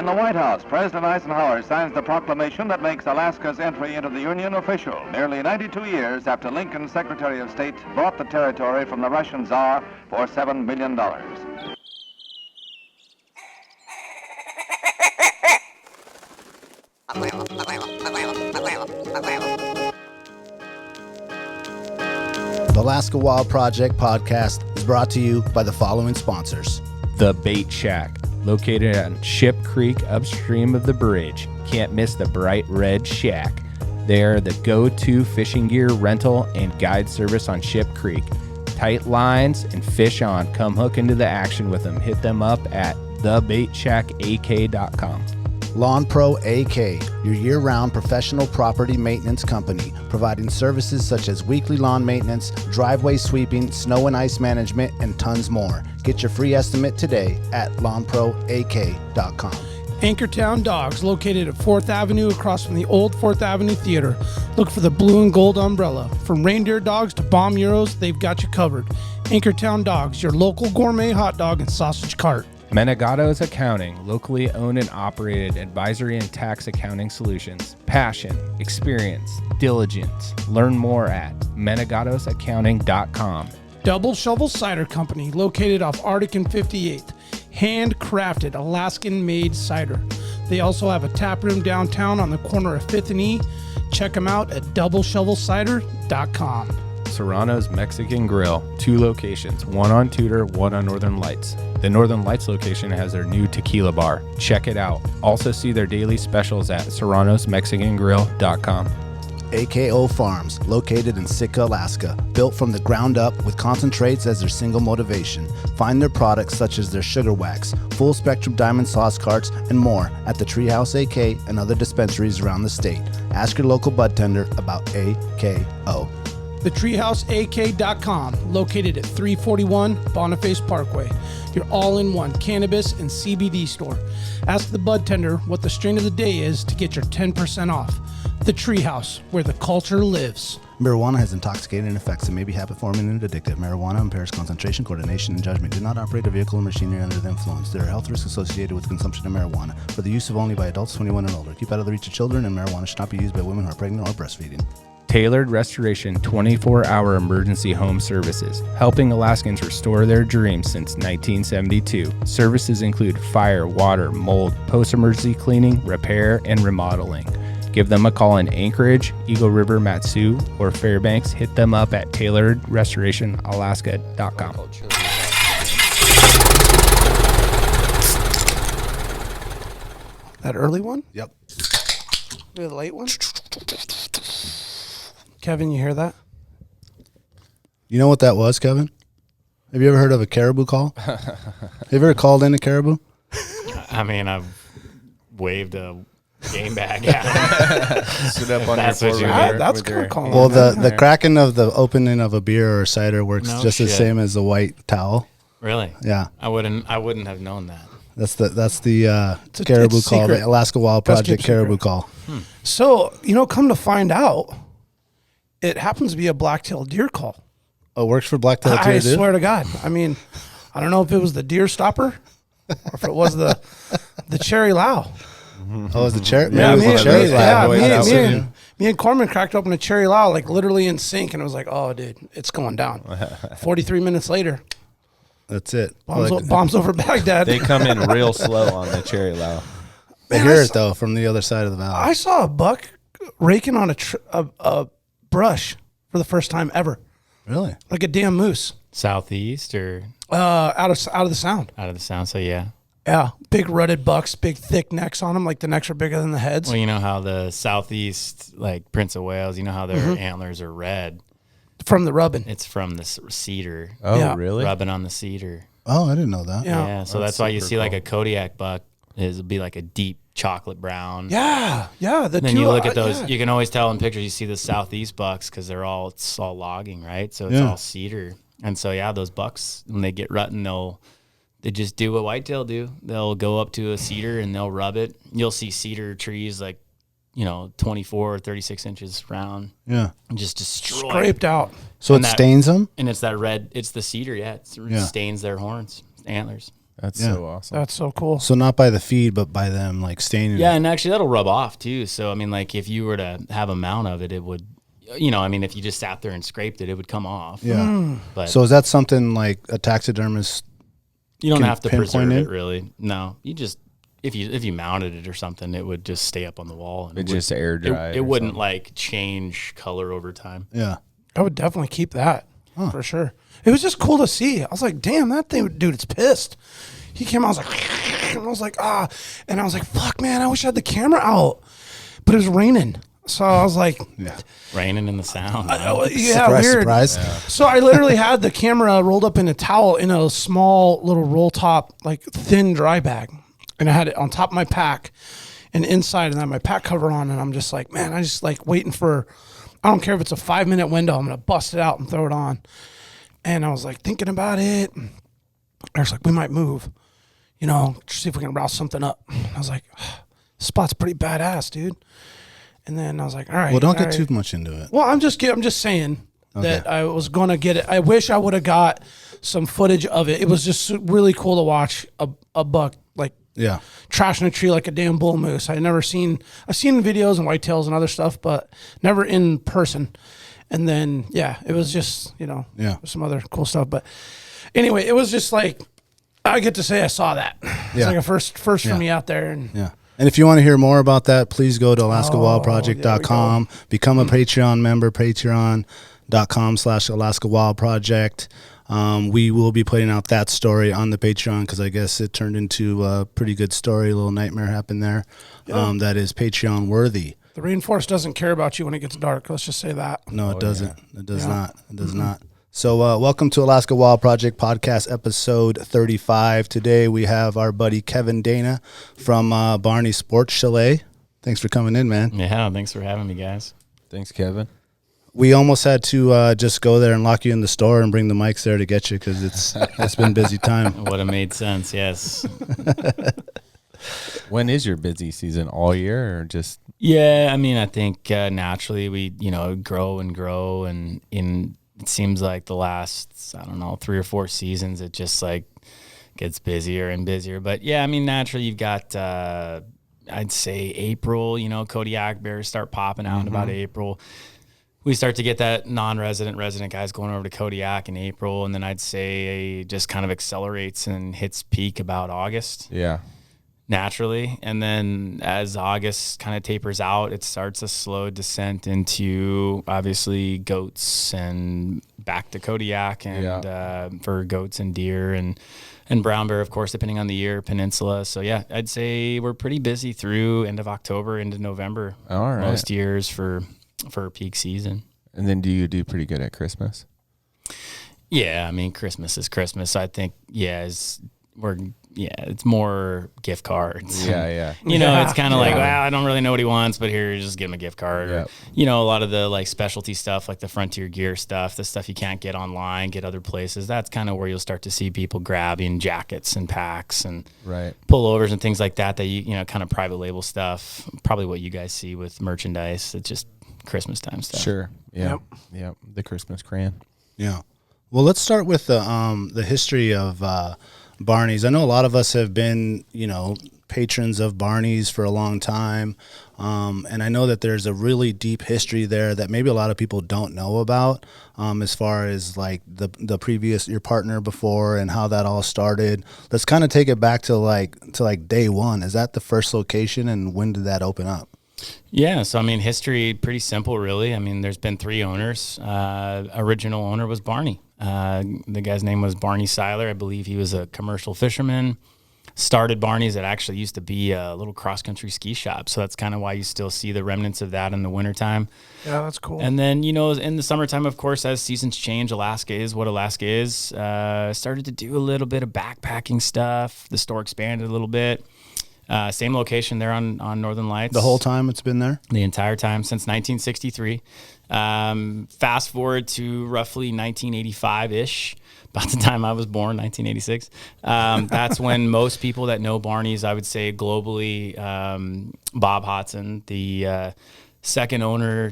In the White House, President Eisenhower signs the proclamation that makes Alaska's entry into the Union official, nearly 92 years after Lincoln's Secretary of State bought the territory from the Russian Tsar for $7 million. The Alaska Wild Project podcast is brought to you by the following sponsors. The Bait Shack, located on Ship Creek upstream of the bridge. Can't miss the bright red shack. They are the go-to fishing gear rental and guide service on Ship Creek. Tight lines and fish on. Come hook into the action with them. Hit them up at thebaitshackak.com. Lawn Pro AK, your year-round professional property maintenance company, providing services such as weekly lawn maintenance, driveway sweeping, snow and ice management, and tons more. Get your free estimate today at lawnproak.com. Anchortown Dogs, located at 4th Avenue across from the old 4th Avenue Theater. Look for the blue and gold umbrella. From reindeer dogs to bomb euros, they've got you covered. Anchortown Dogs, your local gourmet hot dog and sausage cart. Menegato's Accounting, locally owned and operated advisory and tax accounting solutions. Passion, experience, diligence. Learn more at menegatosaccounting.com. Double Shovel Cider Company, located off Arctic and 58th. Handcrafted Alaskan-made cider. They also have a tap room downtown on the corner of 5th and E. Check them out at doubleshovelcider.com. Serrano's Mexican Grill, 2 locations, one on Tudor, one on Northern Lights. The Northern Lights location has their new tequila bar. Check it out. Also see their daily specials at serranosmexicangrill.com. AKO Farms, located in Sitka, Alaska, built from the ground up with concentrates as their single motivation. Find their products such as their sugar wax, full spectrum diamond sauce carts, and more at the Treehouse AK and other dispensaries around the state. Ask your local bud tender about AKO. TheTreehouseAK.com, located at 341 Boniface Parkway. Your all-in-one cannabis and CBD store. Ask the bud tender what the strain of the day is to get your 10% off. The Treehouse, where the culture lives. Marijuana has intoxicating effects and may be habit-forming and addictive. Marijuana impairs concentration, coordination, and judgment. Do not operate a vehicle or machinery under the influence. There are health risks associated with consumption of marijuana. For the use of only by adults 21 and older. Keep out of the reach of children, and marijuana should not be used by women who are pregnant or breastfeeding. Tailored Restoration 24-hour emergency home services, helping Alaskans restore their dreams since 1972. Services include fire, water, mold, post-emergency cleaning, repair, and remodeling. Give them a call in Anchorage, Eagle River, Matsu, or Fairbanks. Hit them up at tailoredrestorationalaska.com. That early one? Yep. Maybe the late one? Kevin, you hear that? You know what that was, Kevin? Have you ever heard of a caribou call? Have you ever called in a caribou? I mean, I've waved a game bag at Sit up on That's your what you forearm mean. That's with kind your- of calling. Well, the cracking of the opening of a beer or cider works No just the shit. same as the white towel. Really? Yeah, I wouldn't have known that. that's the caribou it's call, secret. the Alaska Wild Best Project kept caribou secret. call. So, come to find out, it happens to be a black-tailed deer call. Oh, it works for blacktail I deer, dude? swear to God. I mean, I don't know if it was the deer stopper or if it was the cherry Lau. Oh, is the cherry? Yeah, Maybe it was the cherry yeah, Lau. me and Corman cracked open a cherry Lau, like literally in sync, and it was like, oh, dude, it's going down. 43 minutes later, That's it. bombs over Baghdad. They come in real slow on the cherry Lau. They hear it though from the other side of the valley. I saw a buck raking on a brush for the first time ever, Really? like a damn moose, Southeast or out of the sound. out of the sound? So yeah. Yeah, big rutted bucks, big thick necks on them, like the necks are bigger than the heads. Well, you know how the Southeast, like Prince of Wales, you know how their antlers are red. From the rubbing. It's from the cedar. Oh, Yeah. really? Rubbing on the cedar. Oh, I didn't know that. Yeah. Yeah. So that's why you see like a Kodiak buck it'll be like a deep chocolate brown. Yeah. The And then two, you look at those. yeah. You can always tell in pictures. You see the Southeast bucks because it's all logging, right? So it's Yeah. all cedar. And so yeah, those bucks when they get rutting, they just do what whitetail do. They'll go up to a cedar and they'll rub it. You'll see cedar trees like 24 or 36 inches round, Yeah. and just destroy. Scraped out. So And it that- stains them? And it's that red. It's the cedar. Yeah, it Yeah. stains their horns, antlers. That's so awesome. That's so cool. So not by the feed, but by them like staying in Yeah, it. and actually that'll rub off too. So I mean, like if you were to have a mount of it, it would, you know, I mean, if you just sat there and scraped it, it would come off. Yeah. But So is that something like a taxidermist? you don't can have to pinpoint preserve it? it really. No, you just if you mounted it or something, it would just stay up on the wall. And It just air dry. it wouldn't like change color over time. Yeah. I would definitely keep that for sure. It was just cool to see. I was like, damn, that thing, dude, it's pissed. He came out, I was like, and I was like, ah. And I was like, fuck, man, I wish I had the camera out. But it was raining. So I was like, Yeah. Raining in the sound. yeah, Surprise, weird. surprise. So I literally had the camera rolled up in a towel in a small little roll top, like thin dry bag. And I had it on top of my pack and inside, and I had my pack cover on. And I'm just like, man, I just like waiting for, I don't care if it's a 5-minute window, I'm going to bust it out and throw it on. And I was like thinking about it. I was like, we might move, you know, see if we can rouse something up. I was like, this spot's pretty badass, dude. And then I was like, all right. Well, don't get all too right. much into it. Well, I'm just saying that I was going to get it. I wish I would have got some footage of it. It was just really cool to watch a buck like Yeah. trashing a tree like a damn bull moose. I've seen videos and whitetails and other stuff, but never in person. And then, yeah, it was just, you know, some other cool stuff. But anyway, it was just like, I get to say I saw that. It's Yeah. like a first for me out there. And Yeah. And if you want to hear more about that, please go to alaskawildproject.com, become a Patreon member, patreon.com/alaskawildproject. We will be putting out that story on the Patreon because I guess it turned into a pretty good story. A little nightmare happened there. That is Patreon worthy. the rainforest doesn't care about you when it gets dark. Let's just say that. No, it doesn't. It does not. It does not. So welcome to Alaska Wild Project Podcast, episode 35. Today we have our buddy Kevin Dana from Barney Sports Chalet. Thanks for coming in, man. Yeah, thanks for having me, guys. Thanks, Kevin. We almost had to just go there and lock you in the store and bring the mics there to get you because it's been busy time. Would have made sense, yes. When is your busy season? All year or just? Yeah, I mean, I think naturally we, grow and grow, and it seems like the last, 3 or 4 seasons, it just like gets busier and busier. But yeah, I mean, naturally you've got, I'd say April, Kodiak bears start popping out in about April. We start to get that resident guys going over to Kodiak in April. And then I'd say it just kind of accelerates and hits peak about August. Yeah. Naturally. And then as August kind of tapers out, it starts a slow descent into obviously goats and back to Kodiak and for goats and deer and brown bear, of course, depending on the year, peninsula. So yeah, I'd say we're pretty busy through end of October into November. All right. Most years for peak season. And then do you do pretty good at Christmas? Yeah, I mean, Christmas is Christmas. I think, it's more gift cards. Yeah. It's kind of like, well, I don't really know what he wants, but here, just give him a gift card. Yep. Or, a lot of the like specialty stuff, like the Frontier Gear stuff, the stuff you can't get online, get other places. That's kind of where you'll start to see people grabbing jackets and packs and pullovers and things like that you kind of private label stuff. Probably what you guys see with merchandise. It's just Christmas time stuff. Sure. Yeah. Yep. The Christmas crayon. Yeah. Well, let's start with the history of Barneys. I know a lot of us have been, patrons of Barneys for a long time. And I know that there's a really deep history there that maybe a lot of people don't know about, as far as like the previous, your partner before and how that all started. Let's kind of take it back to day one. Is that the first location, and when did that open up? Yeah, so I mean, history pretty simple, really. I mean, there's been 3 owners. Original owner was Barney. The guy's name was Barney Seiler. I believe he was a commercial fisherman. Started Barney's. It actually used to be a little cross-country ski shop, so that's kind of why you still see the remnants of that in the wintertime. Yeah, that's cool. And then, in the summertime, of course, as seasons change, Alaska is what Alaska is. Started to do a little bit of backpacking stuff. The store expanded a little bit. Same location there on Northern Lights. The whole time it's been there? The entire time since 1963. Fast forward to roughly 1985-ish, about the time I was born, 1986. That's when most people that know Barney's, I would say globally, Bob Hodson, the second owner,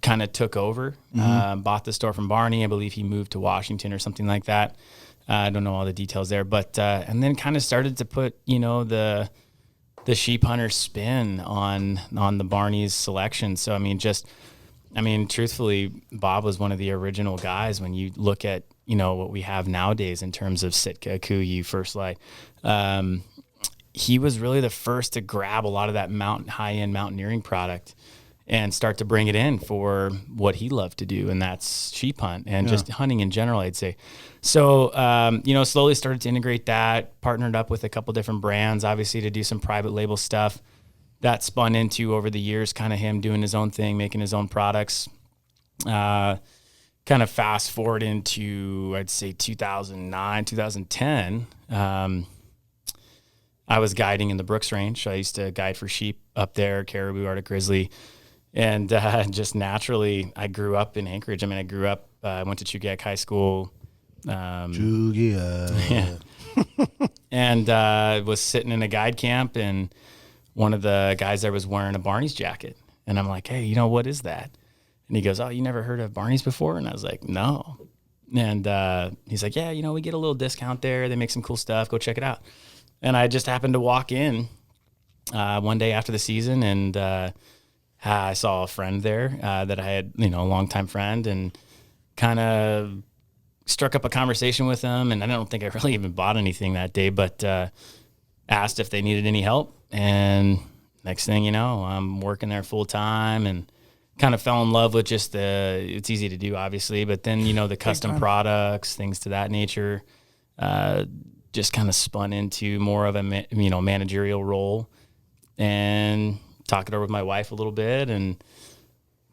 kind of took over, bought the store from Barney. I believe he moved to Washington or something like that. I don't know all the details there, but and then kind of started to put, you know, the sheep hunter spin on the Barneys selection. So I mean, truthfully, Bob was one of the original guys when you look at, you know, what we have nowadays in terms of Sitka, Kuiu, First Light. He was really the first to grab a lot of that high-end mountaineering product and start to bring it in for what he loved to do, and that's sheep hunt and just hunting in general, I'd say. So, you know, slowly started to integrate that, partnered up with a couple different brands, obviously, to do some private label stuff. That spun into, over the years, kind of him doing his own thing, making his own products. Kind of fast forward into, I'd say, 2009, 2010. I was guiding in the Brooks Range. I used to guide for sheep up there, caribou, Arctic grizzly. And just naturally, I grew up in Anchorage. I mean, I went to Chugiak High School. Chugiak. Yeah. And was sitting in a guide camp, and one of the guys there was wearing a Barneys jacket. And I'm like, hey, you know, what is that? And he goes, oh, you never heard of Barneys before? And I was like, no. And he's like, yeah, you know, we get a little discount there. They make some cool stuff. Go check it out. And I just happened to walk in one day after the season, and I saw a friend there that I had, you know, a longtime friend, and kind of struck up a conversation with him. And I don't think I really even bought anything that day, but asked if they needed any help. And next thing you know, I'm working there full time, and kind of fell in love with just it's easy to do, obviously, but then, you know, the custom products, things to that nature, just kind of spun into more of a, managerial role, and talked it over with my wife a little bit, and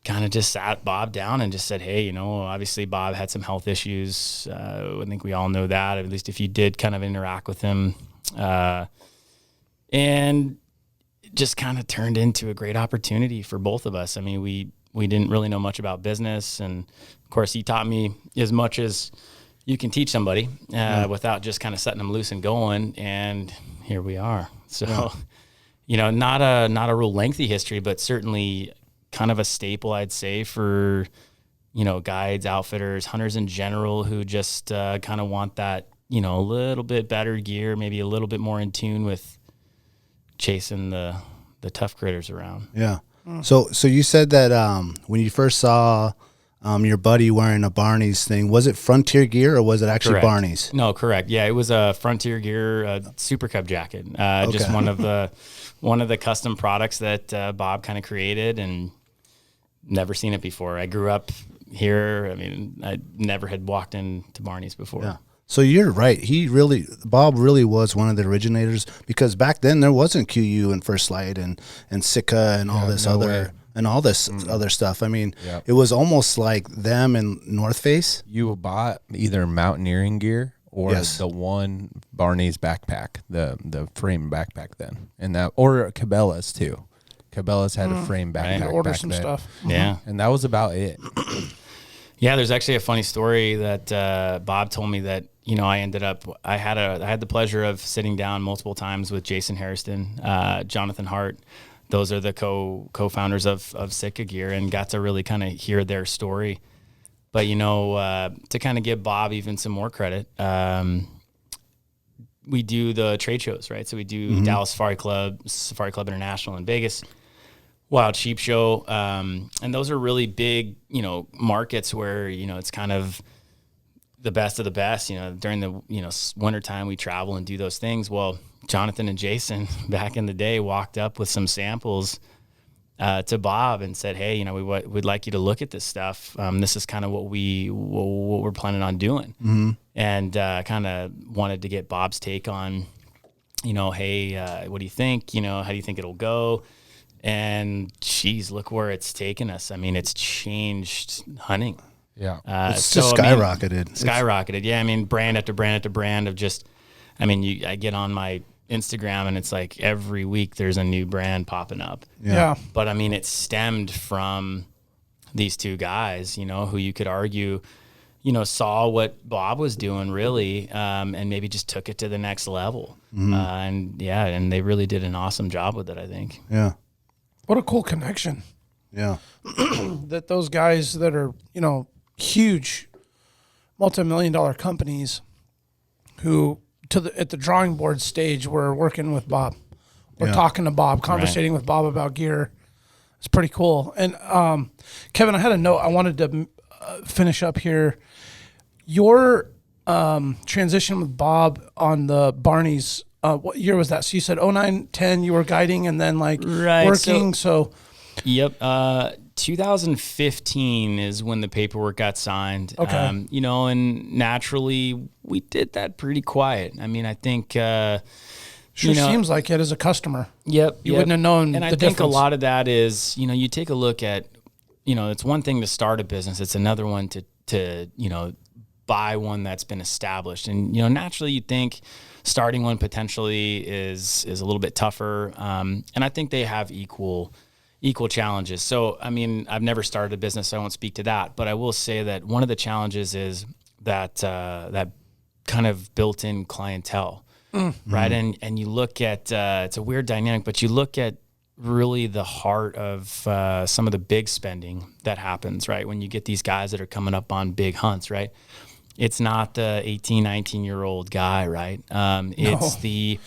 kind of just sat Bob down and just said, hey, you know, obviously Bob had some health issues. I think we all know that, at least if you did kind of interact with him. And it just kind of turned into a great opportunity for both of us. I mean, we didn't really know much about business. And of course, he taught me as much as you can teach somebody without just kind of setting them loose and going. And here we are. So, you know, not a real lengthy history, but certainly kind of a staple, I'd say, for, you know, guides, outfitters, hunters in general, who just kind of want that, you know, a little bit better gear, maybe a little bit more in tune with chasing the tough critters around. Yeah. So you said that when you first saw your buddy wearing a Barneys thing, was it Frontier gear or was it actually Correct. Barneys? No, correct. Yeah, it was a Frontier gear Super Cub jacket. Just one of the custom products that Bob kind of created, and never seen it before. I grew up here. I mean, I never had walked into Barneys before. Yeah. So you're right. Bob really was one of the originators, because back then there wasn't QU and First Light and Sitka and all this other stuff. I mean, it was almost like them and North Face. You bought either mountaineering gear or the one Barney's backpack, the frame backpack then, and that, or Cabela's too. Cabela's had a frame backpack. Right. Order some stuff. Yeah, and that was about it. Yeah, there's actually a funny story that Bob told me that, you know, I had the pleasure of sitting down multiple times with Jason Hairston, Jonathan Hart. Those are the co-founders of Sitka Gear, and got to really kind of hear their story. But, you know, to kind of give Bob even some more credit, we do the trade shows, right? So we do Dallas Safari Club International in Vegas, Wild Sheep Show, and those are really big, you know, markets where, you know, it's kind of the best of the best. You know, during the, you know, wintertime, we travel and do those things. Well, Jonathan and Jason back in the day walked up with some samples to Bob and said, hey, you know, we'd like you to look at this stuff. This is kind of what we're planning on doing. And kind of wanted to get Bob's take on, you know, hey, what do you think? You know, how do you think it'll go? And geez, look where it's taken us. I mean, it's changed hunting. Yeah. It's just skyrocketed. Skyrocketed. Yeah. I mean, brand after brand after brand of just, I mean, I get on my Instagram and it's like every week there's a new brand popping up. Yeah. But I mean, it stemmed from these two guys, you know, who you could argue, you know, saw what Bob was doing really, and maybe just took it to the next level. And they really did an awesome job with it, I think. Yeah. What a cool connection. Yeah. That those guys that are, you know, huge multi-million-dollar companies who at the drawing board stage were working with Bob. We're talking to Bob, conversating with Bob about gear. It's pretty cool. And Kevin, I had a note I wanted to finish up here. Your transition with Bob on the Barneys, what year was that? So you said 09, 10, you were guiding and then working. Yep. 2015 is when the paperwork got signed. Okay. And naturally we did that pretty quiet. I mean, I think, seems like it as a customer. Yep. You wouldn't have known and the I think difference. a lot of that is, you take a look at, it's one thing to start a business. It's another one to buy one that's been established. And, naturally you think starting one potentially is a little bit tougher. And I think they have equal challenges. So, I mean, I've never started a business, so I won't speak to that, but I will say that one of the challenges is that kind of built-in clientele, right? And you look at, it's a weird dynamic, but you look at really the heart of some of the big spending that happens, right? When you get these guys that are coming up on big hunts, right? It's not the 18, 19-year-old guy, right? It's the...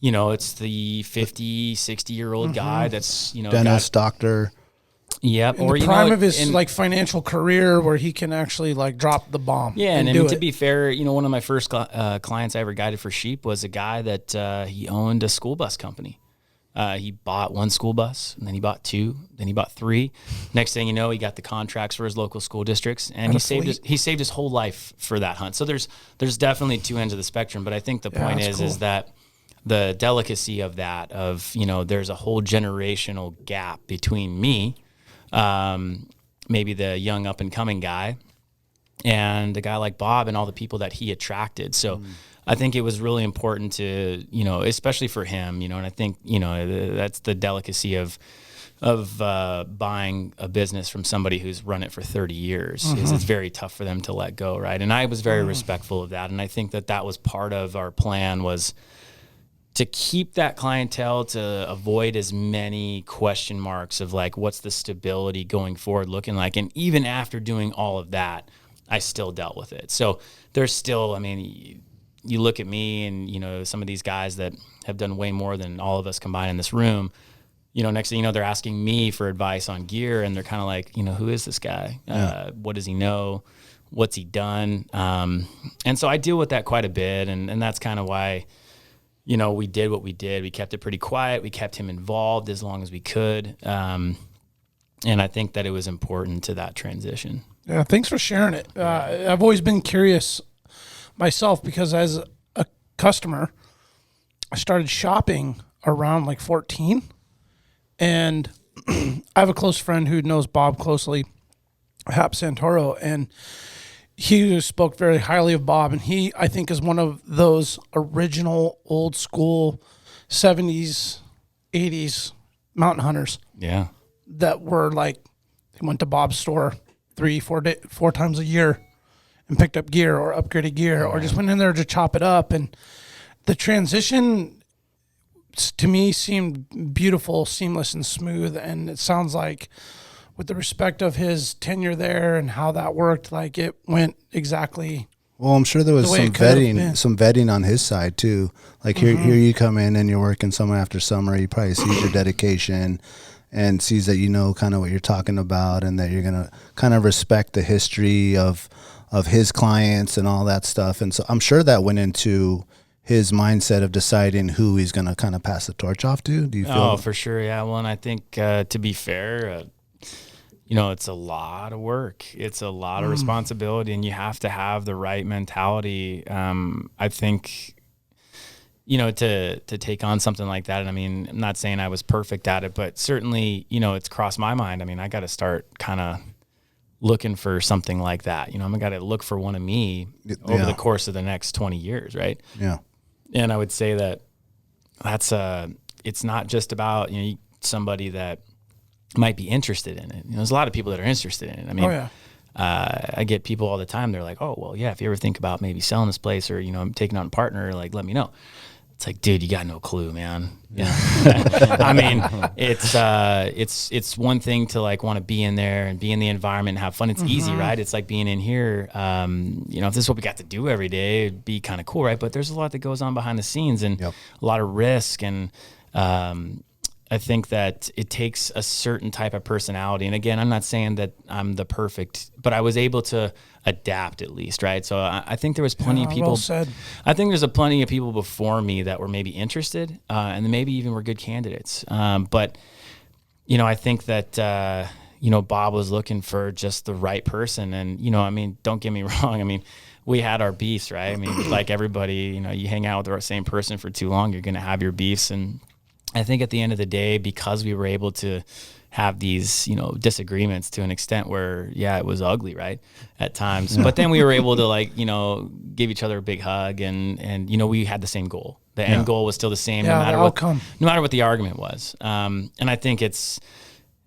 it's the 50, 60-year-old guy that's, dentist, doctor. Yep. In the prime of his financial career where he can actually drop the bomb. Yeah. And to be fair, one of my first clients I ever guided for sheep was a guy that he owned a school bus company. He bought one school bus, and then he bought two, then he bought three. Next thing you know, he got the contracts for his local school districts, and he saved his whole life for that hunt. So there's definitely two ends of the spectrum, but I think the point is that the delicacy of that, there's a whole generational gap between me, maybe the young up and coming guy, and a guy like Bob and all the people that he attracted. So I think it was really important to, especially for him, and I think, that's the delicacy of buying a business from somebody who's run it for 30 years is it's very tough for them to let go. Right. And I was very respectful of that. And I think that was part of our plan, was to keep that clientele, to avoid as many question marks of what's the stability going forward looking like. And even after doing all of that, I still dealt with it. So there's still, I mean, you look at me and, some of these guys that have done way more than all of us combined in this room, next thing you know, they're asking me for advice on gear, and they're kind of like, who is this guy? What does he know? What's he done? And so I deal with that quite a bit. And that's kind of why, we did what we did. We kept it pretty quiet. We kept him involved as long as we could. And I think that it was important to that transition. Yeah, thanks for sharing it. I've always been curious myself, because as a customer, I started shopping around 14. And I have a close friend who knows Bob closely, Hap Santoro, and he spoke very highly of Bob, and he, I think, is one of those original old school 70s, 80s mountain hunters. Yeah. That were they went to Bob's store 4 times a year and picked up gear or upgraded gear, or just went in there to chop it up. And the transition to me seemed beautiful, seamless, and smooth. And it sounds like, with the respect of his tenure there and how that worked, it went exactly. Well, I'm sure there was some vetting on his side too. Here you come in and you're working summer after summer. He probably sees your dedication and sees that kind of what you're talking about, and that you're gonna kind of respect the history of his clients and all that stuff. And so I'm sure that went into his mindset of deciding who he's gonna kind of pass the torch off to. Do you feel? Oh, for sure, yeah. Well, and I think to be fair, it's a lot of work. It's a lot of responsibility, and you have to have the right mentality. I think, to take on something like that. And I mean, I'm not saying I was perfect at it, but certainly, it's crossed my mind. I mean, I got to start kind of looking for something like that. I got to look for one of me over the course of the next 20 years. Right. Yeah. And I would say that's it's not just about, somebody that might be interested in it. There's a lot of people that are interested in it. I mean, I get people all the time. They're like, oh, well, yeah, if you ever think about maybe selling this place, or, I'm taking on a partner, let me know. It's like, dude, you got no clue, man. Yeah. I mean, it's one thing to like want to be in there and be in the environment and have fun. It's easy, right? It's like being in here. You know, if this is what we got to do every day, it'd be kind of cool, right? But there's a lot that goes on behind the scenes and a lot of risk. And I think that it takes a certain type of personality. And again, I'm not saying that I'm the perfect, but I was able to adapt at least, right? So I think there was plenty of people. Well said. I think there's plenty of people before me that were maybe interested, and then maybe even were good candidates. But you know, I think that you know, Bob was looking for just the right person, and you know, I mean, don't get me wrong. I mean, we had our beefs, right? I mean, like everybody, you know, you hang out with the same person for too long, you're going to have your beefs, and I think at the end of the day, because we were able to have these, you know, disagreements to an extent where, yeah, it was ugly, right, at times. But then we were able to, like, you know, give each other a big hug, and you know, we had the same goal. The end goal was still the same, no matter what the argument was. And I think it's,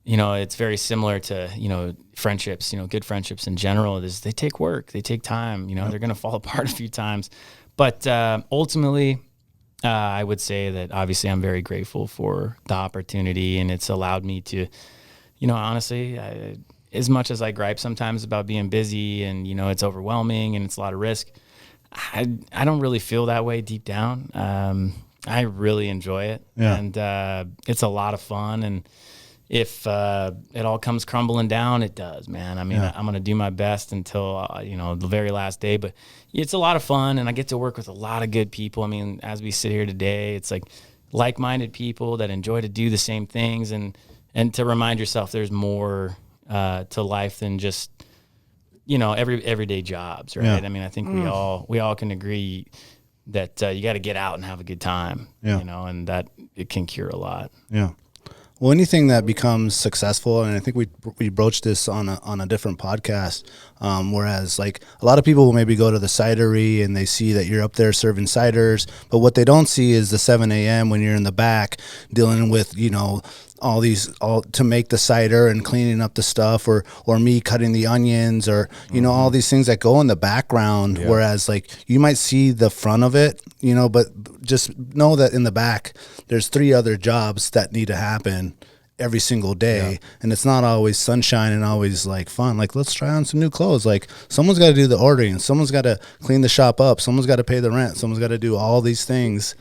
you know, it's very similar to, you know, friendships. You know, good friendships in general is they take work, they take time. You know, they're going to fall apart a few times, but ultimately. I would say that obviously I'm very grateful for the opportunity, and it's allowed me to, you know, honestly, as much as I gripe sometimes about being busy and, you know, it's overwhelming and it's a lot of risk, I don't really feel that way deep down. I really enjoy it, and it's a lot of fun. And if it all comes crumbling down, it does, man. I mean, I'm going to do my best until, you know, the very last day. But it's a lot of fun, and I get to work with a lot of good people. I mean, as we sit here today, it's like like-minded people that enjoy to do the same things, and to remind yourself there's more to life than just, you know, everyday jobs, right? I mean, I think we all can agree that you got to get out and have a good time, you know, and that it can cure a lot. Yeah. Well, anything that becomes successful, and I think we broached this on a different podcast, whereas like a lot of people will maybe go to the cidery and they see that you're up there serving ciders, but what they don't see is the 7 a.m. when you're in the back dealing with, you know, all to make the cider and cleaning up the stuff, or me cutting the onions, or, you know, all these things that go in the background, whereas like you might see the front of it, you know, but just know that in the back there's 3 other jobs that need to happen every single day, and it's not always sunshine and always like fun. Like, let's try on some new clothes. Like, someone's got to do the ordering, someone's got to clean the shop up, someone's got to pay the rent, someone's got to do all these things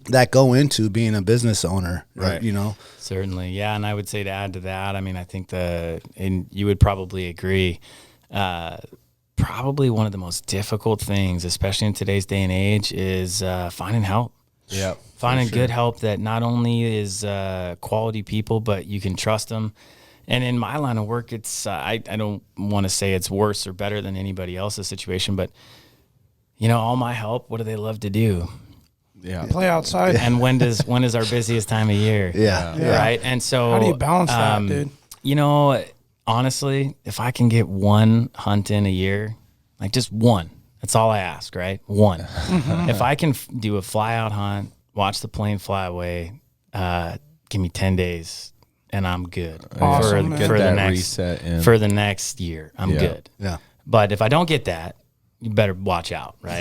that go into being a business owner, right? You know, certainly, yeah. And I would say, to add to that, I mean, I think and you would probably agree, probably one of the most difficult things, especially in today's day and age, is finding help. Yeah, finding good help that not only is quality people, but you can trust them. And in my line of work, it's I don't want to say it's worse or better than anybody else's situation, but you know, all my help, what do they love to do? Play outside. And when is our busiest time of year? Right. And so how do you balance that, dude? You know, honestly, if I can get one hunt in a year, like just one, that's all I ask, right? One. If I can do a fly out hunt, watch the plane fly away, give me 10 days and I'm good. Awesome, for the next year. I'm good. Yeah. But if I don't get that, you better watch out, right?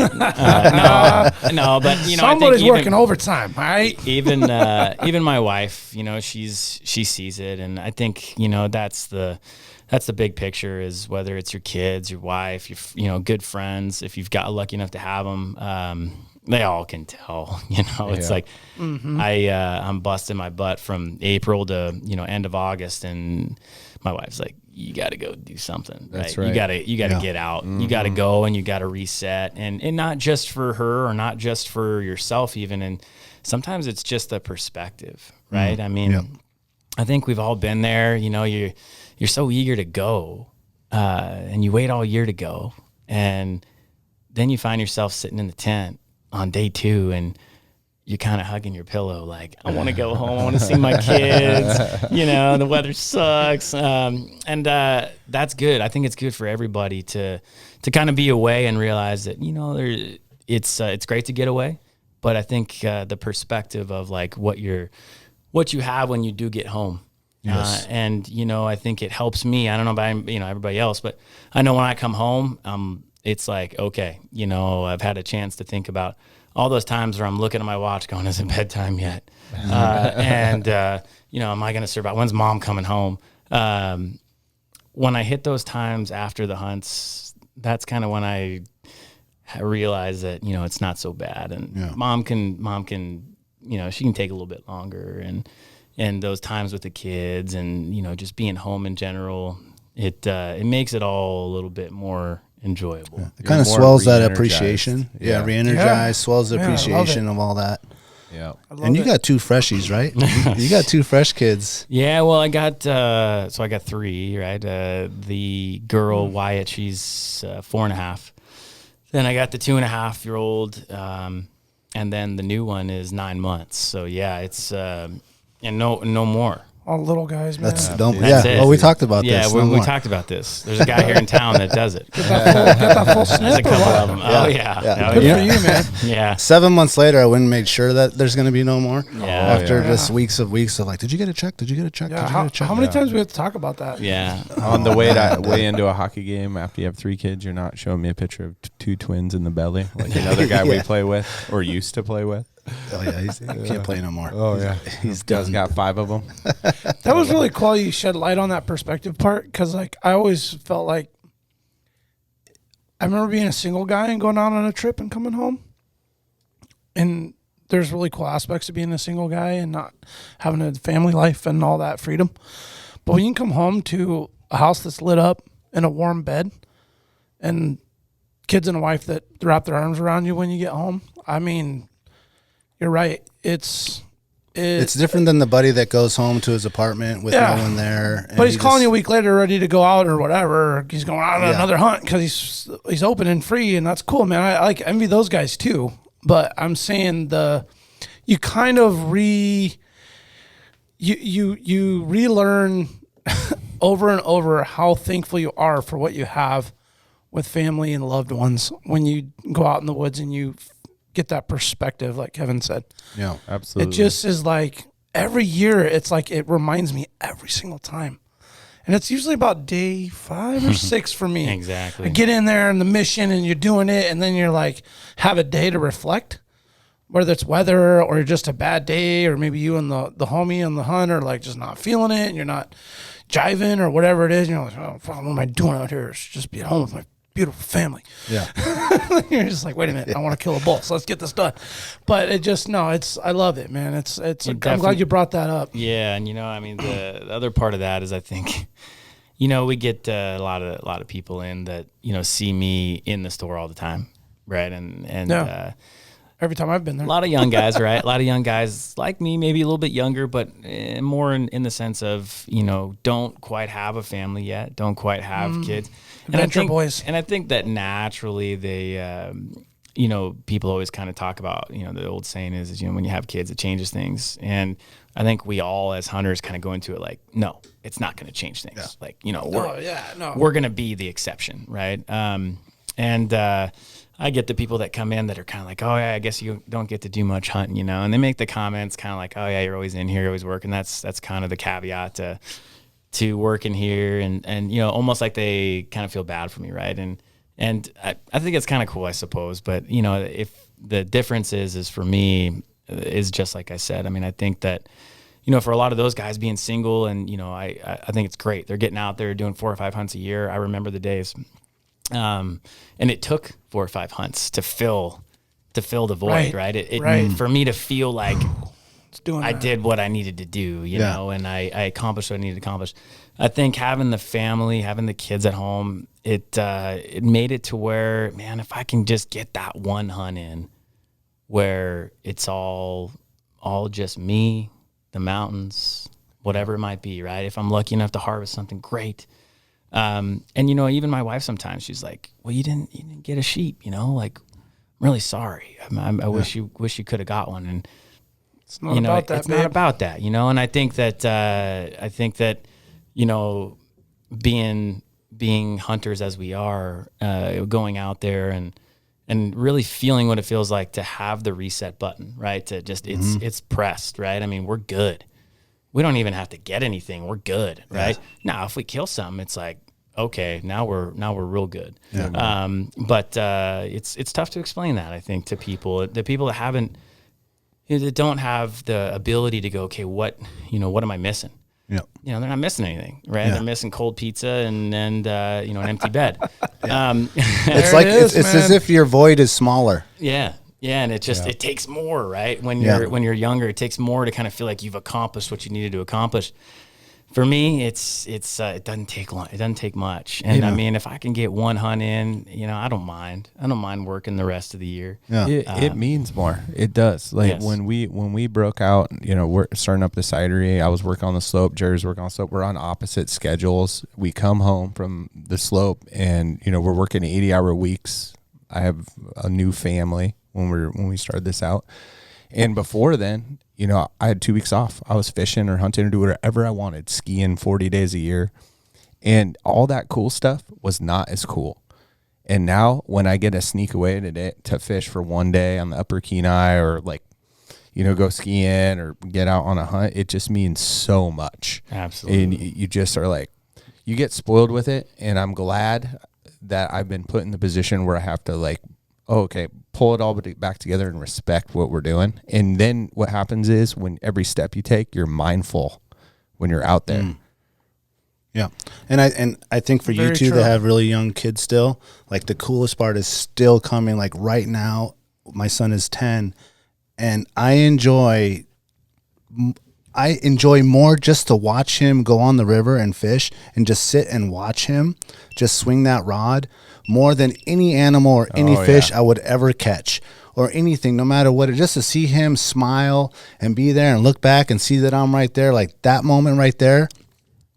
No, but you know, somebody's I think working overtime, right? Even my wife, you know, she sees it, and I think, you know, that's the big picture, is whether it's your kids, your wife, you know, good friends, if you've got lucky enough to have them, they all can tell, you know. It's like I'm busting my butt from April to, you know, end of August, and my wife's like, you got to go do something. That's right. right. You got to get out. You got to go, and you got to reset, and not just for her, or not just for yourself even. And sometimes it's just the perspective, right? I mean, I think we've all been there. You know, you're so eager to go, and you wait all year to go, and then you find yourself sitting in the tent on day 2, and you're kind of hugging your pillow like, I want to go home. I want to see my kids. You know, the weather sucks. And that's good. I think it's good for everybody to kind of be away and realize that, you know, it's great to get away. But I think the perspective of like what you have when you do get home. Yes. And, you know, I think it helps me. I don't know about, you know, everybody else, but I know when I come home, it's like, okay, you know, I've had a chance to think about all those times where I'm looking at my watch going, is it bedtime yet? You know, am I going to survive? When's mom coming home? When I hit those times after the hunts, that's kind of when I realize that, you know, it's not so bad. And mom can, you know, she can take a little bit longer, and those times with the kids and, you know, just being home in general, it makes it all a little bit more enjoyable. It kind of swells that appreciation. Re-energized, swells the appreciation of all that. Yeah. And you got 2 freshies, right? You got 2 fresh kids. Yeah, well, I got so I got 3, right? The girl Wyatt, she's 4.5. Then I got the 2.5-year-old, and then the new one is 9 months. So yeah, it's and no more. All little guys, man. That's it. Well, we talked about this. Yeah, we talked about this. There's a guy here in town that does it. Get that full snip. There's a couple of them. Oh yeah. Good for you, man. Yeah. 7 months later, I went and made sure that there's going to be no more. Yeah. After just weeks of like, did you get a check? Did you get a check? Yeah. Did you get a check? How many times we have to talk about that? Yeah. On the way into a hockey game, after you have 3 kids, you're not showing me a picture of 2 twins in the belly like another guy we play with or used to play with. Oh yeah, he can't play no more. Oh yeah, he's done. Got 5 of them. That was really cool. You shed light on that perspective part, because like I always felt like I remember being a single guy and going out on a trip and coming home, and there's really cool aspects of being a single guy and not having a family life and all that freedom. But when you come home to a house that's lit up and a warm bed and kids and a wife that wrap their arms around you when you get home, I mean, you're right. It's different than the buddy that goes home to his apartment with no one there. But he's calling you a week later ready to go out or whatever. Or he's going out on another hunt because he's open and free, and that's cool, man. I like envy those guys too. But I'm saying you kind of you relearn over and over how thankful you are for what you have with family and loved ones when you go out in the woods and you get that perspective, like Kevin said. Yeah, absolutely. It just is like every year, it's like it reminds me every single time. And it's usually about day 5 or 6 for me. Exactly. I get in there in the mission and you're doing it, and then you're like, have a day to reflect, whether it's weather or just a bad day, or maybe you and the homie on the hunt are like just not feeling it and you're not jiving or whatever it is. You're like, oh, what am I doing out here? It's just be at home with my beautiful family. Yeah. You're just like, wait a minute, I want to kill a bull, so let's get this done. But it just, I love it, man. I'm glad you brought that up. Yeah. And I mean, the other part of that is, I think, we get a lot of people in that, see me in the store all the time. Right. And every time I've been there. A lot of young guys, right? A lot of young guys like me, maybe a little bit younger, but more in the sense of, don't quite have a family yet, don't quite have kids. Adventure boys. And I think that naturally they, people always kind of talk about, the old saying is, when you have kids, it changes things. And I think we all as hunters kind of go into it like, no, it's not going to change things. Yeah. Like, we're going to be the exception, right? I get the people that come in that are kind of like, oh yeah, I guess you don't get to do much hunting, and they make the comments kind of like, oh yeah, you're always in here, you're always working. That's kind of the caveat to working here, and almost like they kind of feel bad for me, right? And I think it's kind of cool, I suppose. But if the difference is for me is just like I said. I mean, I think that for a lot of those guys being single, and I think it's great. They're getting out there doing 4 or 5 hunts a year. I remember the days. And it took 4 or 5 hunts to fill the void, right? It for me to feel like I did what I needed to do, know, and I accomplished what I needed to accomplish. I think having the family, having the kids at home, it made it to where, man, if I can just get that one hunt in where it's all just me, the mountains, whatever it might be, right? If I'm lucky enough to harvest something, great. And even my wife sometimes, she's like, well, you didn't get a sheep, like, I'm really sorry. I wish you could have got one. And it's not about that, it's not about that, and I think that being hunters as we are, going out there and really feeling what it feels like to have the reset button, right? To just, it's pressed, right? I mean, we're good. We don't even have to get anything. We're good, right? Yeah. Now, if we kill something, it's like, okay, now we're real good. Yeah. But it's tough to explain that, I think, to people, the people that haven't, that don't have the ability to go, okay, what am I missing? Yeah. They're not missing anything, right? Yeah. They're missing cold pizza and an empty bed. It's like it's as if your void is smaller. Yeah. Yeah, and it takes more, right? When you're younger, it takes more to kind of feel like you've accomplished what you needed to accomplish. For me, it doesn't take long. It doesn't take much. And I mean, if I can get one hunt in, I don't mind. I don't mind working the rest of the year. Yeah. It means more. It does. Like Yes. when we broke out, we're starting up the cidery. I was working on the slope. Jerry's working on the slope. We're on opposite schedules. We come home from the slope and, we're working 80-hour weeks. I have a new family when we started this out. And before then, I had 2 weeks off. I was fishing or hunting or doing whatever I wanted, skiing 40 days a year. And all that cool stuff was not as cool. And now when I get to sneak away to fish for one day on the Upper Kenai or go skiing or get out on a hunt, it just means so much. Absolutely. And you just are like, you get spoiled with it. And I'm glad that I've been put in the position where I have to pull it all back together and respect what we're doing. And then what happens is when every step you take, you're mindful when you're out there. Yeah. And I think for you two that have really young kids still, like the coolest part is still coming. Like right now, my son is 10 and I enjoy more just to watch him go on the river and fish and just sit and watch him just swing that rod more than any animal or any fish I would ever catch or anything, no matter what. Just to see him smile and be there and look back and see that I'm right there, like that moment right there,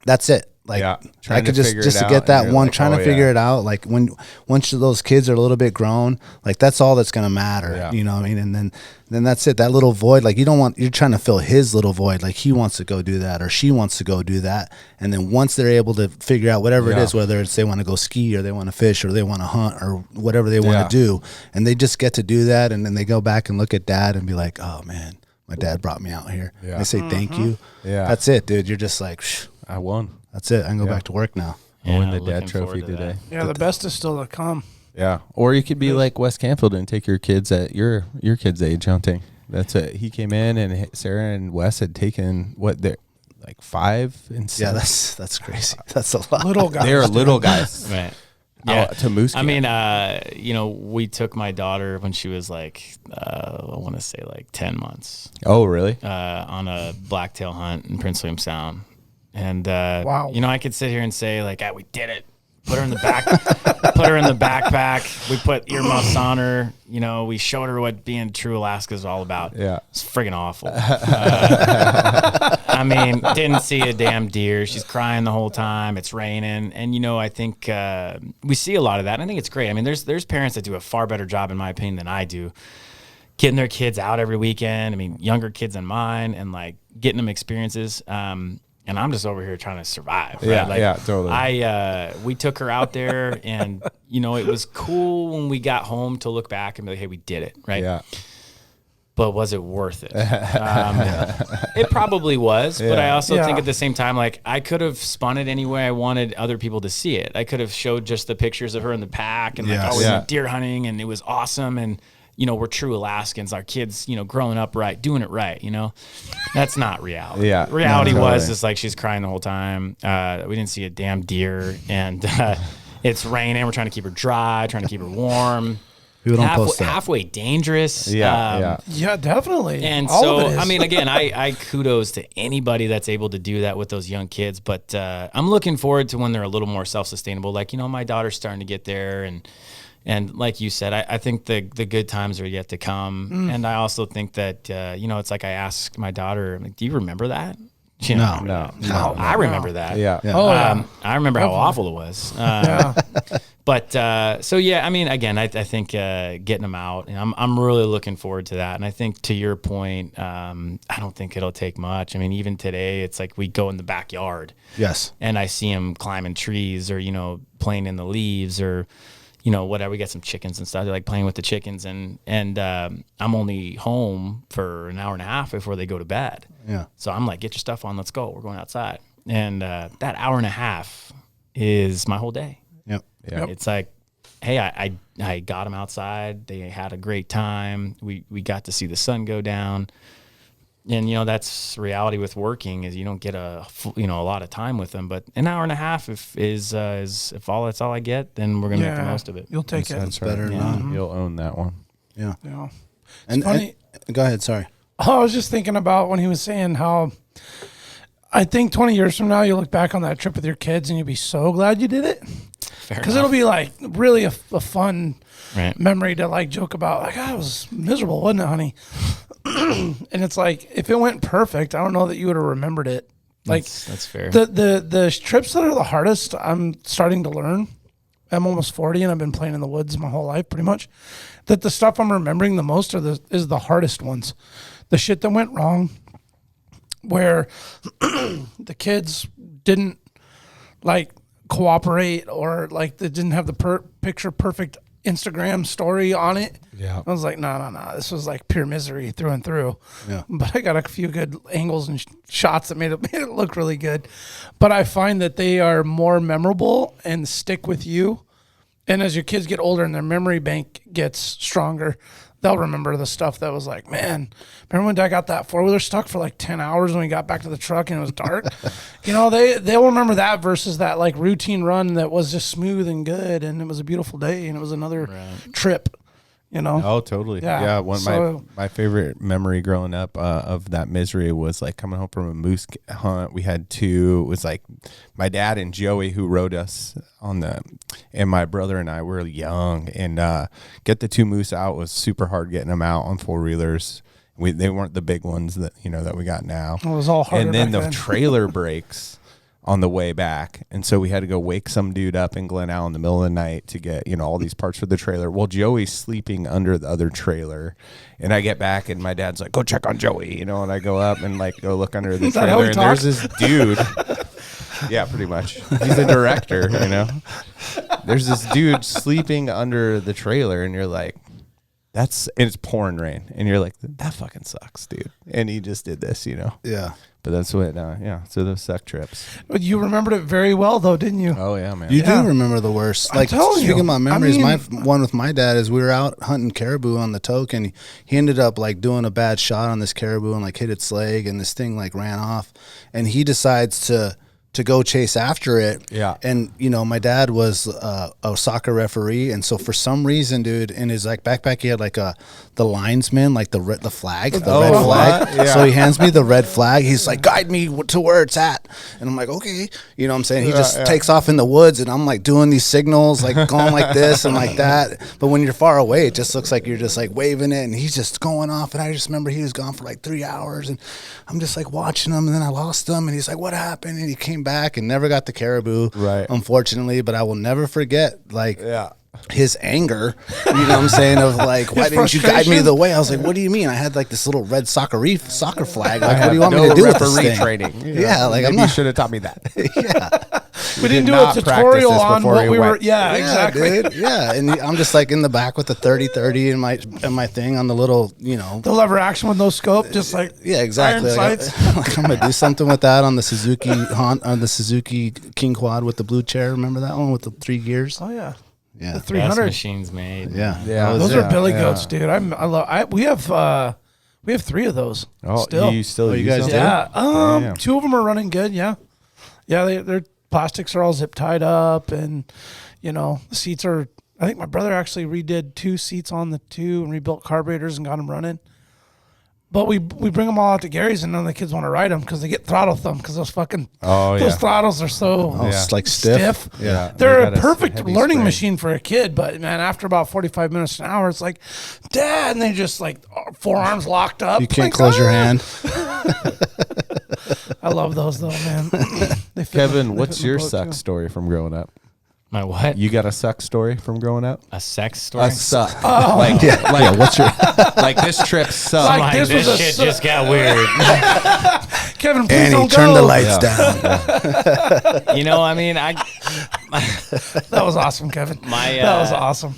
that's it. Like I could just to get that one, trying to figure it out. Like once those kids are a little bit grown, like that's all that's going to matter. Yeah. You know what I mean? And then that's it. That little void, like you're trying to fill his little void. Like he wants to go do that or she wants to go do that. And then once they're able to figure out whatever it is, whether it's they want to go ski or they want to fish or they want to hunt or whatever they want to do, and they just get to do that. And then they go back and look at dad and be like, oh man, my dad brought me out here. Yeah. They say, thank you. Yeah. That's it, dude. You're just like, I won. That's it. I can go back to work now. I win the looking dad trophy forward to today. that. Yeah, the best is still to come. Yeah. Or you could be like Wes Canfield and take your kids at your kids' age hunting. That's it. He came in and Sarah and Wes had taken like 5 and 6. Yeah, that's crazy. That's a lot. Little guys. They're little guys. Right. Yeah. To moose camp. I mean, we took my daughter when she was like, I want to say like 10 months. Oh, really? On a blacktail hunt in Prince William Sound. And, wow. I could sit here and say like, we did it. Put her in the back, put her in the backpack. We put earmuffs on her. We showed her what being true Alaska is all about. Yeah. It's friggin' awful. I mean, didn't see a damn deer. She's crying the whole time. It's raining. And, I think we see a lot of that. And I think it's great. I mean, there's parents that do a far better job, in my opinion, than I do, getting their kids out every weekend. I mean, younger kids than mine and, like, getting them experiences. And I'm just over here trying to survive. Right? Yeah, totally. We took her out there and, it was cool when we got home to look back and be like, hey, we did it, right? Yeah. But was it worth it? It probably was, but I also think at the same time, like I could have spun it any way I wanted other people to see it. I could have showed just the pictures of her in the pack and we went deer hunting and it was awesome. And, we're true Alaskans, our kids, growing up right, doing it right, that's not reality. Yeah. Reality was just like she's crying the whole time. We didn't see a damn deer and it's raining. We're trying to keep her dry, trying to keep her warm. People don't post that. Halfway dangerous. Yeah, definitely. And all so, of it is. I mean, again, I kudos to anybody that's able to do that with those young kids. But I'm looking forward to when they're a little more self-sustainable. Like, my daughter's starting to get there. And like you said, I think the good times are yet to come. And I also think that, it's like I asked my daughter, I'm like, do you remember that? No. I remember that. Yeah. I remember how awful it was. But so yeah, I mean, again, I think getting them out, and I'm really looking forward to that. And I think to your point, I don't think it'll take much. I mean, even today, it's like we go in the backyard. Yes. And I see them climbing trees or playing in the leaves or whatever. We got some chickens and stuff. They're like playing with the chickens, and I'm only home for an hour and a half before they go to bed. Yeah. So I'm like, get your stuff on, let's go. We're going outside. And that hour and a half is my whole day. Yep. Yeah. It's like, hey, I got them outside. They had a great time. We got to see the sun go down. And, you know, that's reality with working is you don't get a lot of time with them. But an hour and a half if that's all I get, then we're going to make the most of it. You'll take it. That's better than none. You'll own that one. Yeah. Yeah. And funny. Go ahead. Sorry. I was just thinking about when he was saying how I think 20 years from now, you look back on that trip with your kids and you'll be so glad you did it. Because it'll be like really a fun memory to like joke about. Like, it was miserable, wasn't it, honey? And it's like, if it went perfect, I don't know that you would have remembered it. Like, that's fair. The trips that are the hardest, I'm starting to learn. I'm almost 40 and I've been playing in the woods my whole life pretty much. That the stuff I'm remembering the most is the hardest ones. The shit that went wrong, where the kids didn't like cooperate or like they didn't have the picture perfect Instagram story on it. Yeah. I was like, no. This was like pure misery through and through. Yeah. But I got a few good angles and shots that made it look really good. But I find that they are more memorable and stick with you. And as your kids get older and their memory bank gets stronger, they'll remember the stuff that was like, man, remember when Dad got that four-wheeler stuck for like 10 hours when we got back to the truck and it was dark? You know, they'll remember that versus that like routine run that was just smooth and good and it was a beautiful day and it was another trip, you know? Oh, totally. Yeah. My favorite memory growing up of that misery was like coming home from a moose hunt. We had two. It was like my dad and Joey who rode us and my brother and I were young, and get the two moose out was super hard getting them out on four-wheelers. They weren't the big ones that we got now. It was all harder. And then back the trailer breaks on the way back, and so we had to go wake some dude up in Glen Allen in the middle of the night to get all these parts for the trailer. Well, Joey's sleeping under the other trailer, and I get back and my dad's like, go check on Joey, and I go up and like go look under the trailer, and there's this dude. Yeah, pretty much. He's a director, There's this dude sleeping under the trailer, and you're like, and it's pouring rain, and you're like, that fucking sucks, dude. And he just did this, Yeah. But that's what, so those suck trips. You remembered it very well, though, didn't you? Oh, yeah, man. You do remember the worst. Like, speaking about memories, my one with my dad is we were out hunting caribou on the Toke, and he ended up, like, doing a bad shot on this caribou and, like, hit its leg, and this thing, like, ran off. And he decides to go chase after it. Yeah. And, my dad was a soccer referee. And so for some reason, dude, in his like backpack, he had like the linesman, like the flag, the red flag. Yeah. So he hands me the red flag. He's like, guide me to where it's at. And I'm like, okay. You know what I'm saying? He just takes off in the woods, and I'm like doing these signals, like going like this and like that. But when you're far away, it just looks like you're just like waving it, and he's just going off. And I just remember he was gone for like 3 hours, and I'm just like watching him, and then I lost him, and he's like, what happened? And he came back and never got the caribou, right? Unfortunately, but I will never forget his anger, you know what I'm saying, of like, why didn't you guide me the way? I was like, what do you mean? I had like this little red soccer flag. Like, what do you want me to do with this thing? Training. Yeah, like maybe you should have taught me that. We didn't do a tutorial on what we were. Yeah, exactly. Dude. Yeah, and I'm just like in the back with the 30-30 and my thing on the little, the lever action with no scope, just like exactly. Like, I'm gonna do something with that on the Suzuki King Quad with the blue chair. Remember that one with the 3 gears? Oh yeah. Yeah, the 300 best machines made. Yeah. Those are billy goats, dude. We have 3 of those. Oh, still. You guys do? Yeah. 2 of them are running good. Yeah. Their plastics are all zip tied up, and the seats are. I think my brother actually redid 2 seats on the 2 and rebuilt carburetors and got them running. But we bring them all out to Gary's, and none of the kids want to ride them because they get throttle thumb because those those throttles are so like stiff. Yeah, they're a perfect learning machine for a kid. But man, after about 45 minutes to an hour, it's like, Dad, and they just like forearms locked up. You can't close your hand. I love those though, man. Kevin, what's your suck story from growing up? My what? You got a suck story from growing up? A sex story? A suck. Oh. What's your like this trip sucked? Like this shit just got weird. Kevin, please don't turn go. the lights down. That was awesome, Kevin. That was awesome.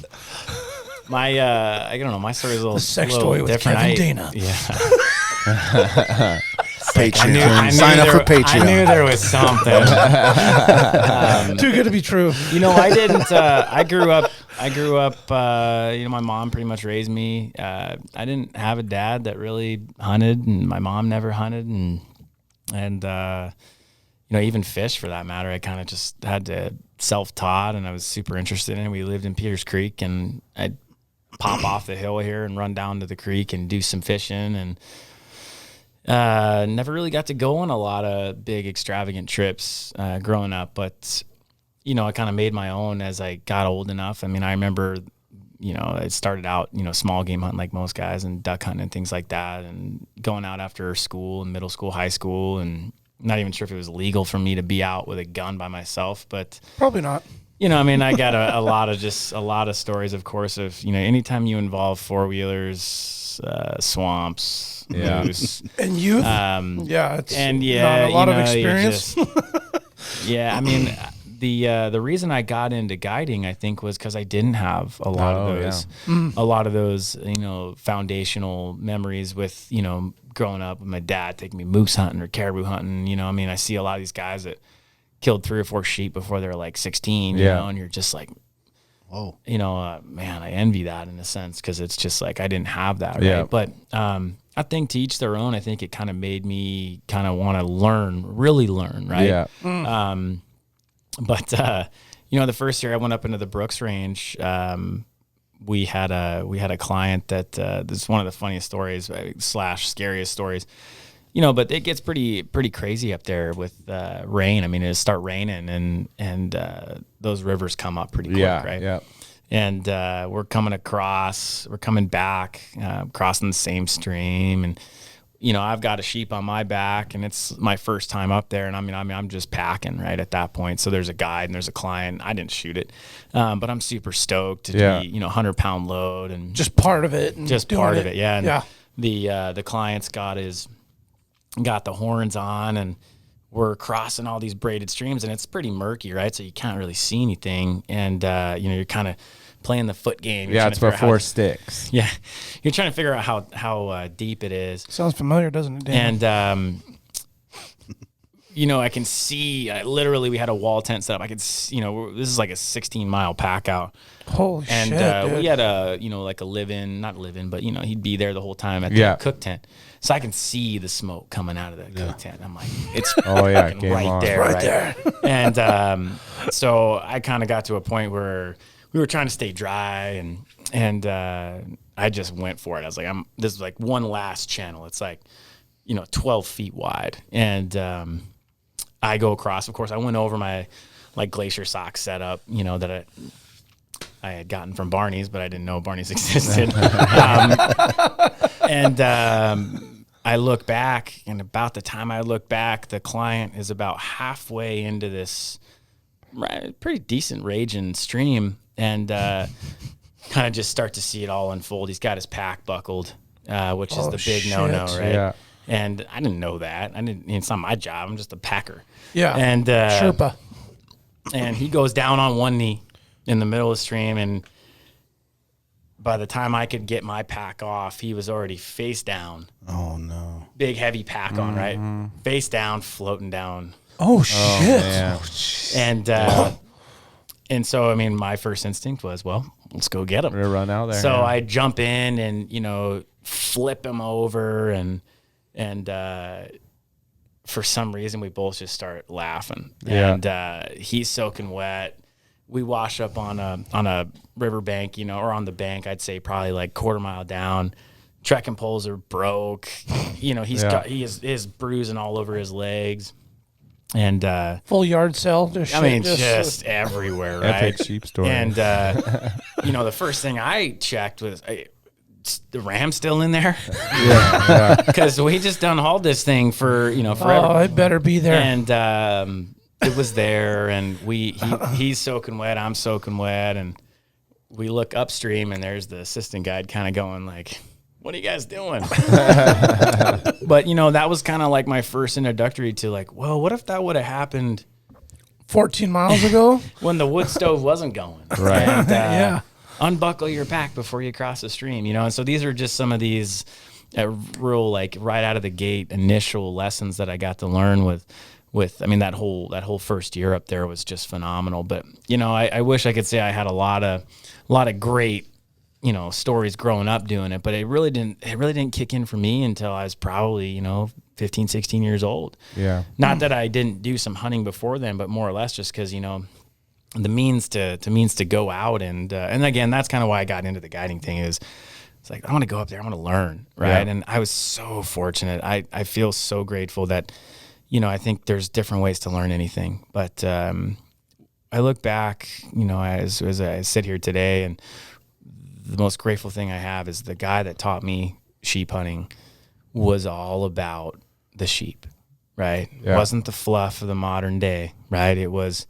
I don't know. My story is a little sex story with different. Kevin Dana. Yeah. just like, I Patreon. knew Sign up there- for Patreon. I knew there was something. Too good to be true. You know, I didn't. I grew up. You know, my mom pretty much raised me. I didn't have a dad that really hunted, and my mom never hunted, and you know, even fish for that matter. I kind of just had to self-taught, and I was super interested in it. We lived in Peters Creek, and I'd pop off the hill here and run down to the creek and do some fishing, and never really got to go on a lot of big extravagant trips growing up, but you know, I kind of made my own as I got old enough. I mean, I remember, you know, it started out, you know, small game hunting like most guys, and duck hunting and things like that, and going out after school and middle school, high school, and not even sure if it was legal for me to be out with a gun by myself, but Probably not. you know, I mean, I got a lot of stories, of course, of, you know, anytime you involve four-wheelers, swamps, moose, And youth. Yeah, it's not a lot of experience. Yeah, I mean, the reason I got into guiding, I think, was because I didn't have a lot of those, you know, foundational memories with, you know, growing up with my dad taking me moose hunting or caribou hunting. You know, I mean, I see a lot of these guys that killed 3 or 4 sheep before they were like 16, you know, and you're just like, whoa, you know, man, I envy that in a sense, because it's just like I didn't have that, right? Yeah. But I think to each their own. I think it kind of made me kind of want to really learn, right? Yeah. But you know, the first year I went up into the Brooks Range, we had a client that this is one of the funniest stories / scariest stories, you know. But it gets pretty crazy up there with rain. I mean, it'll start raining, and those rivers come up pretty quick, right? Yeah. And we're coming back, crossing the same stream, and you know, I've got a sheep on my back, and it's my first time up there, and I mean, I'm just packing right at that point. So there's a guide and there's a client. I didn't shoot it, but I'm super stoked to be, you know, 100-pound load and Just part of it. And just doing part it. of it, yeah. And Yeah. the client's got the horns on, and we're crossing all these braided streams, and it's pretty murky, right? So you can't really see anything, and you know, you're kind of playing the foot game. You're It's before sticks. Yeah, you're trying to figure out how deep it is. Sounds familiar, doesn't it, Dan? And you know, I can see. Literally, we had a wall tent set up. I could, you know, this is like a 16-mile pack out. Holy And shit, dude. we had a, you know, like a not live-in, but you know, he'd be there the whole time at the cook tent. So I can see the smoke coming out of the cook tent. I'm like, it's fucking game right on. there, Right there. And so I kind of got to a point where we were trying to stay dry, and I just went for it. I was like, this is like one last channel. It's like, you know, 12 feet wide, and I go across. Of course, I went over my like glacier sock setup, you know, that I had gotten from Barneys, but I didn't know Barneys existed. I look back, and about the time I look back, the client is about halfway into this pretty decent raging stream, and kind of just start to see it all unfold. He's got his pack buckled, which is the big no-no, right? Yeah. And I didn't know that. It's not my job. I'm just a packer. Yeah. And Sherpa. and he goes down on one knee in the middle of the stream, and by the time I could get my pack off, he was already face down. Oh no. Big heavy pack on, right? Face down, floating down. Oh shit. Man. And so, I mean, my first instinct was, well, let's go get him. We're gonna run out there. So I jump in and, you know, flip him over, and for some reason we both just start laughing. Yeah. And he's soaking wet. We wash up on a riverbank, you know, or on the bank, I'd say probably like quarter mile down. Trekking poles are broke. You know, he is bruising all over his legs. And Full yard sale. just everywhere, right? Epic sheep story. And you know, the first thing I checked was, the ram's still in there, because we just done hauled this thing for, you know, forever. Oh, it better be there. And it was there, and he's soaking wet, I'm soaking wet, and we look upstream, and there's the assistant guide kind of going like, what are you guys doing? But, you know, that was kind of like my first introductory to like, well, what if that would have happened 14 miles ago? when the wood stove wasn't going? Right. And, Yeah. unbuckle your pack before you cross the stream, you know? And so these are just some of these real, like, right out of the gate initial lessons that I got to learn with I mean, that whole first year up there was just phenomenal. But, you know, I wish I could say I had a lot of great, you know, stories growing up doing it, but it really didn't kick in for me until I was probably, you know, 15, 16 years old. Yeah. Not that I didn't do some hunting before then, but more or less just because, you know, the means to go out and again, that's kind of why I got into the guiding thing. Is it's like, I want to go up there, I want to learn, right? Yeah. And I was so fortunate. I feel so grateful that, you know, I think there's different ways to learn anything, but I look back, you know, as I sit here today, and the most grateful thing I have is the guy that taught me sheep hunting was all about the sheep, right? Yeah. It wasn't the fluff of the modern day, right? It was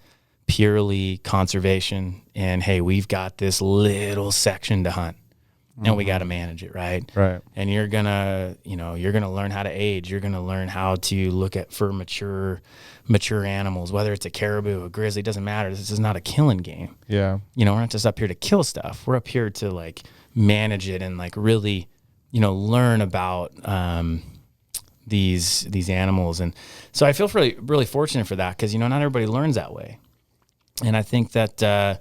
purely conservation, and hey, we've got this little section to hunt, and we got to manage it, right? Right. And you're gonna learn how to age. You're gonna learn how to look for mature animals, whether it's a caribou, a grizzly, doesn't matter. This is not a killing game. Yeah. You know, we're not just up here to kill stuff. We're up here to, like, manage it and, like, really, you know, learn about these animals. And so I feel really, really fortunate for that, because, you know, not everybody learns that way. And I think that,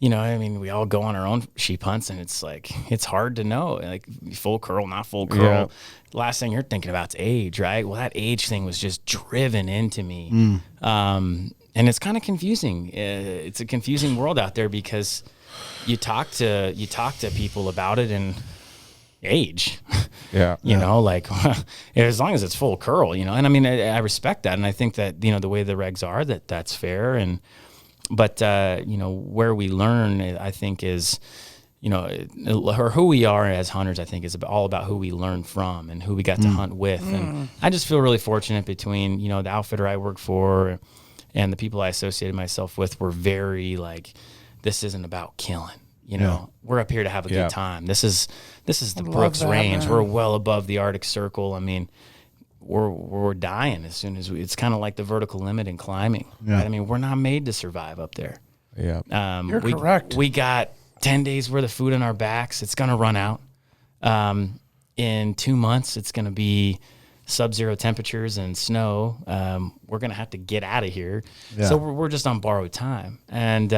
you know, I mean, we all go on our own sheep hunts, and it's like, it's hard to know, like, full curl, not full curl. Yeah. The last thing you're thinking about is age, right? Well, that age thing was just driven into me. And it's kind of confusing. It's a confusing world out there, because you talk to people about it, and age. Yeah. You know, like, as long as it's full curl, you know, and I mean, I respect that. And I think that, you know, the way the regs are, that's fair. But you know, where we learn, I think, is, you know, or who we are as hunters, I think, is all about who we learn from and who we got to hunt with. And I just feel really fortunate between, you know, the outfitter I work for and the people I associated myself with were very, like, this isn't about killing. You know, we're up here to have a good time. This is the Brooks Range. Man. We're well above the Arctic Circle. I mean, we're dying as soon as it's kind of like the vertical limit in climbing. Yeah. Right? I mean, we're not made to survive up there. Yeah. You're correct. We got 10 days worth of food on our backs. It's going to run out. In 2 months, it's going to be sub-zero temperatures and snow. We're going to have to get out of here. Yeah. So we're just on borrowed time. And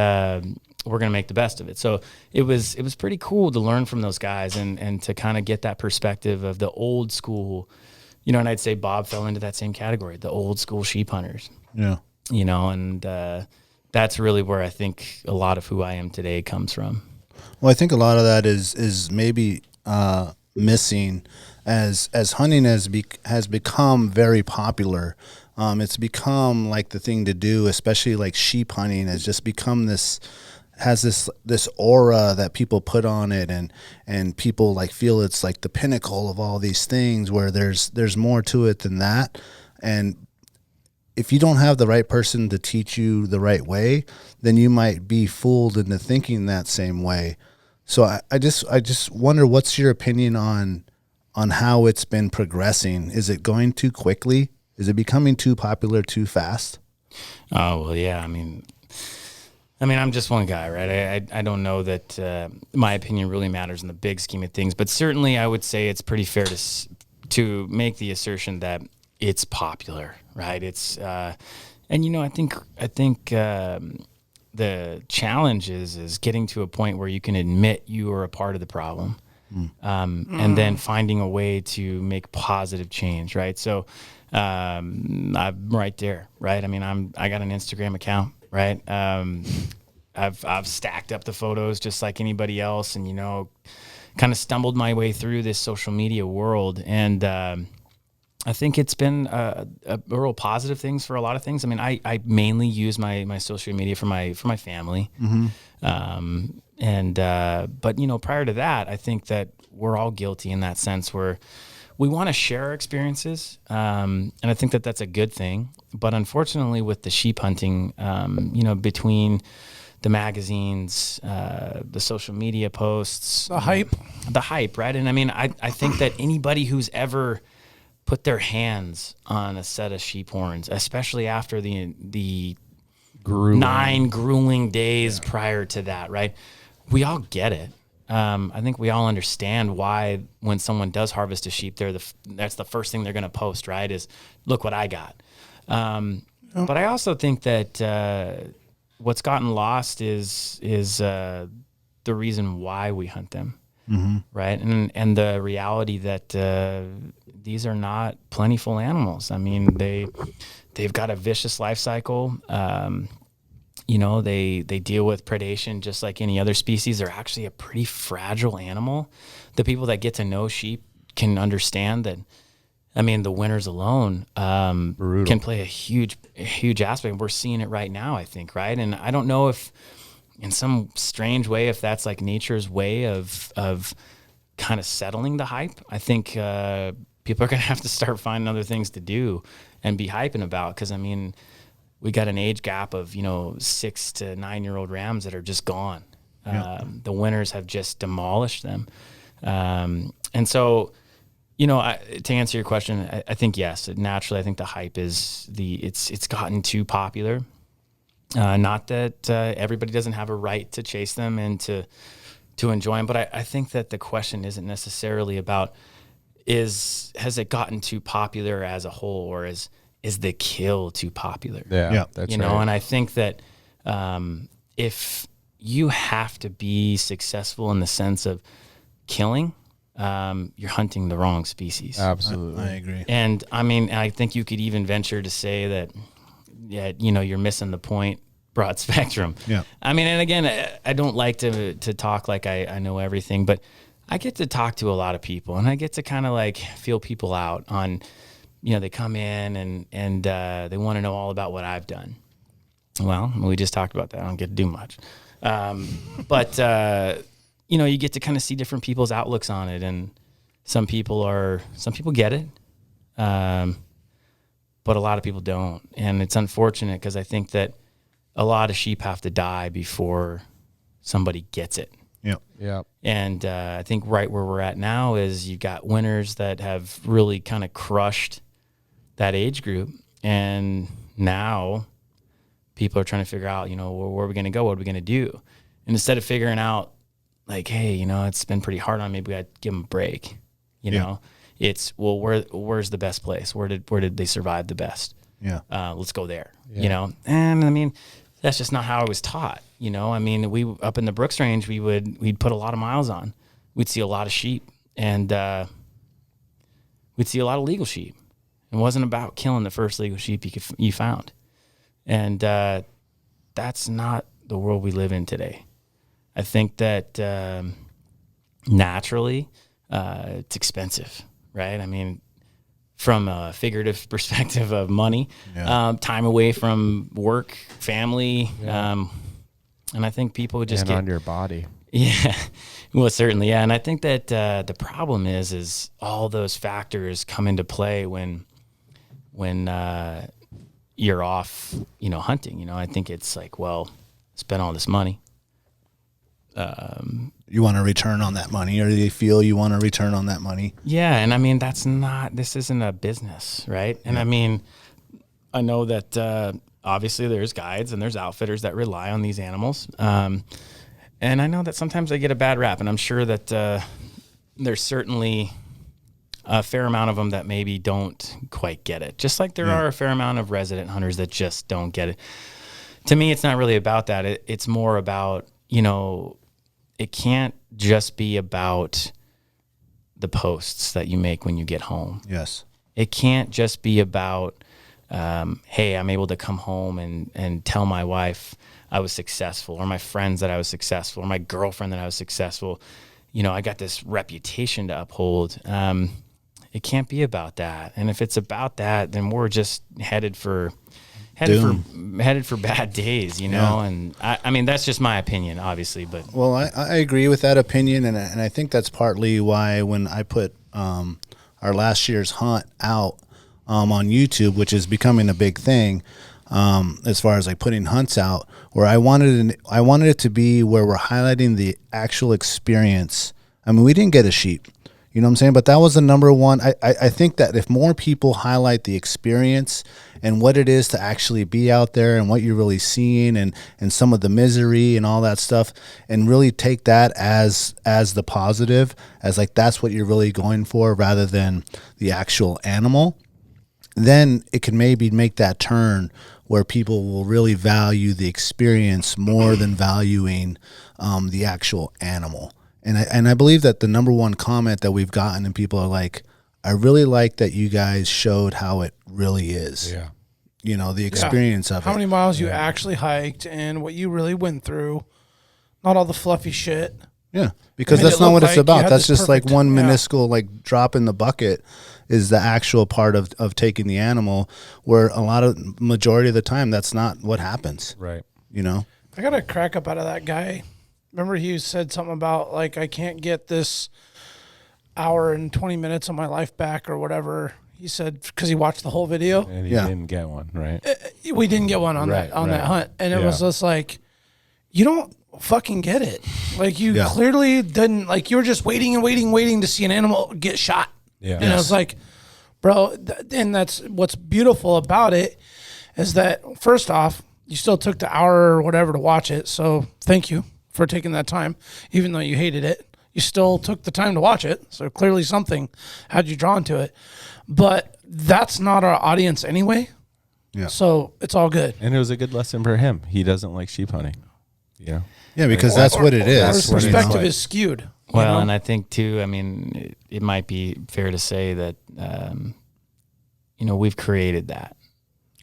we're going to make the best of it. So it was pretty cool to learn from those guys and to kind of get that perspective of the old school, you know, and I'd say Bob fell into that same category, the old school sheep hunters. Yeah. You know, and that's really where I think a lot of who I am today comes from. Well, I think a lot of that is maybe missing as hunting has become very popular. It's become like the thing to do, especially like sheep hunting has just become this aura that people put on it, and people like feel it's like the pinnacle of all these things, where there's more to it than that. And if you don't have the right person to teach you the right way, then you might be fooled into thinking that same way. So I just wonder, what's your opinion on how it's been progressing? Is it going too quickly? Is it becoming too popular too fast? Oh, well, yeah. I mean, I'm just one guy, right? I don't know that my opinion really matters in the big scheme of things, but certainly I would say it's pretty fair to make the assertion that it's popular, right? It's and, you know, I think the challenge is getting to a point where you can admit you are a part of the problem, and then finding a way to make positive change, right? So I'm right there, right? I mean, I got an Instagram account, right? I've stacked up the photos just like anybody else, and, you know, kind of stumbled my way through this social media world, and I think it's been a real positive things for a lot of things. I mean, I mainly use my social media for my family. But, you know, prior to that, I think that we're all guilty in that sense where we want to share our experiences. And I think that that's a good thing. But unfortunately with the sheep hunting, you know, between the magazines, the social media posts, the hype, right? And I mean, I think that anybody who's ever put their hands on a set of sheep horns, especially after the grueling 9 grueling days prior to that, right? We all get it. I think we all understand why when someone does harvest a sheep, that's the first thing they're going to post, right? Is look what I got. But I also think that what's gotten lost is the reason why we hunt them, right? And the reality that these are not plentiful animals. I mean, they've got a vicious life cycle. They deal with predation just like any other species. They're actually a pretty fragile animal. The people that get to know sheep can understand that. I mean, the winters alone can play a huge aspect. We're seeing it right now, I think, right? And I don't know if, in some strange way, if that's like nature's way of kind of settling the hype. I think people are going to have to start finding other things to do and be hyping about, because, I mean, we got an age gap of 6 to 9 year old rams that are just gone. The winters have just demolished them, and so. To answer your question, I think yes. Naturally, I think the hype is it's gotten too popular. Not that everybody doesn't have a right to chase them and to enjoy them, but I think that the question isn't necessarily about has it gotten too popular as a whole, or is the kill too popular? Yeah, that's right. And I think that if you have to be successful in the sense of killing, you're hunting the wrong species. Absolutely. I agree. And I mean, I think you could even venture to say that, you're missing the point, broad spectrum. Yeah. I mean, and again, I don't like to talk like I know everything, but I get to talk to a lot of people, and I get to kind of like feel people out on, they come in and they want to know all about what I've done. Well, we just talked about that. I don't get to do much. But you get to kind of see different people's outlooks on it, and some people get it, but a lot of people don't, and it's unfortunate because I think that a lot of sheep have to die before somebody gets it. Yeah. And I think right where we're at now is you got winners that have really kind of crushed that age group, and now people are trying to figure out, where are we going to go? What are we going to do? And instead of figuring out, like, hey, it's been pretty hard on me, we got to give them a break. It's, well, where's the best place? Where did they survive the best? Yeah. Let's go there. And I mean, that's just not how I was taught. I mean, we up in the Brooks Range, we'd put a lot of miles on. We'd see a lot of sheep, and we'd see a lot of legal sheep. It wasn't about killing the first legal sheep you found, and that's not the world we live in today. I think that naturally it's expensive, right? I mean, from a figurative perspective of money, time away from work, family, and I think people just get on your body. Yeah, well, certainly, yeah. And I think that the problem is all those factors come into play when you're off, hunting. I think it's like, well, spend all this money. You want to return on that money, or do they feel you want to return on that money? Yeah. And I mean, this isn't a business, right? And I mean, I know that, obviously there's guides and there's outfitters that rely on these animals. And I know that sometimes they get a bad rap, and I'm sure that, there's certainly a fair amount of them that maybe don't quite get it. Just like there are a fair amount of resident hunters that just don't get it. To me, it's not really about that. It's more about, it can't just be about the posts that you make when you get home. Yes. It can't just be about, hey, I'm able to come home and tell my wife I was successful, or my friends that I was successful, or my girlfriend that I was successful. I got this reputation to uphold. It can't be about that. And if it's about that, then we're just headed for bad days, and I mean, that's just my opinion, obviously, but. Well, I agree with that opinion. And I think that's partly why when I put, our last year's hunt out, on YouTube, which is becoming a big thing, as far as like putting hunts out, where I wanted it to be where we're highlighting the actual experience. I mean, we didn't get a sheep. You know what I'm saying? But that was the number one. I think that if more people highlight the experience and what it is to actually be out there and what you're really seeing and some of the misery and all that stuff, and really take that as the positive, as like that's what you're really going for rather than the actual animal, then it can maybe make that turn where people will really value the experience more than valuing the actual animal. And I believe that the number one comment that we've gotten, and people are like, I really like that you guys showed how it really is. Yeah. You know, the experience of it. How many miles you actually hiked and what you really went through. Not all the fluffy shit. Yeah, because I mean, that's not what it's like you about. had That's this just like perfect- one yeah. minuscule like drop in the bucket is the actual part of taking the animal, where a lot of majority of the time that's not what happens. Right. You know? I got a crack up out of that guy. Remember he said something about like, I can't get this hour and 20 minutes of my life back or whatever. He said, because he watched the whole video. And he Yeah. didn't get one, right? We didn't get one on Right, that hunt. And it Yeah. was just like, you don't fucking get it. Like you Yeah. clearly didn't, like you were just waiting to see an animal get shot. Yeah. And I was like, bro, and that's what's beautiful about it is that first off, you still took the hour or whatever to watch it. So thank you for taking that time, even though you hated it. You still took the time to watch it. So clearly something had you drawn to it. But that's not our audience anyway. Yeah. So it's all good. And it was a good lesson for him. He doesn't like sheep hunting. You know? Yeah, because that's what it Our is. what it is. perspective Like- is skewed. Well, know? and I think too, I mean, it might be fair to say that, we've created that.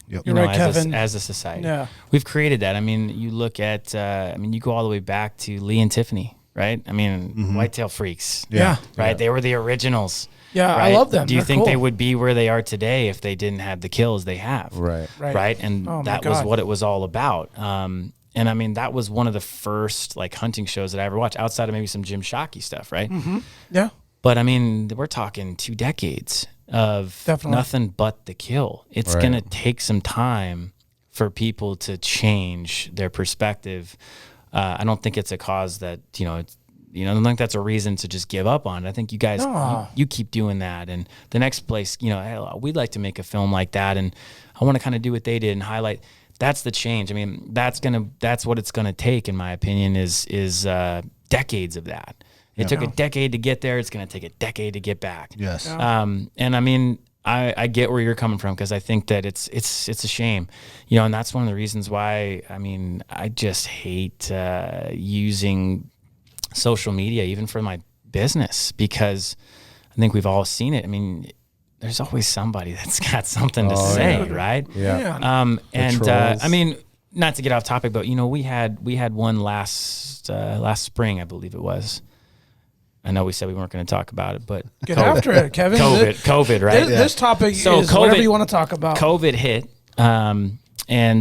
Yep. You're right, as Kevin. as a society. Yeah. We've created that. I mean, you look at, you go all the way back to Lee and Tiffany, right? I mean, whitetail freaks. Yeah. Right? They were the originals. Yeah, right? I love them. Do you They're think they cool. would be where they are today if they didn't have the kills they have? Right. Right. And Oh, my that was God. what it was all about. And I mean, that was one of the first like hunting shows that I ever watched outside of maybe some Jim Shockey stuff, right? Yeah. But I mean, we're talking 2 decades of Definitely. nothing but the kill. It's Right. going to take some time for people to change their perspective. I don't think it's a cause that, I don't think that's a reason to just give up on it. I think you guys, No. you keep doing that. And the next place, hey, we'd like to make a film like that. And I want to kind of do what they did and highlight. That's the change. I mean, that's what it's going to take, in my opinion, is decades of that. It took a decade to get there. It's going to take a decade to get back. Yes. And I mean, I get where you're coming from, because I think that it's a shame, and that's one of the reasons why, I mean, I just hate using social media, even for my business, because I think we've all seen it. I mean, there's always somebody that's got something to say, right? Yeah. And trolls. I mean, not to get off topic, but we had one last spring, I believe it was. I know we said we weren't going to talk about it, but Get after it, Kevin. COVID, right? This topic So is whatever you want to talk about. COVID hit, and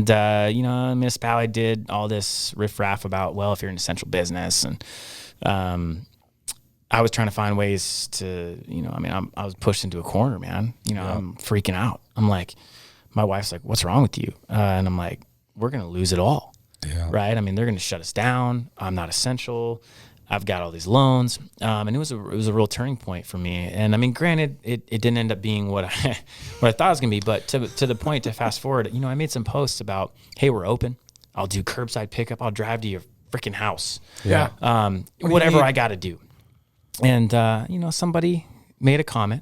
the municipality did all this riffraff about, well, if you're an essential business, and I was trying to find ways to, I was pushed into a corner, man. I'm freaking out. I'm like, my wife's like, "What's wrong with you?" And I'm like, "We're gonna lose it all, right? I mean, they're gonna shut us down. I'm not essential. I've got all these loans," and it was a real turning point for me. And I mean, granted, it didn't end up being what I thought it was gonna be, but to the point, to fast forward, I made some posts about, hey, we're open. I'll do curbside pickup. I'll drive to your freaking house. Yeah. Whatever I got to do. And somebody made a comment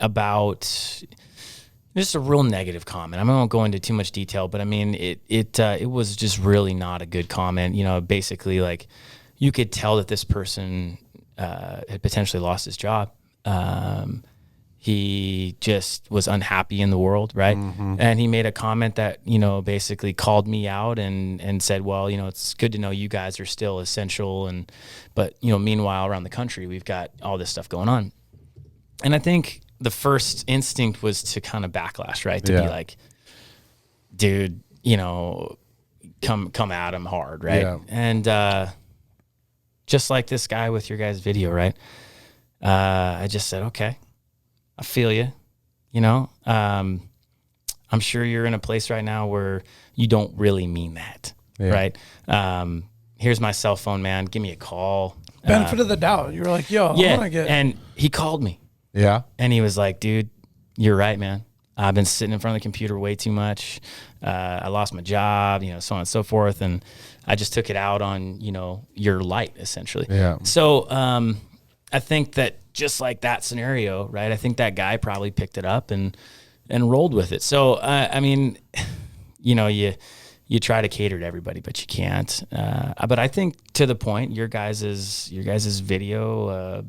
about just a real negative comment. I won't go into too much detail, but I mean, it was just really not a good comment. Basically, like, you could tell that this person had potentially lost his job. He just was unhappy in the world, right? Mm-hmm. And he made a comment that, basically called me out and said, well, it's good to know you guys are still essential. But meanwhile, around the country, we've got all this stuff going on. And I think the first instinct was to kind of backlash, right? To be like, dude, come at him hard, right? Yeah. And just like this guy with your guys' video, right? I just said, okay, I feel you. I'm sure you're in a place right now where you don't really mean that, right? Here's my cell phone, man. Give me a call. Benefit of the doubt. You were like, yo, I want to get. And he called me. Yeah. And he was like, dude, you're right, man. I've been sitting in front of the computer way too much. I lost my job, so on and so forth. And I just took it out on, your light, essentially. Yeah. So I think that just like that scenario, right, I think that guy probably picked it up and rolled with it. So, I mean, you try to cater to everybody, but you can't. But I think to the point, your guys's video,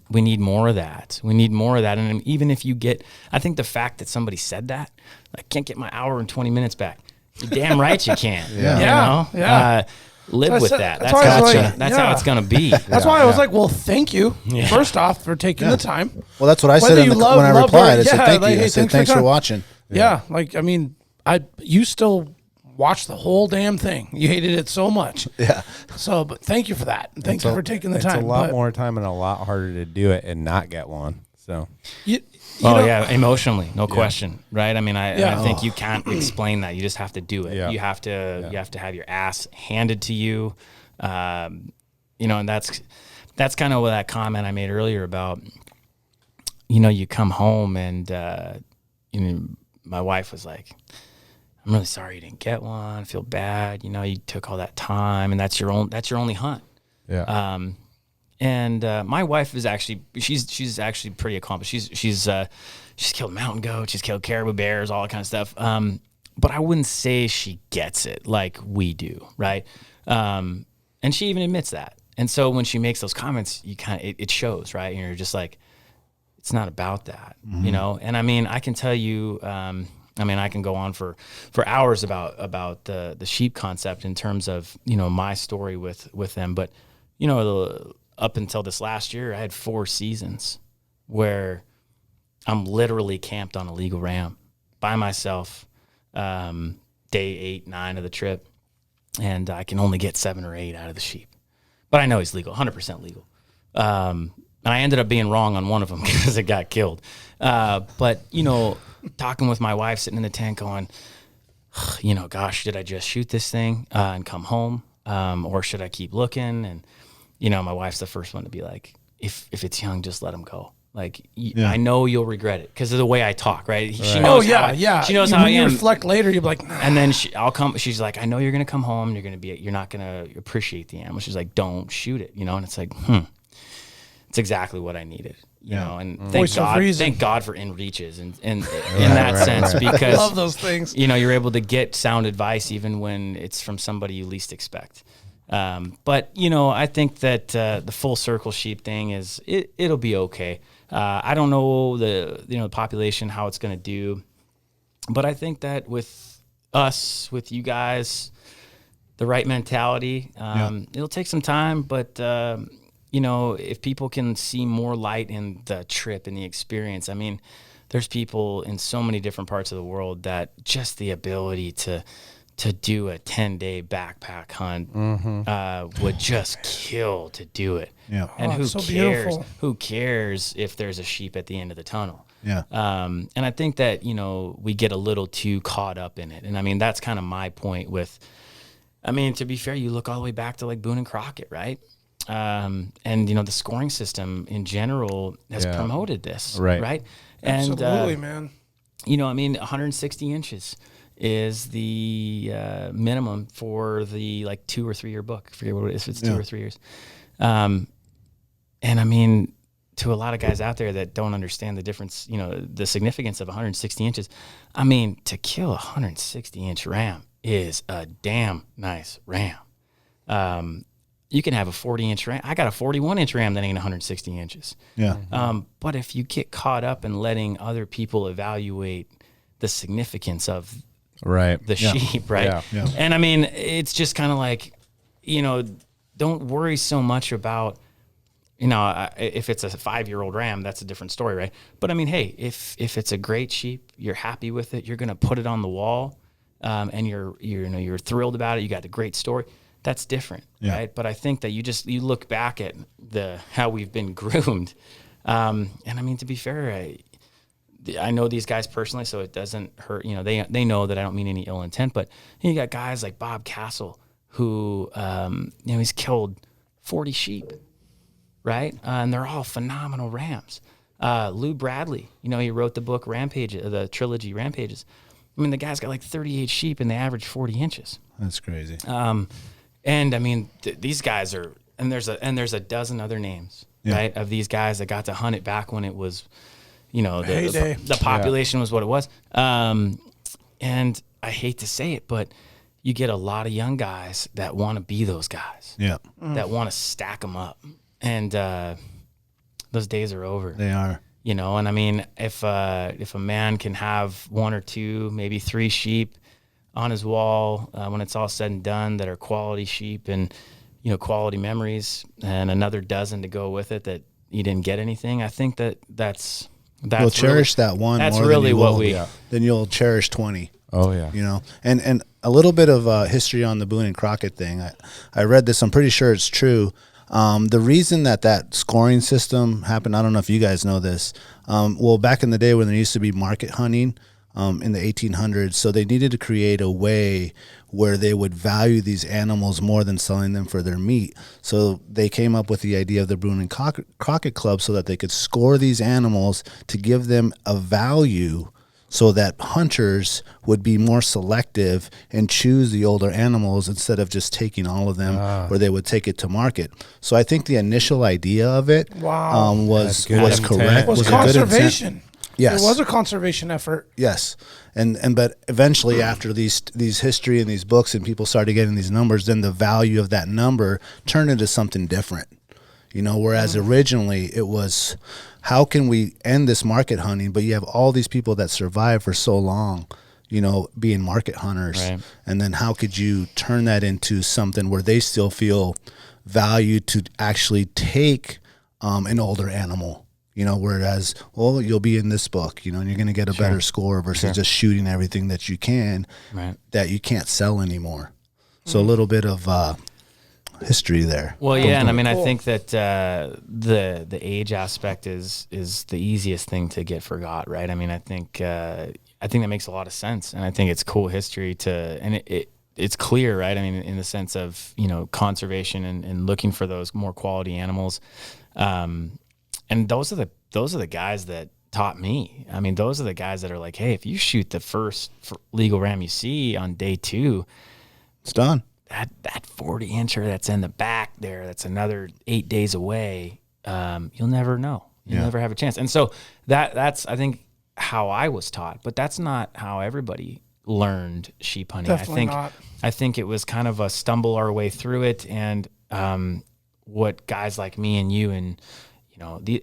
we need more of that. And even if you get, I think the fact that somebody said that, I can't get my hour and 20 minutes back. You're damn right you can. Yeah. Live with that. That's how it's going to be. That's why I was like, well, thank you, first off, for taking the time. Well, that's what I said when I replied. I said, thank you. I said, thanks for watching. Yeah. Like, I mean, you still watched the whole damn thing. You hated it so much. Yeah. So, but thank you for that. And thank you for taking the time. It's a lot more time and a lot harder to do it and not get one. So. Emotionally, no question, right? I mean, I think you can't explain that. You just have to do it. Yeah. You have to have your ass handed to you, and that's kind of what that comment I made earlier about, you come home and my wife was like, I'm really sorry you didn't get one. I feel bad. You took all that time, and that's your only hunt. Yeah. And my wife is she's actually pretty accomplished. She's killed mountain goats, she's killed caribou, bears, all that kind of stuff. But I wouldn't say she gets it like we do, right? And she even admits that. And so when she makes those comments, it shows, right? And you're just like, it's not about that, And I mean, I can tell you. I can go on for hours about the sheep concept in terms of my story with them, but up until this last year, I had 4 seasons where I'm literally camped on a legal ram by myself, day 8, 9 of the trip, and I can only get 7 or 8 out of the sheep. But I know he's legal, 100% legal. And I ended up being wrong on one of them because it got killed. But talking with my wife, sitting in the tent going, gosh, did I just shoot this thing and come home? Or should I keep looking? And, my wife's the first one to be like, if it's young, just let him go. Like, I know you'll regret it because of the way I talk, right? She knows She knows how I am. When you reflect later, you're like, nah. And then she's like, I know you're going to come home. You're not going to appreciate the animal. She's like, don't shoot it, And it's like, it's exactly what I needed. And thank God for in reaches and in that sense, because I love those things. You're able to get sound advice even when it's from somebody you least expect. But I think that the full circle sheep thing it'll be okay. I don't know the population, how it's going to do, but I think that with us, with you guys, the right mentality, it'll take some time, but if people can see more light in the trip and the experience, I mean, there's people in so many different parts of the world that just the ability to do a 10-day backpack hunt would just kill to do it. Yeah. And who so cares? beautiful. Who cares if there's a sheep at the end of the tunnel? Yeah. And I think that, we get a little too caught up in it. And I mean, that's kind of my point with, to be fair, you look all the way back to like Boone and Crockett, right? And the scoring system in general has promoted this, right? And, absolutely, man. 160 inches is the minimum for the 2 or 3 year book. I forget what it is, if it's 2 or 3 years. And I mean, to a lot of guys out there that don't understand the difference, the significance of 160 inches, to kill a 160 inch ram is a damn nice ram. You can have a 40 inch ram. I got a 41 inch ram that ain't 160 inches. Yeah. But if you get caught up in letting other people evaluate the significance of the sheep, right? Yeah. And it's just kind of like, don't worry so much about, if it's a 5-year-old ram, that's a different story, right? But hey, if it's a great sheep, you're happy with it, you're going to put it on the wall, and you're thrilled about it, you got a great story. That's different, right? But I think that you look back at how we've been groomed, and to be fair, I know these guys personally, so it doesn't hurt. They know that I don't mean any ill intent, but you got guys like Bob Castle who, he's killed 40 sheep, right? And they're all phenomenal rams. Lou Bradley, he wrote the book Rampage, the trilogy Rampages. I mean, the guy's got like 38 sheep and they average 40 inches. That's crazy. And I mean, these guys are, and there's a dozen other names, right, of these guys that got to hunt it back when it was, the population was what it was. And I hate to say it, but you get a lot of young guys that want to be those guys. Yeah. That want to stack them up. And those days are over. They are. And I mean, if a man can have 1 or 2, maybe 3 sheep on his wall when it's all said and done that are quality sheep and, quality memories, and another dozen to go with it that you didn't get anything, I think that's you'll cherish that one. That's more really than what we. Then you'll cherish 20. Oh yeah. And a little bit of history on the Boone and Crockett thing. I read this. I'm pretty sure it's true. The reason that scoring system happened, I don't know if you guys know this. Well, back in the day when there used to be market hunting in the 1800s, so they needed to create a way where they would value these animals more than selling them for their meat. So they came up with the idea of the Boone and Crockett Club so that they could score these animals to give them a value so that hunters would be more selective and choose the older animals instead of just taking all of them where they would take it to market. So I think the initial idea of it was correct. Was a good conservation. intent. Yes. It was a conservation effort. Yes. And but eventually after these history and these books and people started getting these numbers, then the value of that number turned into something different. Whereas originally it was, how can we end this market hunting? But you have all these people that survive for so long, being market hunters. Right. And then how could you turn that into something where they still feel valued to actually take an older animal? Whereas, you'll be in this book, and you're going to get a better score versus just shooting everything that you can, that you can't sell anymore. So a little bit of history there. Well, yeah, and I mean, I think that the age aspect is the easiest thing to get forgot, right? I mean, I think that makes a lot of sense, and I think it's cool history and it's clear, right? I mean, in the sense of conservation and looking for those more quality animals. And those are the guys that taught me. I mean, those are the guys that are like, hey, if you shoot the first legal ram you see on day 2, it's done. That 40-incher that's in the back there, that's another 8 days away. You'll never know. You'll never have a chance. And so that's I think how I was taught, but that's not how everybody learned sheep hunting. Definitely not. I think it was kind of a stumble our way through it, and what guys like me and you and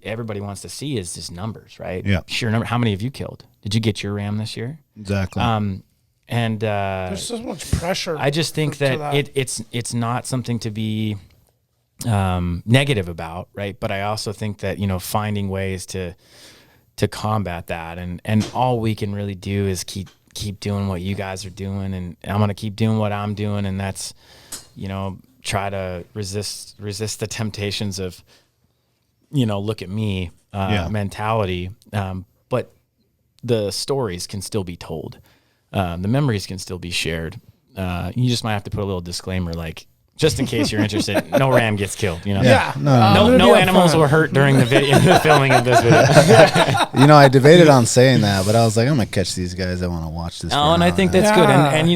everybody wants to see is just numbers, right? Yeah. Sheer number. How many have you killed? Did you get your ram this year? Exactly. And there's so much pressure. I just think that it's not something to be negative about, right? But I also think that finding ways to combat that, and all we can really do is keep doing what you guys are doing, and I'm gonna keep doing what I'm doing, and that's try to resist the temptations of look at me mentality. But the stories can still be told. The memories can still be shared. You just might have to put a little disclaimer, like, just in case you're interested, no ram gets killed. Yeah. No animals were hurt during the filming of this video. I debated on saying that, but I was like, I'm gonna catch these guys. I want to watch this. Oh, and I think that's good. And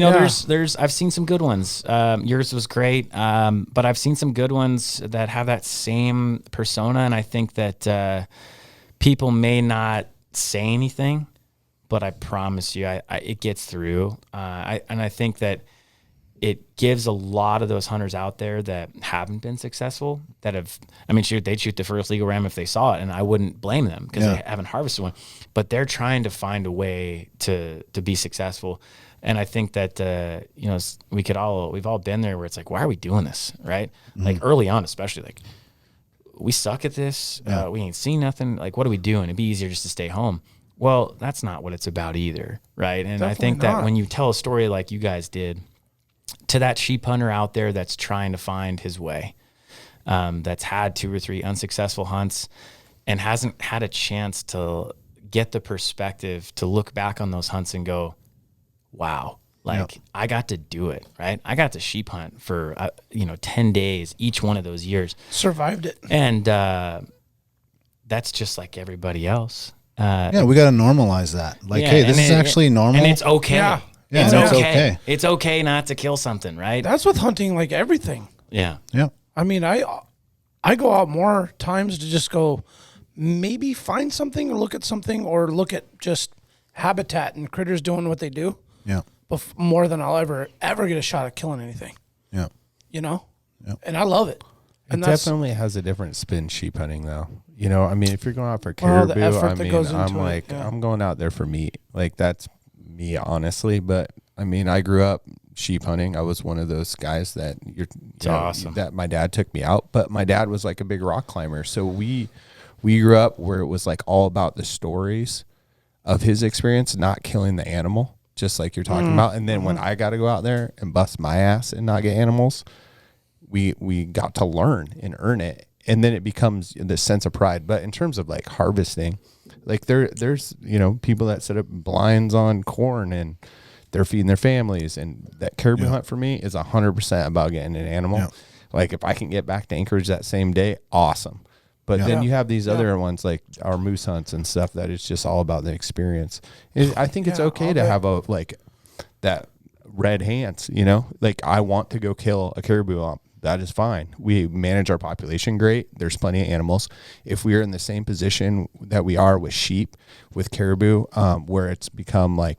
there's I've seen some good ones. Yours was great, but I've seen some good ones that have that same persona, and I think that people may not say anything, but I promise you, it gets through. I think that it gives a lot of those hunters out there that haven't been successful, they'd shoot the first legal ram if they saw it, and I wouldn't blame them because they haven't harvested one, but they're trying to find a way to be successful. And I think that, we've all been there where it's like, why are we doing this? Right. Mm-hmm. Like early on, especially, like, we suck at this. We ain't seen nothing. Like, what are we doing? It'd be easier just to stay home. Well, that's not what it's about either. Right. And I think that when you tell a story like you guys did, to that sheep hunter out there that's trying to find his way, that's had 2 or 3 unsuccessful hunts and hasn't had a chance to get the perspective to look back on those hunts and go, wow, Like I got to do it, right? I got to sheep hunt for 10 days each one of those years. Survived it. And that's just like everybody else. We got to normalize that. Like, hey, this is actually normal. And it's okay. Yeah. It's it's okay. okay. It's okay not to kill something, right? That's with hunting, like everything. Yeah. Yeah. I mean, I go out more times to just go maybe find something or look at something or look at just habitat and critters doing what they do. Yeah. More than I'll ever get a shot at killing anything. Yeah. And I love it. It definitely has a different spin sheep hunting, though. I mean, if you're going out for caribou, I'm going out there for meat. Like, that's me, honestly. But, I mean, I grew up sheep hunting. I was one of those guys that awesome. That my dad took me out. But my dad was like a big rock climber. So we grew up where it was like all about the stories of his experience, not killing the animal, just like you're talking about. And then when I got to go out there and bust my ass and not get animals, we got to learn and earn it. And then it becomes this sense of pride. But in terms of like harvesting, like there's people that set up blinds on corn and they're feeding their families. And that caribou hunt for me is 100% about getting an animal. Yeah. Like if I can get back to Anchorage that same day, awesome. But then you have these other ones like our moose hunts and stuff that it's just all about the experience. I think it's okay to have that red hands, like I want to go kill a caribou. That is fine. We manage our population great. There's plenty of animals. If we are in the same position that we are with sheep, with caribou, where it's become like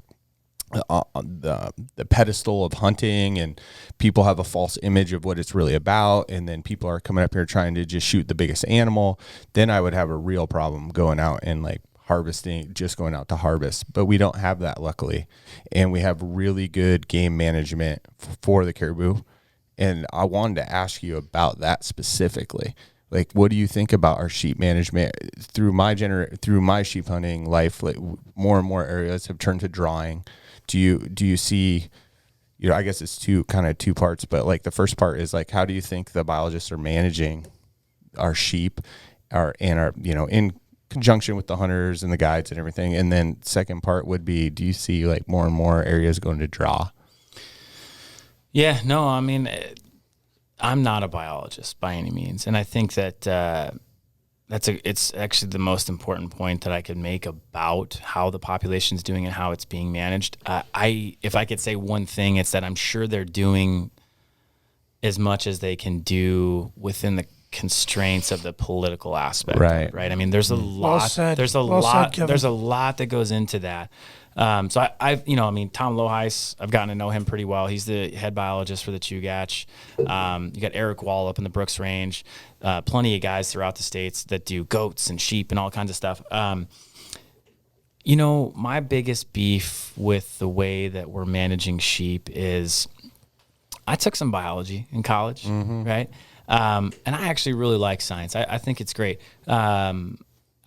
the pedestal of hunting and people have a false image of what it's really about, and then people are coming up here trying to just shoot the biggest animal, then I would have a real problem going out and like harvesting, just going out to harvest. But we don't have that, luckily, and we have really good game management for the caribou. And I wanted to ask you about that specifically. Like, what do you think about our sheep management through my sheep hunting life? Like, more and more areas have turned to drawing. Do you see? I guess it's two parts. But like the first part is like, how do you think the biologists are managing our sheep, in conjunction with the hunters and the guides and everything? And then second part would be, do you see like more and more areas going to draw? Yeah, no, I mean, I'm not a biologist by any means. And I think that it's actually the most important point that I could make about how the population's doing and how it's being managed. If I could say one thing, it's that I'm sure they're doing as much as they can do within the constraints of the political aspect. Right. I mean, there's a lot, there's a lot that goes into that. So I've Tom Loheis, I've gotten to know him pretty well. He's the head biologist for the Chugach. You got Eric Wall up in the Brooks Range, plenty of guys throughout the states that do goats and sheep and all kinds of stuff. My biggest beef with the way that we're managing sheep is I took some biology in college, right? And I actually really like science. I think it's great.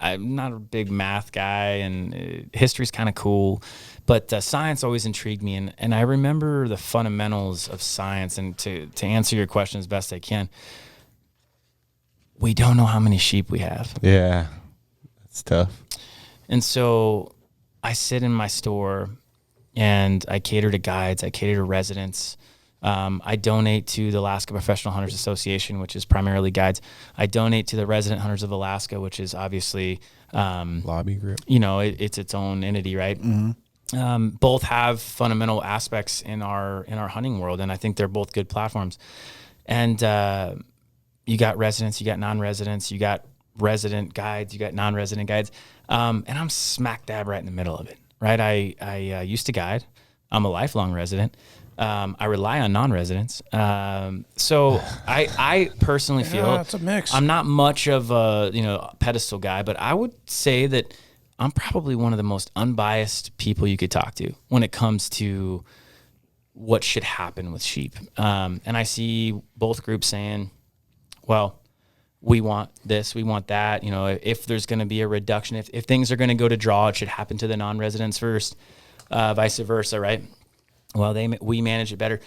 I'm not a big math guy, and history's kind of cool, but science always intrigued me. And I remember the fundamentals of science. And to answer your question as best I can, we don't know how many sheep we have. Yeah, it's tough. And so I sit in my store, and I cater to guides. I cater to residents. I donate to the Alaska Professional Hunters Association, which is primarily guides. I donate to the Resident Hunters of Alaska, which is obviously lobby group. It's its own entity, right? Mm-hmm. Both have fundamental aspects in our hunting world, and I think they're both good platforms. And you got residents, you got non-residents, you got resident guides, you got non-resident guides, and I'm smack dab right in the middle of it, right? I used to guide. I'm a lifelong resident. I rely on non-residents. So I personally feel it's a mix. I'm not much of a pedestal guy, but I would say that I'm probably one of the most unbiased people you could talk to when it comes to what should happen with sheep. And I see both groups saying, well, we want this, we want that. If there's going to be a reduction, if things are going to go to draw, it should happen to the non-residents first, vice versa, right? Well, we manage it better.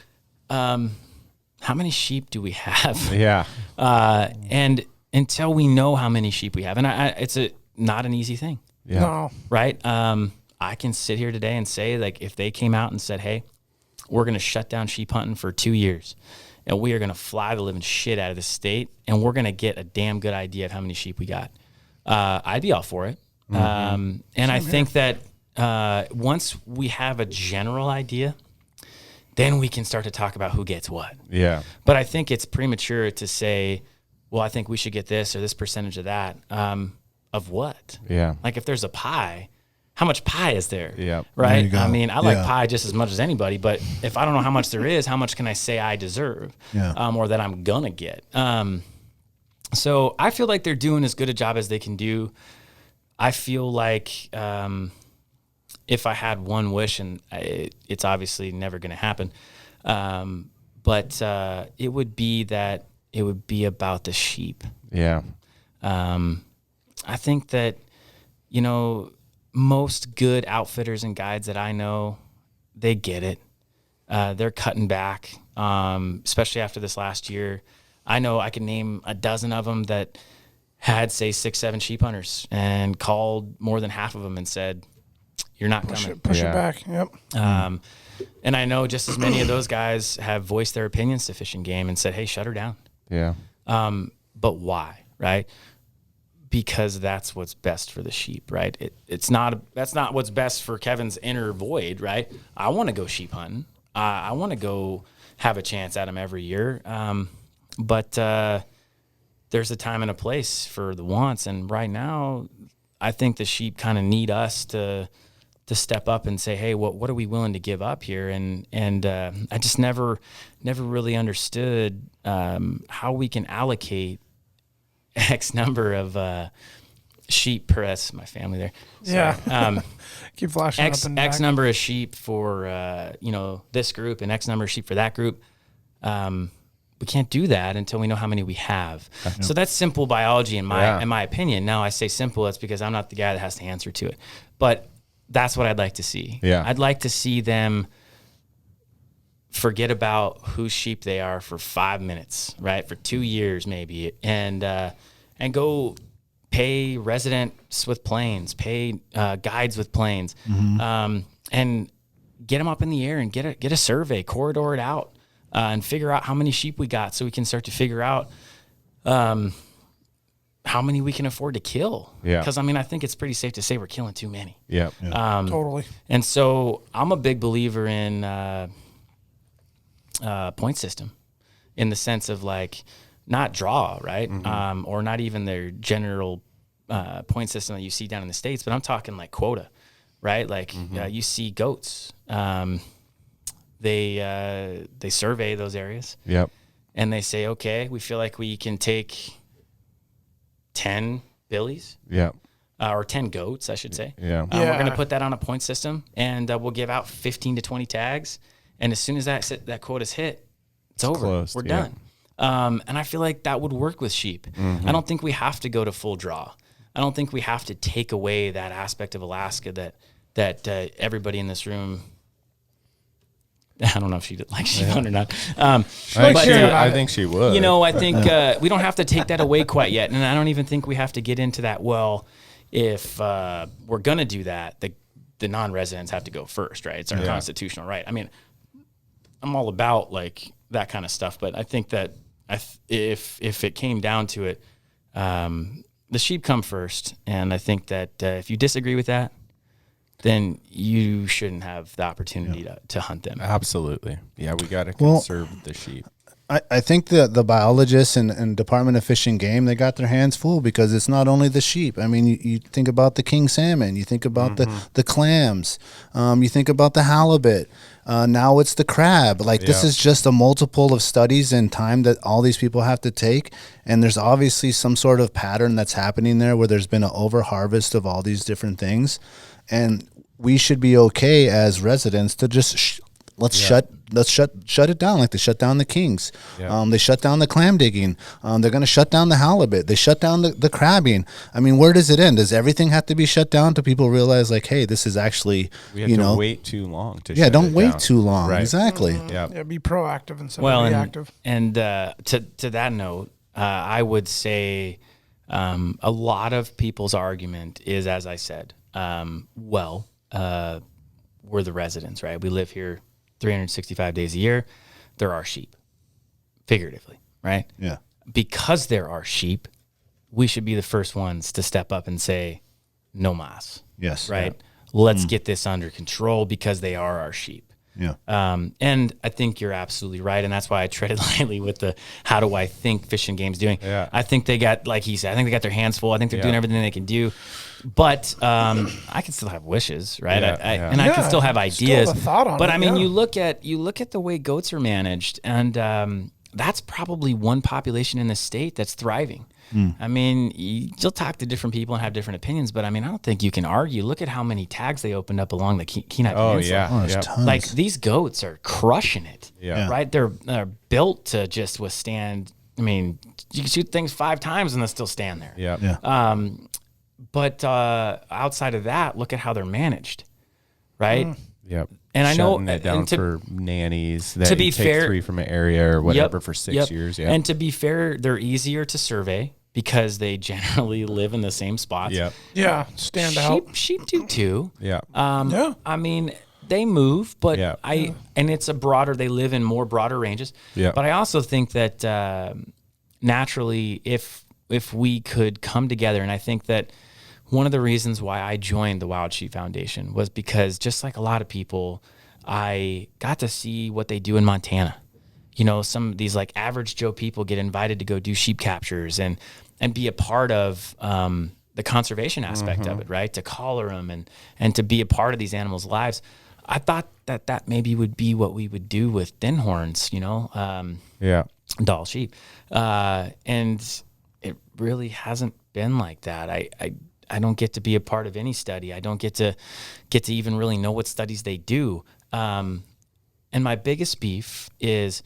How many sheep do we have? Yeah. And until we know how many sheep we have, and it's not an easy thing. Yeah. No. Right. I can sit here today and say, like, if they came out and said, hey, we're going to shut down sheep hunting for 2 years, and we are going to fly the living shit out of the state, and we're going to get a damn good idea of how many sheep we got. I'd be all for it. And I think that once we have a general idea, then we can start to talk about who gets what. Yeah. But I think it's premature to say, well, I think we should get this or this percentage of that. Of what? Yeah. Like if there's a pie, how much pie is there? Yeah. Right. There you go. I mean, I like Yeah. pie just as much as anybody, but if I don't know how much there is, how much can I say I deserve? Yeah. Or that I'm gonna get? So I feel like they're doing as good a job as they can do. I feel like if I had one wish, and it's obviously never going to happen, but it would be that it would be about the sheep. Yeah. I think that, most good outfitters and guides that I know, they get it. They're cutting back, especially after this last year. I know I can name a dozen of them that had, say, 6-7 sheep hunters and called more than half of them and said, you're not coming. Push Yeah. it back. Yep. And I know just as many of those guys have voiced their opinions to Fish and Game and said, hey, shut her down. Yeah. But why, right? Because that's what's best for the sheep, right? That's not what's best for Kevin's inner void, right? I want to go sheep hunting. I want to go have a chance at them every year. But there's a time and a place for the wants. And right now, I think the sheep kind of need us to step up and say, hey, what are we willing to give up here? And I just never really understood how we can allocate X number of sheep per, that's my family there. Sorry. Yeah. Keep flashing X up and back. X number of sheep for this group and X number of sheep for that group. We can't do that until we know how many we have. So that's simple biology in my opinion. Now I say simple, that's because I'm not the guy that has to answer to it. But that's what I'd like to see. Yeah. I'd like to see them forget about whose sheep they are for 5 minutes, right? For 2 years maybe, and go pay residents with planes, pay guides with planes, and get them up in the air and get a survey, corridor it out, and figure out how many sheep we got, so we can start to figure out how many we can afford to kill. Yeah. Because I think it's pretty safe to say we're killing too many. Yeah. Totally. And so I'm a big believer in point system, in the sense of like not draw, right? Or not even their general point system that you see down in the States, but I'm talking like quota, right? Like you see goats. They survey those areas. Yep. And they say, okay, we feel like we can take 10 billies. Yep. Or 10 goats, I should say. Yeah. We're going to put that on a point system, and we'll give out 15 to 20 tags. And as soon as that quota's hit, it's over. closed, We're yeah. done. And I feel like that would work with sheep. I don't think we have to go to full draw. I don't think we have to take away that aspect of Alaska that everybody in this room. I don't know if she likes sheep hunt or not. I think she would. I think we don't have to take that away quite yet. And I don't even think we have to get into that. Well, if we're going to do that, the non-residents have to go first, right? It's our constitutional right. I'm all about like that kind of stuff. But I think that if it came down to it, the sheep come first. And I think that if you disagree with that, then you shouldn't have the opportunity to hunt them. Absolutely. Yeah, we got to conserve the sheep. I think the biologists and Department of Fish and Game, they got their hands full, because it's not only the sheep. You think about the king salmon, you think about the clams, you think about the halibut. Now it's the crab. This is just a multiple of studies and time that all these people have to take. And there's obviously some sort of pattern that's happening there where there's been an over harvest of all these different things. And we should be okay as residents to just shut it down, like they shut down the kings. Yeah. They shut down the clam digging. They're going to shut down the halibut. They shut down the crabbing. Where does it end? Does everything have to be shut down till people realize, like, hey, this is actually, We have to wait too long to shut don't it wait down. too long. Right. Exactly. Yeah. Yeah, be proactive instead of reactive. And to that note, I would say a lot of people's argument is, as I said, we're the residents, right? We live here 365 days a year, there are sheep, figuratively, right? Yeah. Because there are sheep, we should be the first ones to step up and say, no mas. Yes. Right? Let's get this under control because they are our sheep. Yeah. And I think you're absolutely right. And that's why I treaded lightly with the, how do I think Fish and Game's doing? Yeah. I think they got, like he said, I think they got their hands full. I think they're doing everything they can do. But I can still have wishes, right? And I can still have ideas. Still have a thought on but it, I mean, yeah. you look at the way goats are managed, and that's probably one population in the state that's thriving. I mean, you'll talk to different people and have different opinions, but I mean, I don't think you can argue. Look at how many tags they opened up along the Kenai Peninsula. there's tons. Like, these goats are crushing it. Yeah. Right? They're built to just withstand. I mean, you can shoot things 5 times and they'll still stand there. Yeah. Yeah. But outside of that, look at how they're managed. Right? Yep. And I know- Shutting it down and to- for nannies that to be you take fair- 3 from an area or whatever for 6 Yep. years. Yeah. And to be fair, they're easier to survey because they generally live in the same spots. Yep. Yeah, stand out. Sheep do too. Yeah. Yeah. I mean, they move, but Yeah. and it's a broader. They live in more broader ranges. Yeah. But I also think that naturally, if we could come together, and I think that one of the reasons why I joined the Wild Sheep Foundation was because, just like a lot of people, I got to see what they do in Montana. You know, some of these like average Joe people get invited to go do sheep captures and be a part of the conservation aspect of it, right? To collar them and to be a part of these animals' lives. I thought that maybe would be what we would do with thin horns, you know, Yeah. Doll sheep. And it really hasn't been like that. I don't get to be a part of any study. I don't get to even really know what studies they do. And my biggest beef is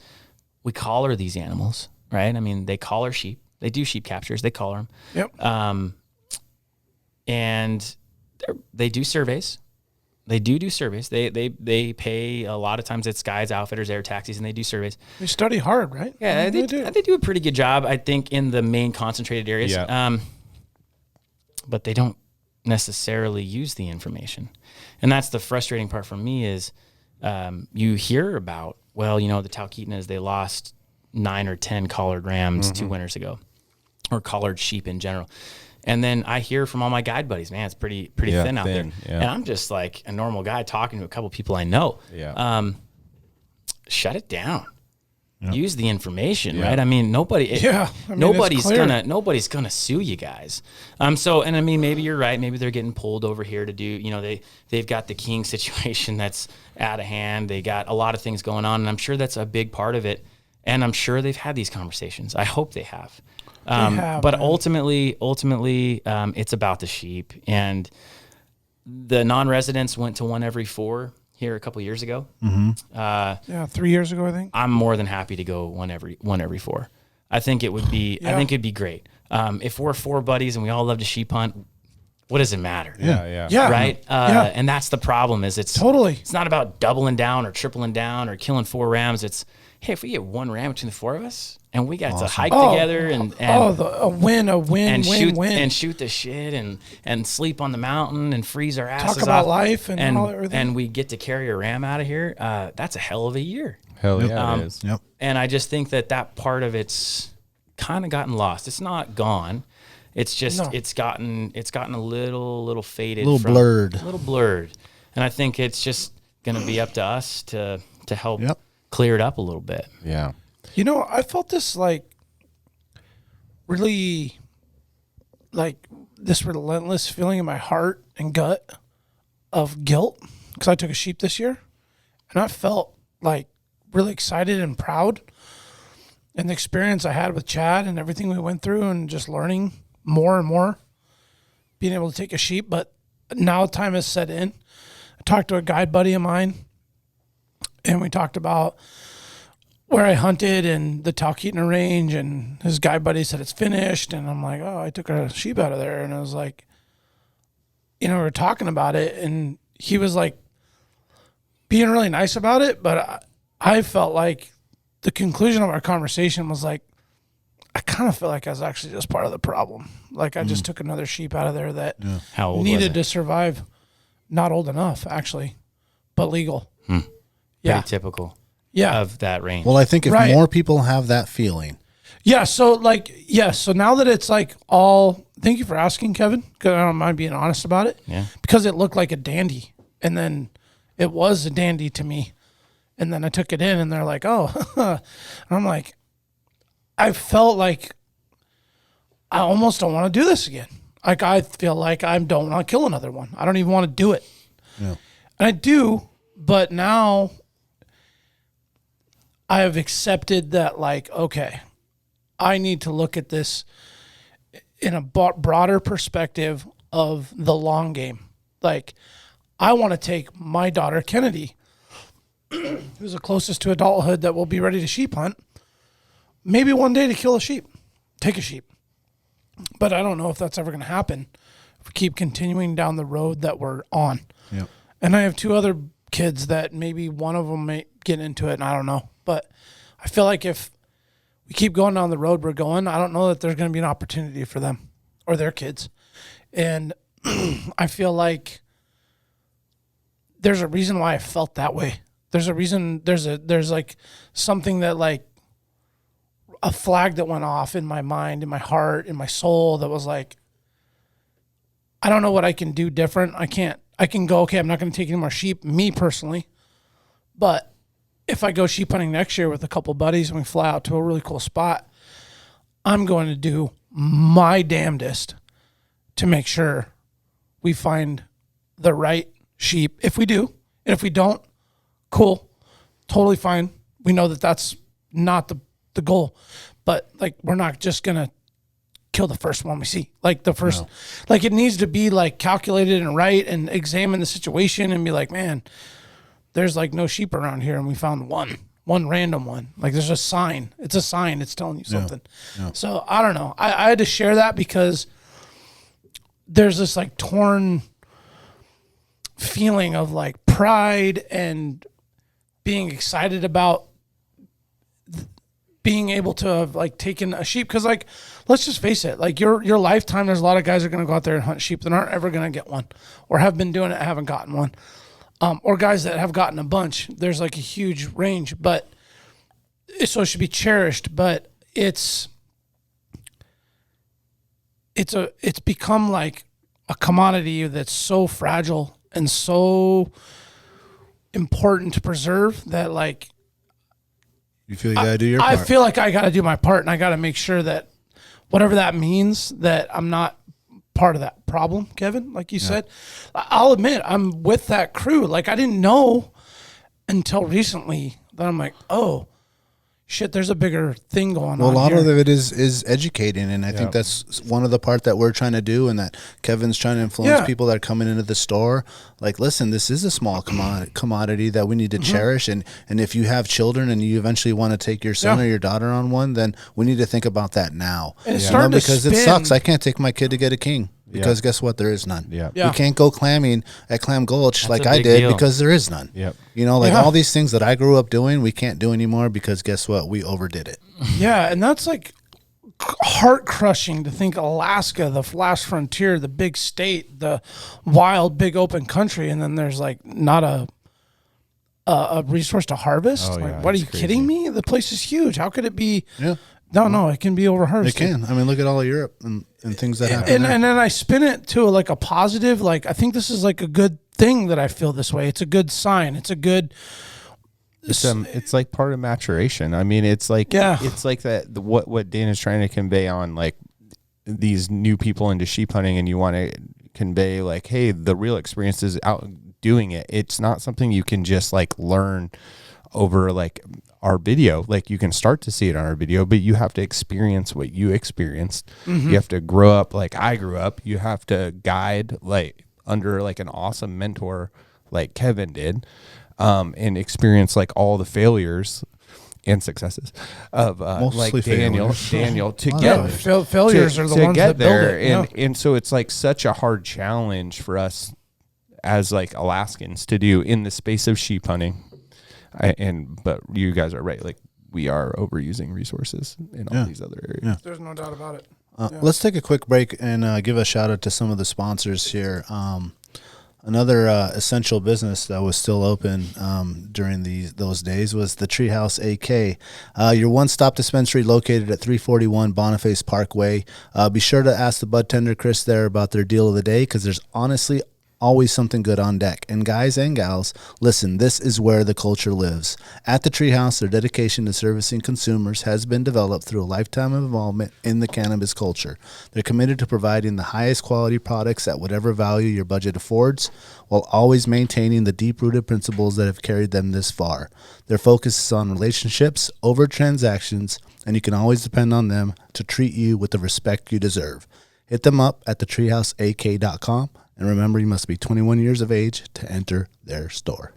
we collar these animals, right? I mean, they collar sheep. They do sheep captures. They collar them. Yep. And they do surveys. They do surveys. They pay a lot of times it's guides, outfitters, air taxis, and they do surveys. They study hard, right? Yeah, I mean, they do a pretty good job, I think, in the main concentrated areas. Yeah. But they don't necessarily use the information. And that's the frustrating part for me is you hear about, well, you know, the Talkeetnas, they lost 9 or 10 collared rams 2 winters ago, or collared sheep in general. And then I hear from all my guide buddies, man, it's pretty thin out there. Yeah. And I'm just like a normal guy talking to a couple people I know. Yeah. Shut it down. Use the information, Yeah. right? I mean, nobody's clear. gonna sue you guys. So, and I mean, maybe you're right. Maybe they're getting pulled over here to do, you know, they've got the King situation that's out of hand. They got a lot of things going on, and I'm sure that's a big part of it. And I'm sure they've had these conversations. I hope they have. But man. ultimately, it's about the sheep. And the non-residents went to 1 every 4 here a couple years ago. Yeah, 3 years ago, I think. I'm more than happy to go 1 every 4. I think it would be. I think it'd be great. If we're 4 buddies and we all love to sheep hunt, what does it matter? Yeah. Yeah. Right. Yeah. And that's the problem. Is it's Totally. It's not about doubling down or tripling down or killing 4 rams. It's, hey, if we get 1 ram between the 4 of us and we got to hike together and a win, and win. shoot the shit and sleep on the mountain and freeze our asses Talk about off life and all everything. and we get to carry a ram out of here. That's a hell of a year. Hell yeah, it is. Yep. And I just think that part of it's kind of gotten lost. It's not gone. It's just it's gotten a little faded, A little blurred. And I think it's just going to be up to us to help Yep. clear it up a little bit. Yeah. You know, I felt this really this relentless feeling in my heart and gut of guilt because I took a sheep this year, and I felt like really excited and proud. And the experience I had with Chad and everything we went through and just learning more and more, being able to take a sheep. But now time has set in. I talked to a guide buddy of mine, and we talked about where I hunted and the Talkeetna range, and his guide buddy said it's finished. And I'm like, oh, I took a sheep out of there. And I was like, you know, we were talking about it, and he was like being really nice about it. But I felt like the conclusion of our conversation was like, I kind of feel like I was actually just part of the problem. Like I just took another sheep out of there that How old needed was it? to survive. Not old enough, actually, but legal. Yeah. Pretty typical Yeah. of that range. Well, I think if Right. more people have that feeling, Yeah. So like, yeah. So now that it's like all, thank you for asking, Kevin, because I don't mind being honest about it. Yeah. Because it looked like a dandy, and then it was a dandy to me, and then I took it in, and they're like, oh, and I'm like, I felt like I almost don't want to do this again. Like I feel like I don't want to kill another one. I don't even want to do it. Yeah. And I do, but now I have accepted that, like, okay, I need to look at this in a broader perspective of the long game. Like, I want to take my daughter, Kennedy, who's the closest to adulthood that will be ready to sheep hunt, maybe one day to kill a sheep, take a sheep. But I don't know if that's ever going to happen if we keep continuing down the road that we're on. Yep. And I have two other kids that maybe one of them may get into it, and I don't know. But I feel like if we keep going down the road we're going, I don't know that there's going to be an opportunity for them or their kids. And I feel like there's a reason why I felt that way. There's a reason, there's like something that, like, a flag that went off in my mind, in my heart, in my soul that was like, I don't know what I can do different. I can go, okay, I'm not going to take any more sheep, me personally. But if I go sheep hunting next year with a couple buddies and we fly out to a really cool spot, I'm going to do my damnedest to make sure we find the right sheep. If we do, and if we don't, cool, totally fine. We know that that's not the goal, but like, we're not just going to kill the first one we see. Like the first, like it needs to be like calculated and right and examine the situation and be like, man, there's like no sheep around here, and we found one random one. Like there's a sign. It's a sign. It's telling you something. Yeah. So I don't know. I had to share that because there's this like torn feeling of like pride and being excited about being able to have like taken a sheep. Cause like, let's just face it, like your lifetime, there's a lot of guys that are going to go out there and hunt sheep that aren't ever going to get one, or have been doing it, haven't gotten one. Or guys that have gotten a bunch. There's like a huge range, but so it should be cherished, but it's become like a commodity that's so fragile and so important to preserve that, like, you feel you gotta do your part. I feel like I gotta do my part, and I gotta make sure that whatever that means, that I'm not part of that problem, Kevin, like you said. I'll admit I'm with that crew. Like I didn't know until recently that I'm like, oh shit, there's a bigger thing going on. Well, a lot here. of it is educating, and I think that's one of the part that we're trying to do, and that Kevin's trying to influence people that are coming into the store. Like, listen, this is a small commodity that we need to cherish, and if you have children and you eventually want to take your son or your daughter on one, then we need to think about that now. And it's starting to because spin. it sucks. I can't take my kid to get a king. Because guess what? There is none. Yeah. We can't go clamming at Clam Gulch That's like a I big did deal. because there is none. Yep. You know, like all these things that I grew up doing, we can't do anymore because guess what? We overdid it. Yeah, and that's like heart crushing to think Alaska, the last frontier, the big state, the wild, big open country, and then there's like not a resource to harvest. Oh, like, yeah, what are it's you crazy. kidding me? The place is huge. How could it be? Yeah. No, it can be over harvested. It can. I mean, look at all of Europe and things that happen. And then I spin it to like a positive. Like I think this is like a good thing that I feel this way. It's a good sign. It's a good. It's like part of maturation. I mean, it's like it's like that. What Dan is trying to convey on like these new people into sheep hunting, and you want to convey like, hey, the real experience is out doing it. It's not something you can just like learn over like our video. Like you can start to see it on our video, but you have to experience what you experienced. You have to grow up like I grew up. You have to guide like under like an awesome mentor like Kevin did, and experience like all the failures and successes of like Daniel to get failures are the ones get that build there. it. And so it's like such a hard challenge for us as like Alaskans to do in the space of sheep hunting. But you guys are right. Like we are overusing resources in all these other areas. Yeah. There's no doubt about it. Let's take a quick break and give a shout out to some of the sponsors here. Another essential business that was still open during those days was the Treehouse AK, your one-stop dispensary located at 341 Boniface Parkway. Be sure to ask the bud tender Chris there about their deal of the day, because there's honestly always something good on deck. And guys and gals, listen, this is where the culture lives. At the Treehouse, their dedication to servicing consumers has been developed through a lifetime of involvement in the cannabis culture. They're committed to providing the highest quality products at whatever value your budget affords, while always maintaining the deep-rooted principles that have carried them this far. Their focus is on relationships over transactions, and you can always depend on them to treat you with the respect you deserve. Hit them up at thetreehouseak.com. And remember, you must be 21 years of age to enter their store.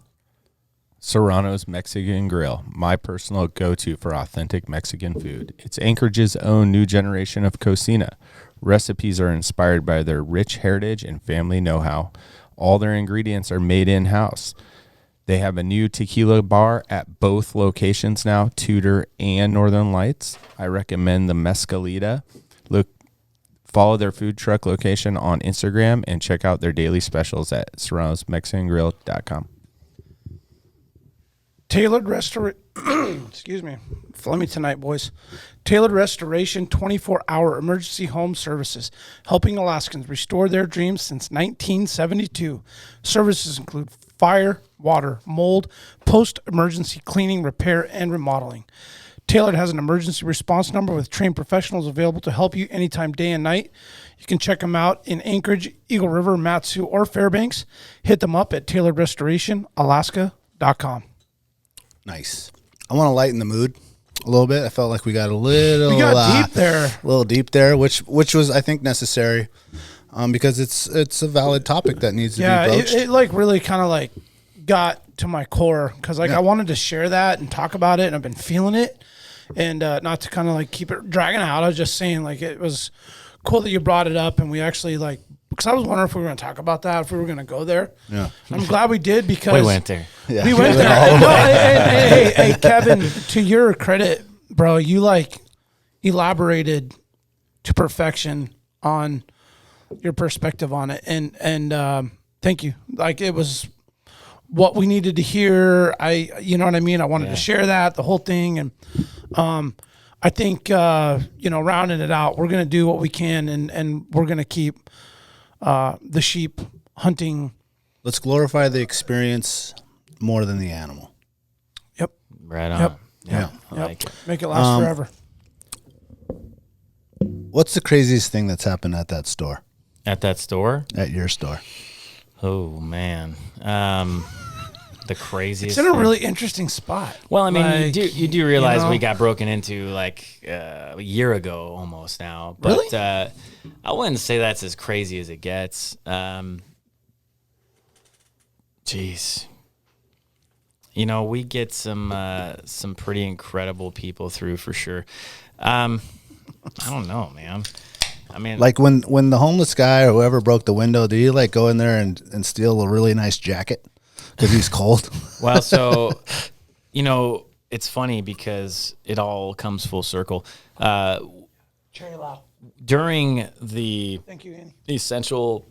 Serrano's Mexican Grill, my personal go-to for authentic Mexican food. It's Anchorage's own new generation of cocina. Recipes are inspired by their rich heritage and family know-how. All their ingredients are made in-house. They have a new tequila bar at both locations now, Tudor and Northern Lights. I recommend the Mezcalita. Follow their food truck location on Instagram and check out their daily specials at serranosmexicangrill.com. Tailored excuse me, flummy tonight, boys. Tailored Restoration 24-hour emergency home services, helping Alaskans restore their dreams since 1972. Services include fire, water, mold, post-emergency cleaning, repair, and remodeling. Tailored has an emergency response number with trained professionals available to help you anytime, day and night. You can check them out in Anchorage, Eagle River, Matsu, or Fairbanks. Hit them up at tailoredrestorationalaska.com. Nice. I want to lighten the mood a little bit. I felt like we got a little deep there. A little deep there, which was, I think, necessary because it's a valid topic that needs to be broached. It like really kind of like got to my core because like I wanted to share that and talk about it, and I've been feeling it. And not to kind of like keep it dragging out, I was just saying like it was cool that you brought it up, and we actually like, because I was wondering if we were going to talk about that, if we were going to go there. Yeah, I'm glad we did because we went there. Yeah. We went there. Hey, Kevin, to your credit, bro, you like elaborated to perfection on your perspective on it, and thank you. Like it was what we needed to hear. You know what I mean? I wanted to share that, the whole thing. And I think, rounding it out, we're going to do what we can, and we're going to keep the sheep hunting. Let's glorify the experience more than the animal. Yep. Right on. Yep. Yeah. I like it. Make it last forever. What's the craziest thing that's happened at that store? At that store? At your store? Oh, man. The craziest. It's in a really interesting spot. Well, I mean, like, you do realize we got broken into like a year ago almost now. But, really? I wouldn't say that's as crazy as it gets. Jeez. We get some pretty incredible people through for sure. I don't know, man. I mean, like when the homeless guy or whoever broke the window, do you like go in there and steal a really nice jacket because he's cold? Well, so, it's funny because it all comes full circle. Cherry Lau. During the Thank you, Annie. essential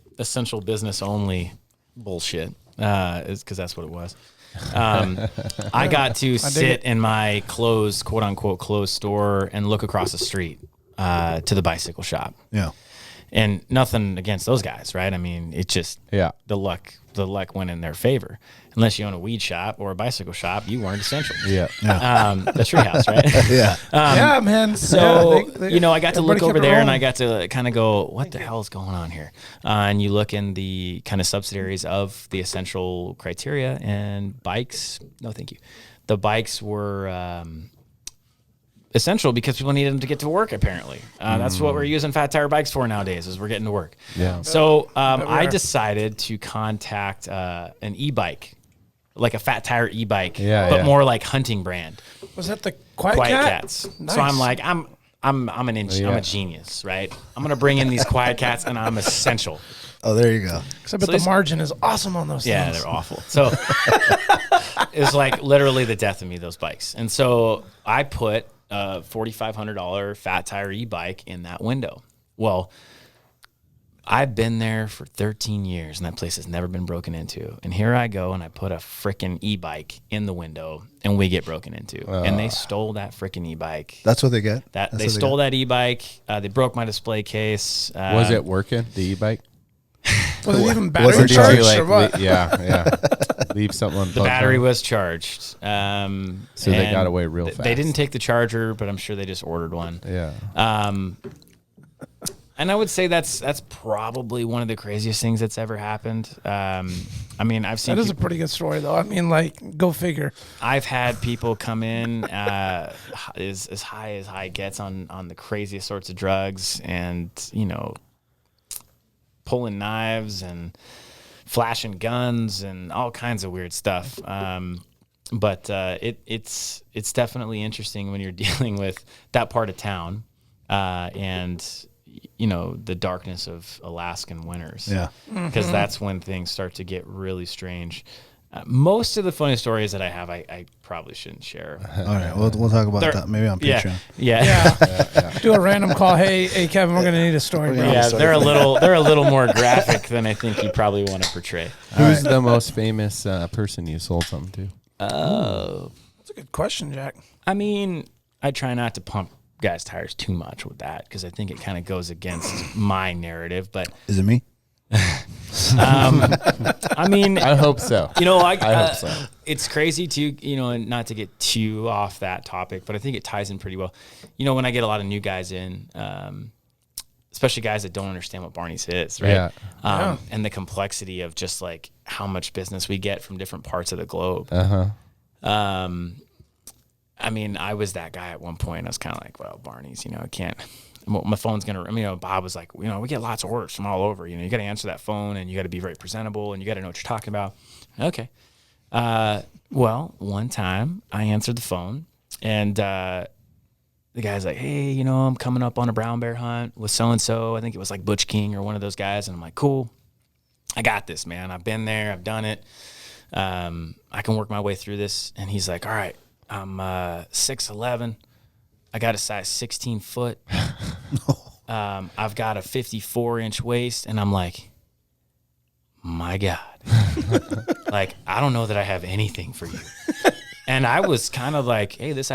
business only bullshit, because that's what it was. I got to sit in my closed, quote unquote, closed store and look across the street to the bicycle shop. Yeah. And nothing against those guys, right? I mean, it's just the luck went in their favor. Unless you own a weed shop or a bicycle shop, you weren't essential. Yeah. The treehouse, right? Yeah. Yeah, man. So, they, I got to look over there rolling. and I got to kind of go, what the hell is going on here? And you look in the kind of subsidiaries of the essential criteria, and bikes, no thank you. The bikes were essential because people needed them to get to work, apparently. That's what we're using fat tire bikes for nowadays, is we're getting to work. Yeah. So I decided to contact an e-bike, like a fat tire e-bike, but more like hunting brand. Was that the Quiet Cats? Nice. So I'm like, I'm a genius, right? I'm gonna bring in these Quiet Cats, and I'm essential. Oh, there you go. Because I bet the margin is awesome on those things. Yeah, they're awful. So it was like literally the death of me, those bikes. And so I put a $4,500 fat tire e-bike in that window. Well, I've been there for 13 years, and that place has never been broken into. And here I go, and I put a freaking e-bike in the window, and we get broken into. And they stole that freaking e-bike. That's what they get? They stole that e-bike. They broke my display case. Was it working, the e-bike? Was it even battery charged or what? Yeah. Leave something unplugged. The battery was charged. So they got away real fast. They didn't take the charger, but I'm sure they just ordered one. Yeah. And I would say that's probably one of the craziest things that's ever happened. I mean, I've seen that is a pretty good story, though. I mean, like, go figure. I've had people come in as high as high gets on the craziest sorts of drugs, and pulling knives and flashing guns and all kinds of weird stuff. But it's definitely interesting when you're dealing with that part of town and the darkness of Alaskan winters. Yeah. Because that's when things start to get really strange. Most of the funny stories that I have, I probably shouldn't share. All right, we'll talk about that maybe on Patreon. Yeah. Do a random call. Hey, Kevin, we're gonna need a story, bro. Yeah, they're a little more graphic than I think you probably want to portray. Who's the most famous person you sold something to? Oh, that's a good question, Jack. I mean, I try not to pump guys' tires too much with that because I think it kind of goes against my narrative. But is it me? I mean, I hope so. I hope so. It's crazy too, and not to get too off that topic, but I think it ties in pretty well. When I get a lot of new guys in, especially guys that don't understand what Barneys is, right? Yeah. And the complexity of just like how much business we get from different parts of the globe. I mean, I was that guy at one point. I was kind of like, well, Barneys, I can't. My phone's gonna. Bob was like, we get lots of orders from all over. You got to answer that phone, and you got to be very presentable, and you got to know what you're talking about. Okay. Well, one time I answered the phone, and the guy's like, hey, I'm coming up on a brown bear hunt with so and so. I think it was like Butch King or one of those guys, and I'm like, cool, I got this, man. I've been there, I've done it. I can work my way through this. And he's like, all right, I'm 6'11". I got a size 16 foot. I've got a 54-inch waist, and I'm like, my God. Like, I don't know that I have anything for you. And I was kind of like, hey, this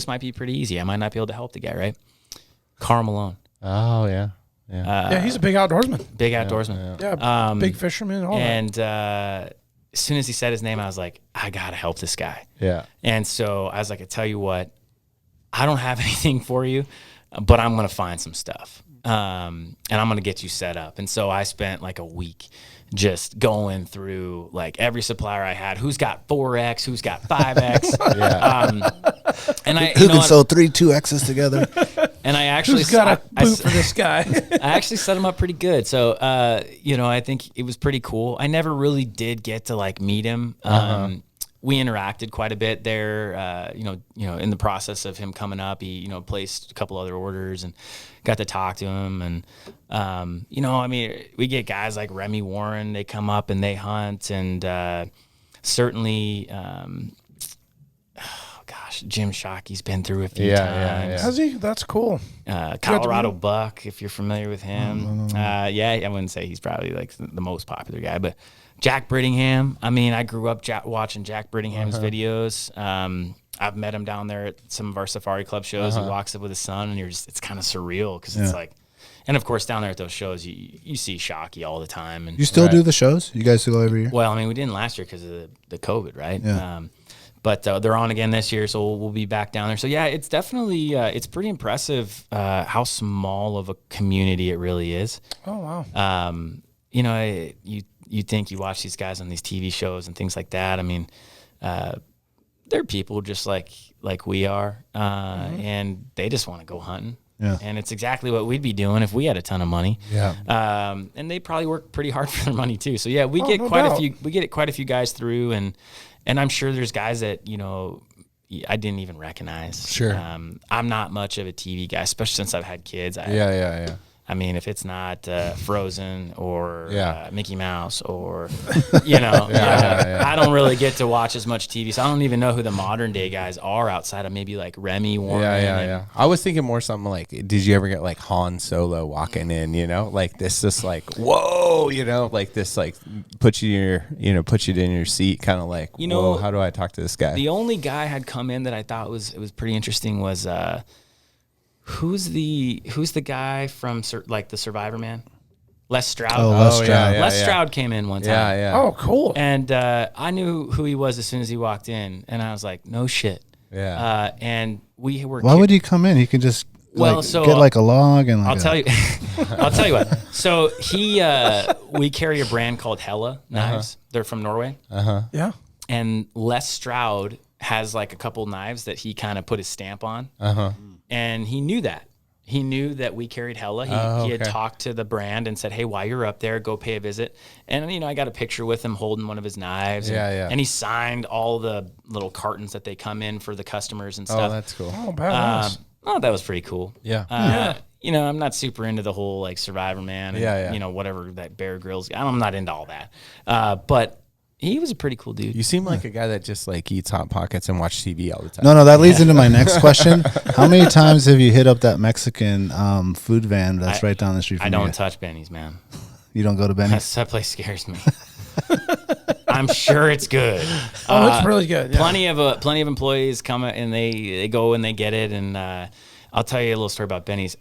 might be pretty easy. I might not be able to help the guy, right? Carl Malone. Oh, yeah. Yeah, he's a big outdoorsman. Big outdoorsman. Yeah, big fisherman. All and as soon as he said his name, I was like, I got to help this guy. Yeah. And so I was like, I tell you what, I don't have anything for you, but I'm going to find some stuff. And I'm going to get you set up. And so I spent like a week just going through like every supplier I had. Who's got 4X? Who's got 5X? And who can sew 3 2Xs together? And I actually who's got a boot for this guy? I actually set him up pretty good. So, I think it was pretty cool. I never really did get to like meet him. We interacted quite a bit there, in the process of him coming up. He, placed a couple other orders and got to talk to him. And, we get guys like Remy Warren, they come up and they hunt. And certainly, Jim Shockey's been through a few times. Yeah. Has he? That's cool. Colorado Buck, if you're familiar with him. I wouldn't say he's probably like the most popular guy, but Jack Brittingham. I mean, I grew up watching Jack Brittingham's videos. I've met him down there at some of our Safari Club shows. He walks up with his son, and it's kind of surreal because it's like, and of course down there at those shows, you see Shockey all the time. And you still do the shows? You guys still go every year? Well, I mean, we didn't last year because of the COVID, right? Yeah. But they're on again this year, so we'll be back down there. So yeah, it's definitely it's pretty impressive how small of a community it really is. Oh wow. You think you watch these guys on these TV shows and things like that. I mean, they're people just like we are, and they just want to go hunting. Yeah. And it's exactly what we'd be doing if we had a ton of money. Yeah. And they probably work pretty hard for their money too. So yeah, we get quite a few guys through, and I'm sure there's guys that I didn't even recognize. Sure. I'm not much of a TV guy, especially since I've had kids. I mean, if it's not Frozen or Yeah. Mickey Mouse or, I don't really get to watch as much TV. So I don't even know who the modern day guys are outside of maybe like Remy Warren. Yeah. I was thinking more something like, did you ever get like Han Solo walking in, like this just like, whoa, like this, like put you in your seat, kind of like, whoa, how do I talk to this guy? The only guy had come in that I thought was pretty interesting was who's the guy from like the Survivor Man? Les Stroud. Oh, Les Stroud. Les Stroud came in one time. Yeah. Oh, cool. And I knew who he was as soon as he walked in, and I was like, no shit. Yeah. And we were. Why would he come in? He can just get like a log and. Like I'll tell you what. So we carry a brand called Hella knives. They're from Norway. Yeah. And Les Stroud has like a couple knives that he kind of put his stamp on. And he knew that. He knew that we carried Hella. He had talked to the brand and said, hey, while you're up there, go pay a visit. And, I got a picture with him holding one of his knives. And he signed all the little cartons that they come in for the customers and stuff. Oh, that's cool. Oh, badass. That was pretty cool. Yeah. I'm not super into the whole like Survivor Man and, whatever that Bear Grylls. I'm not into all that. But he was a pretty cool dude. You seem like a guy that just like eats Hot Pockets and watch TV all the time. No, that leads into my next question. How many times have you hit up that Mexican food van that's right down the street from you? I don't touch Benny's, man. You don't go to Benny's? That place scares me. I'm sure it's good. It's really good. Yeah. Plenty of employees come and they go and they get it. And I'll tell you a little story about Benny's.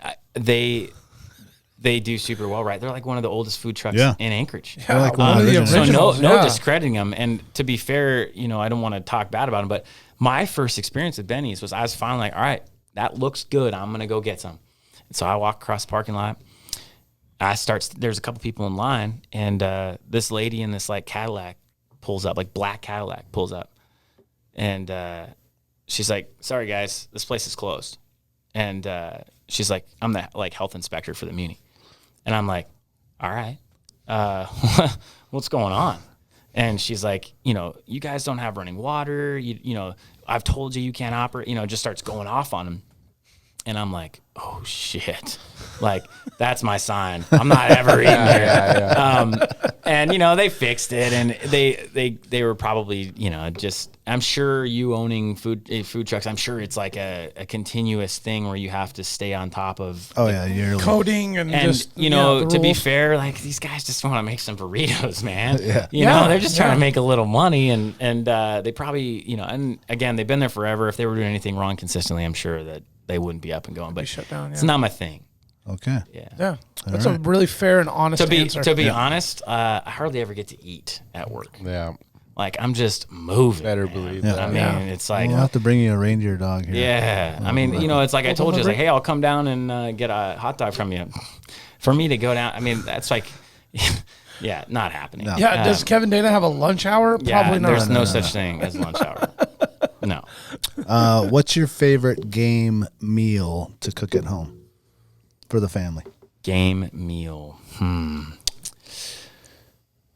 They do super well, right? They're like one of the oldest food trucks in Anchorage. Yeah, like one of the originals. So no discrediting them. And to be fair, I don't want to talk bad about them, but my first experience with Benny's was I was finally like, all right, that looks good. I'm going to go get some. And so I walk across the parking lot. There's a couple people in line, and this lady in this like Cadillac pulls up, like black Cadillac pulls up. And she's like, sorry guys, this place is closed. And she's like, I'm the like health inspector for the Muni. And I'm like, all right, what's going on? And she's like, you guys don't have running water. I've told you can't operate, just starts going off on him. And I'm like, oh shit, like that's my sign. I'm not ever in there. And they fixed it, and they were probably just. I'm sure you owning food trucks. I'm sure it's like a continuous thing where you have to stay on top of. Yearly coding and just to be fair, like these guys just want to make some burritos, man. They're just trying to make a little money, and they probably and again they've been there forever. If they were doing anything wrong consistently, I'm sure that they wouldn't be up and going. But shut down, it's not my thing. Okay. Yeah. That's a really fair and honest answer. To be honest, I hardly ever get to eat at work. Yeah. Like I'm just moving. Better believe that. I mean, it's like we'll have to bring you a reindeer dog here. Yeah. I mean, it's like I told you, it's like, hey, I'll come down and get a hot dog from you. For me to go down, I mean, that's like, not happening. No. Yeah. Does Kevin Dana have a lunch hour? Probably not. There's no such thing as lunch hour. No. What's your favorite game meal to cook at home for the family? Game meal.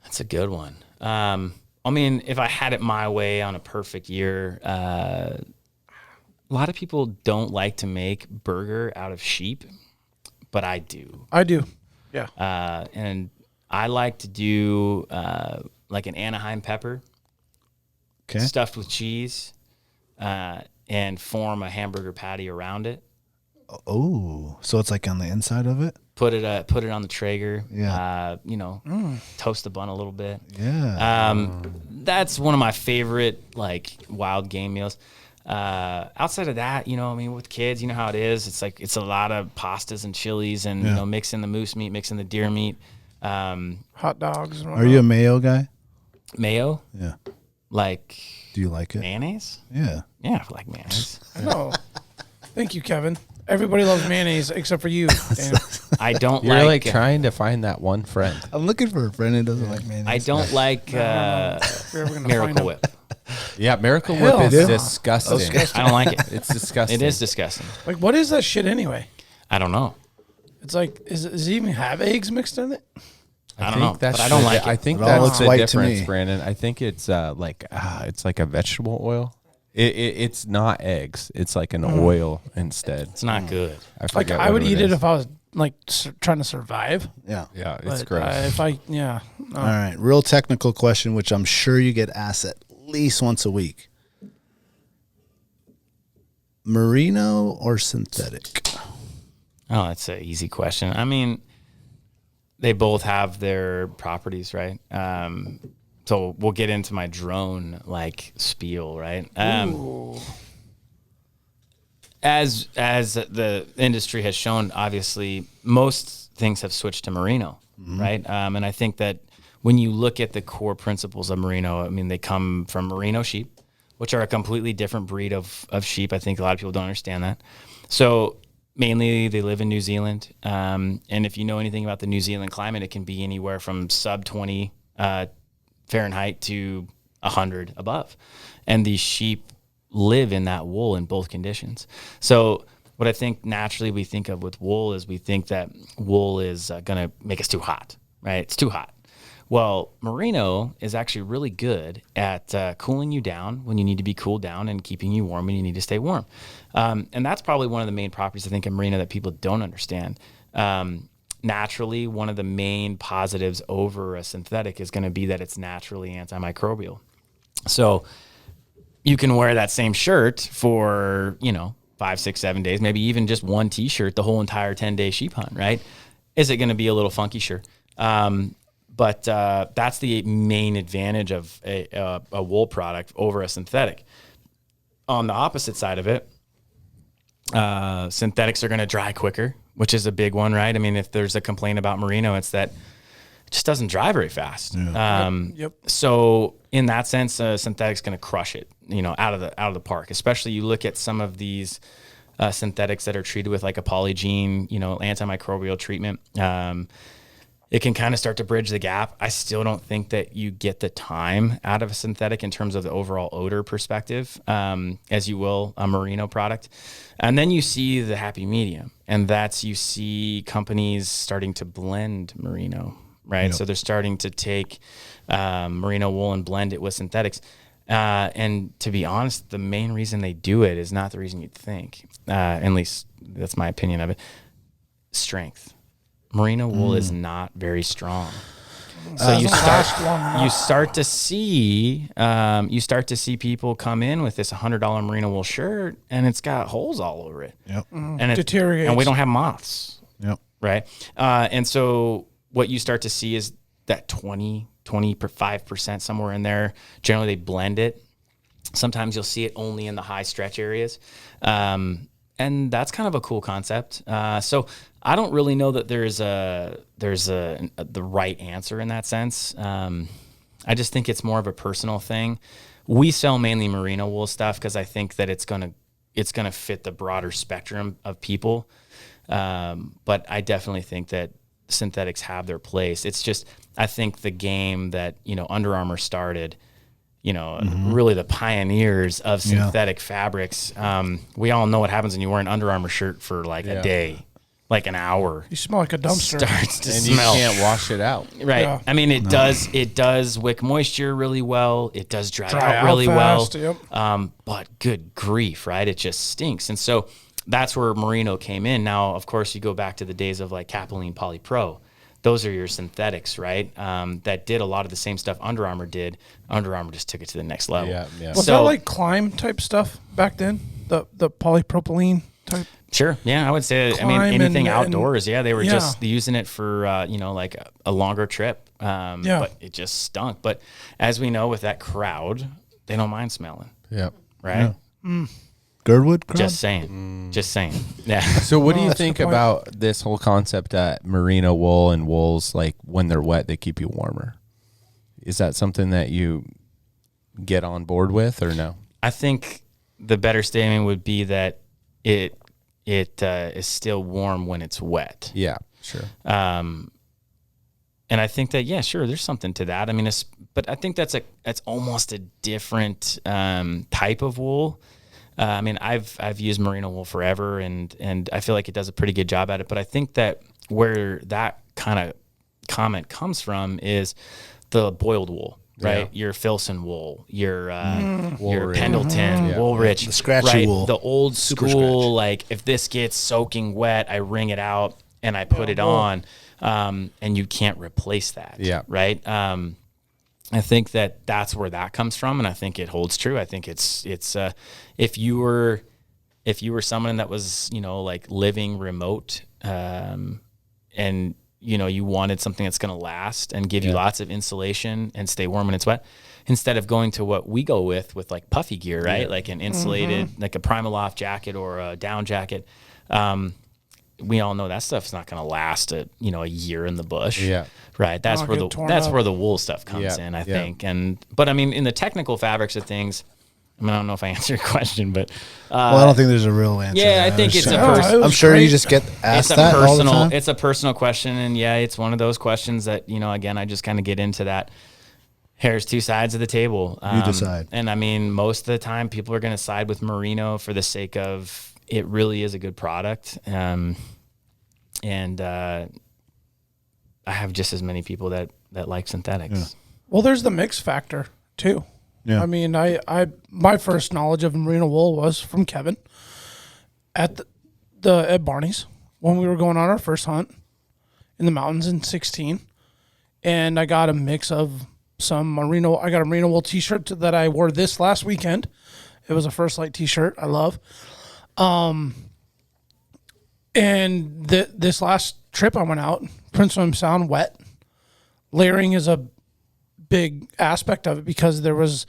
That's a good one. I mean, if I had it my way on a perfect year, a lot of people don't like to make burger out of sheep, but I do. I do. Yeah. And I like to do like an Anaheim pepper stuffed with cheese and form a hamburger patty around it. Oh, so it's like on the inside of it? Put it on the Traeger. Yeah. Toast the bun a little bit. Yeah. That's one of my favorite like wild game meals. Outside of that, with kids, you know how it is. It's like it's a lot of pastas and chilies and mixing the moose meat, mixing the deer meat. Hot dogs. Are you a mayo guy? Mayo? Yeah. Like. Do you like it? Mayonnaise? Yeah. Yeah, I like mayonnaise. I know. Thank you, Kevin. Everybody loves mayonnaise except for you. I don't You're like trying to find that one friend. I'm looking for a friend who doesn't like mayonnaise. I don't like Miracle Whip. Yeah, Miracle Whip is disgusting. I don't like it. It's disgusting. It is disgusting. Like, what is that shit anyway? I don't know. It's like, does it even have eggs mixed in it? I don't know, but I don't like it. I think that's the difference, Brandon. I think it's it's like a vegetable oil. It's not eggs. It's like an oil instead. It's not good. I would eat it if I was like trying to survive. Yeah. Yeah, it's But gross. No. All right. Real technical question, which I'm sure you get asked at least once a week. Merino or synthetic? Oh, that's an easy question. I mean, they both have their properties, right? So we'll get into my drone like spiel, right? As the industry has shown, obviously most things have switched to merino, right? And I think that when you look at the core principles of merino, I mean, they come from merino sheep, which are a completely different breed of sheep. I think a lot of people don't understand that. So mainly they live in New Zealand. And if you know anything about the New Zealand climate, it can be anywhere from sub 20 Fahrenheit to 100 above. And these sheep live in that wool in both conditions. So what I think naturally we think of with wool is we think that wool is going to make us too hot, right? It's too hot. Well, merino is actually really good at cooling you down when you need to be cooled down and keeping you warm when you need to stay warm. And that's probably one of the main properties, I think, of merino that people don't understand. Naturally, one of the main positives over a synthetic is going to be that it's naturally antimicrobial. So you can wear that same shirt for, 5, 6, 7 days, maybe even just one T-shirt the whole entire 10-day sheep hunt, right? Is it going to be a little funky? Sure. But that's the main advantage of a wool product over a synthetic. On the opposite side of it, synthetics are going to dry quicker, which is a big one, right? I mean, if there's a complaint about merino, it's that it just doesn't dry very fast. Yep. So in that sense, synthetic's going to crush it, out of the park. Especially you look at some of these synthetics that are treated with like a polygene, antimicrobial treatment. It can kind of start to bridge the gap. I still don't think that you get the time out of a synthetic in terms of the overall odor perspective, as you will a merino product. And then you see the happy medium, and that's you see companies starting to blend merino, right? Yep. So they're starting to take merino wool and blend it with synthetics. And to be honest, the main reason they do it is not the reason you'd think. At least that's my opinion of it. Strength. Merino wool is not very strong. So you start to see people come in with this $100 merino wool shirt, and it's got holes all over it. Yep. And it deteriorates. And we don't have moths. Yep. Right. And so what you start to see is that 25% somewhere in there. Generally, they blend it. Sometimes you'll see it only in the high stretch areas. And that's kind of a cool concept. So I don't really know that there's the right answer in that sense. I just think it's more of a personal thing. We sell mainly merino wool stuff because I think that it's gonna fit the broader spectrum of people. But I definitely think that synthetics have their place. It's just I think the game that Under Armour started. Really the pioneers of synthetic fabrics. We all know what happens when you wear an Under Armour shirt for like a day, like an hour. You smell like a dumpster. Starts to And smell. you can't wash it out. Right. Yeah. I mean, it does wick moisture really well. It does dry out out really fast, well. yep. But good grief, right? It just stinks. And so that's where merino came in. Now, of course, you go back to the days of like Capilene Polypro. Those are your synthetics, right? That did a lot of the same stuff Under Armour did. Under Armour just took it to the next level. Yeah. Was that like Climb type stuff back then? The polypropylene type? Sure. Yeah, I would say. Climb anything and outdoors. They were yeah. just using it for like a longer trip. But it just stunk. But as we know, with that crowd, they don't mind smelling. Yeah. Right. Yeah. Girdwood crowd? Just saying. Just saying. Yeah. So what do you that's a think good point. about this whole concept that merino wool and wools, like when they're wet, they keep you warmer? Is that something that you get on board with or no? I think the better statement would be that it is still warm when it's wet. Yeah, sure. And I think that, yeah, sure, there's something to that. I mean, but I think that's almost a different type of wool. I mean, I've used merino wool forever, and I feel like it does a pretty good job at it. But I think that where that kind of comment comes from is the boiled wool, right? Yeah. Your Filson wool, your Woolrich. Pendleton, Woolrich, The scratchy right? wool. The old Super school, scratch. like if this gets soaking wet, I wring it out. and I put it on, and you can't replace that. Yeah. Right. I think that's where that comes from, and I think it holds true. I think it's if you were someone that was, like living remote, and you wanted something that's going to last and give you lots of insulation and stay warm when it's wet, instead of going to what we go with like puffy gear, right? Like an insulated, like a Primaloft jacket or a down jacket. We all know that stuff's not going to last a year in the bush. Yeah. Right. That's where where the wool stuff comes in, I think. But I mean, in the technical fabrics of things, I don't know if I answered your question, but I don't think there's a real answer. Yeah, I think it's I'm sure you just get asked that all the time. It's a personal question, and it's one of those questions that again, I just kind of get into that. There's two sides of the table. You decide. And I mean, most of the time, people are going to side with merino for the sake of it really is a good product. And I have just as many people that like synthetics. Yeah. Well, there's the mix factor too. Yeah. I mean, my first knowledge of merino wool was from Kevin at at Barneys when we were going on our first hunt in the mountains in 2016, and I got a mix of some merino. I got a merino wool T-shirt that I wore this last weekend. It was a First Light T-shirt. I love. And this last trip I went out, Prince William Sound, wet. Layering is a big aspect of it because there was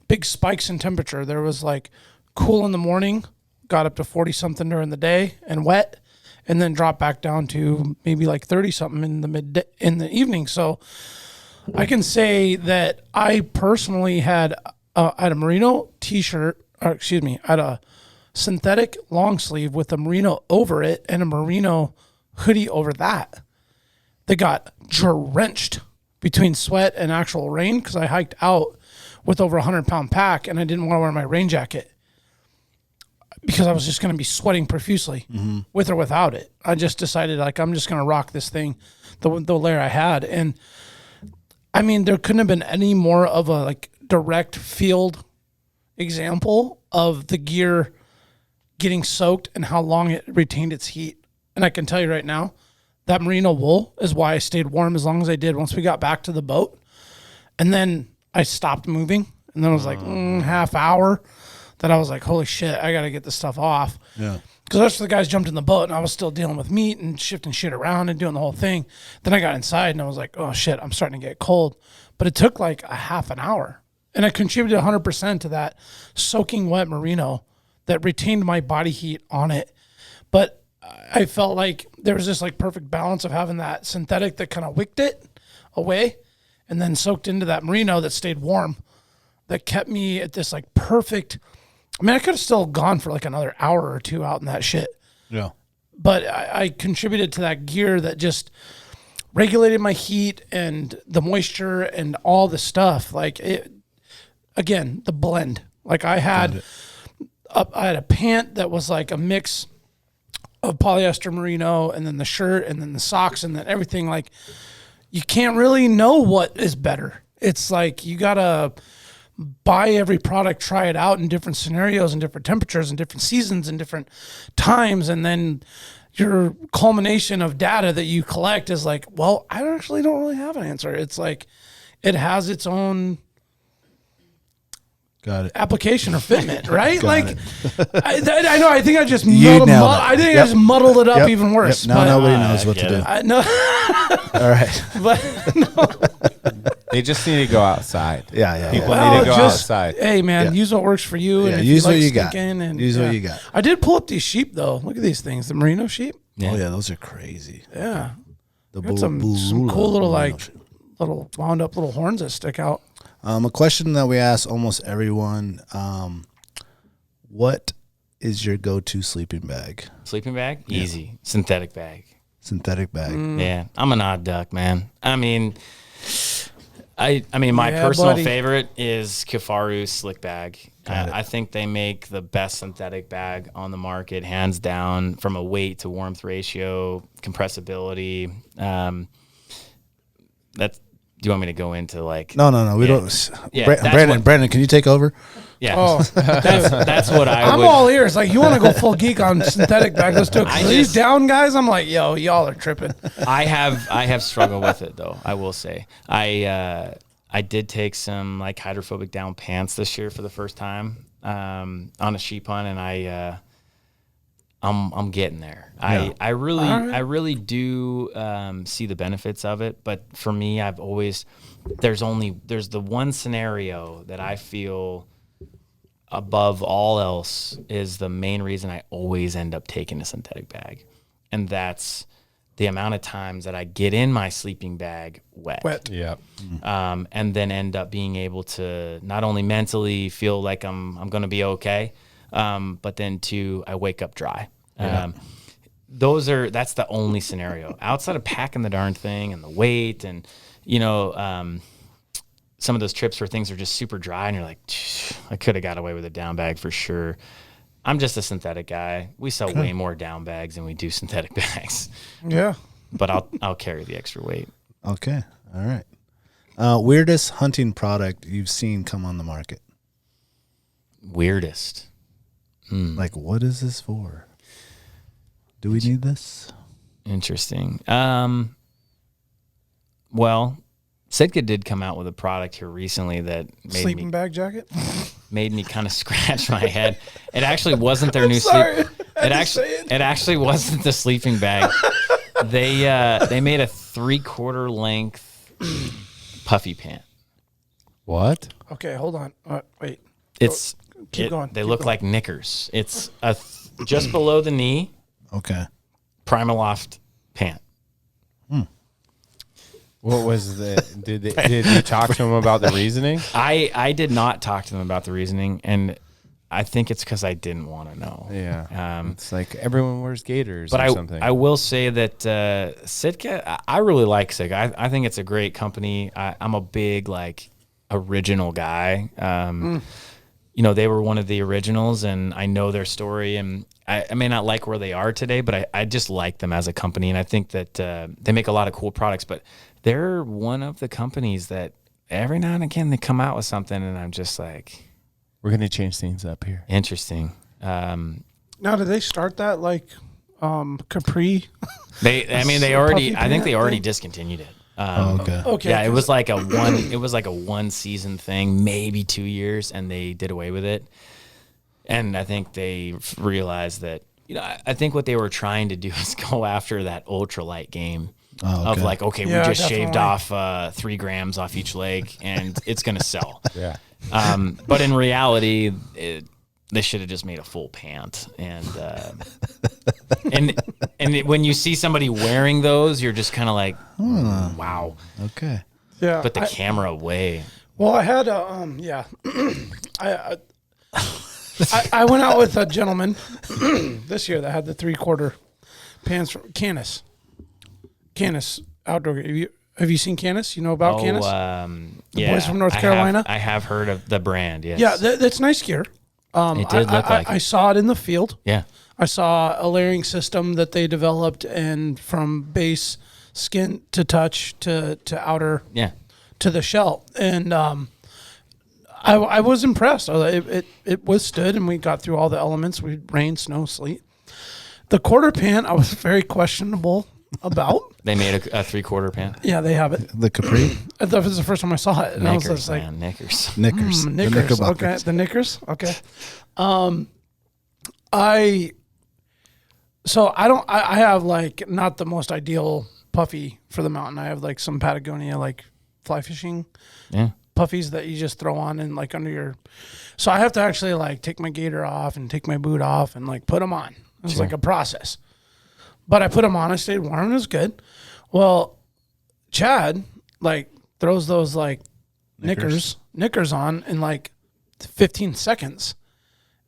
big spikes in temperature. There was like cool in the morning, got up to 40 something during the day and wet, and then dropped back down to maybe like 30 something in the evening. So I can say that I personally had a merino T-shirt, I had a synthetic long sleeve with a merino over it and a merino hoodie over that got drenched between sweat and actual rain because I hiked out with over 100-pound pack and I didn't want to wear my rain jacket because I was just going to be sweating profusely with or without it. I just decided I'm just going to rock this thing, the layer I had. And I mean, there couldn't have been any more of a direct field example of the gear getting soaked and how long it retained its heat. And I can tell you right now, that merino wool is why I stayed warm as long as I did once we got back to the boat. And then I stopped moving. And then it was half hour that I was like, holy shit, I got to get this stuff off. Yeah. Because the rest of the guys jumped in the boat and I was still dealing with meat and shifting shit around and doing the whole thing. Then I got inside and I was like, oh shit, I'm starting to get cold. But it took like a half an hour. And I contributed 100% to that soaking wet merino that retained my body heat on it. But I felt like there was this perfect balance of having that synthetic that kind of wicked it away and then soaked into that merino that stayed warm, that kept me at this perfect. I mean, I could have still gone for another hour or two out in that shit. Yeah. But I contributed to that gear that just regulated my heat and the moisture and all the stuff. Again, the blend. I had a pant that was a mix of polyester merino and then the shirt and then the socks and then everything. You can't really know what is better. It's you got to buy every product, try it out in different scenarios and different temperatures and different seasons and different times. And then your culmination of data that you collect is well, I actually don't really have an answer. It's it has its own application or fitment, right? I know. I think I just I just muddled it up even worse. Now nobody knows what to do. No. All right, but no. They just need to go outside. Yeah. People need to go outside. Hey, man, use what works for you. And use what you got. Use what you got. I did pull up these sheep though. Look at these things. The merino sheep. Yeah. Oh yeah, those are crazy. Yeah. Some cool little little wound up little horns that stick out. A question that we ask almost everyone, what is your go-to sleeping bag? Sleeping bag? Yeah. Easy. Synthetic bag. Synthetic bag. Yeah. I'm an odd duck, man. I mean, my personal favorite is Kifaru's slick bag. I think they make the best synthetic bag on the market, hands down, from a weight to warmth ratio, compressibility. you want me to go into like? No. We don't. Brandon, can you take over? Yeah. Oh, that's what I'm would. all ears. Like, you want to go full geek on synthetic bags? Let's do it. These down guys, I'm like, yo, y'all are tripping. I have struggled with it though. I will say, I did take some like hydrophobic down pants this year for the first time on a sheep hunt, and I'm getting there. Yeah. I really do see the benefits of it, but for me, there's the one scenario that I feel above all else is the main reason I always end up taking a synthetic bag, and that's the amount of times that I get in my sleeping bag wet. Yeah. And then end up being able to not only mentally feel like I'm going to be okay, but then I wake up dry. Yeah. That's the only scenario outside of packing the darn thing and the weight and, some of those trips where things are just super dry and you're like, I could have got away with a down bag for sure. I'm just a synthetic guy. We sell way more down bags than we do synthetic bags. Yeah. But I'll carry the extra weight. Okay. All right. Weirdest hunting product you've seen come on the market? Weirdest. Like, what is this for? Do we need this? Interesting. Well, Sitka did come out with a product here recently that sleeping bag jacket made me kind of scratch my head. It actually wasn't their new sleep. It actually wasn't the sleeping bag. They made a 3/4 length puffy pant. What? Okay, hold on. Wait. Keep going. They look like knickers. It's just below the knee. Okay. Primaloft pant. What was did you talk to them about the reasoning? I did not talk to them about the reasoning, and I think it's because I didn't want to know. Yeah. It's like everyone wears gaiters or something. I will say that Sitka, I really like Sitka. I think it's a great company. I'm a big like original guy. They were one of the originals, and I know their story, and I may not like where they are today, but I just like them as a company, and I think that they make a lot of cool products, but they're one of the companies that every now and again they come out with something, and I'm just like, we're going to change things up here. Interesting. Now, did they start that like Capri? I think they already discontinued it. Okay. Yeah, it was like a 1 season thing, maybe 2 years, and they did away with it. And I think they realized that, I think what they were trying to do is go after that ultralight game of like, we just shaved off 3 grams off each leg and it's going to sell. Yeah. But in reality, they should have just made a full pant. And when you see somebody wearing those, you're just kind of like, wow. Okay. Yeah. Put the camera away. Well, I had I went out with a gentleman this year that had the 3/4 pants from Canis. Canis Outdoor. Have you seen Canis? You know about Canis? The boys from North Carolina? I have heard of the brand, yes. Yeah, that's nice gear. It did look like I saw it in the field. Yeah. I saw a layering system that they developed, and from base skin to touch to outer to the shell. And I was impressed. It withstood, and we got through all the elements. Rain, snow, sleet. The quarter pant, I was very questionable about. They made a 3/4 pant? Yeah, they have it. The Capri? That was the first time I saw it. And Knickers, I was just like, man, Knickers. Knickers. Knickers. Okay, the Knickers. Okay. I have like not the most ideal puffy for the mountain. I have like some Patagonia like fly fishing puffies that you just throw on and like under your. So I have to actually like take my gaiter off and take my boot off and like put them on. It's like a process. But I put them on. I stayed warm. And it was good. Well, Chad like throws those like knickers on in like 15 seconds.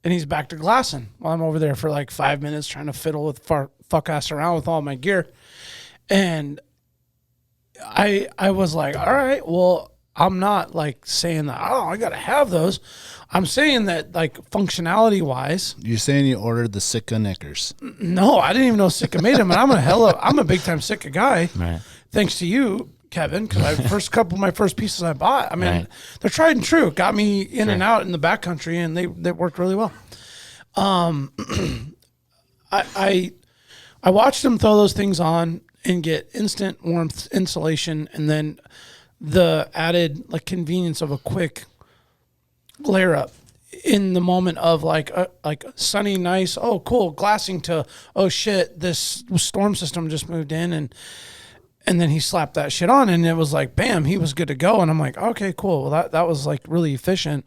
And he's back to glassing while I'm over there for like 5 minutes trying to fiddle with fuck ass around with all my gear. And I was like, all right, well, I'm not like saying that, I got to have those. I'm saying that like functionality wise. You're saying you ordered the Sitka Knickers. No, I didn't even know Sitka made them. And I'm a big time Sitka guy. Right. Thanks to you Kevin, because my first pieces I bought, I mean, Right. they're tried and true. Got me in and out in the backcountry, and they worked really well. I watched them throw those things on and get instant warmth, insulation, and then the added like convenience of a quick glare up in the moment of like sunny, nice, oh cool, glassing to oh shit, this storm system just moved in, and then he slapped that shit on, and it was like bam, he was good to go, and I'm like okay, cool, well that was like really efficient.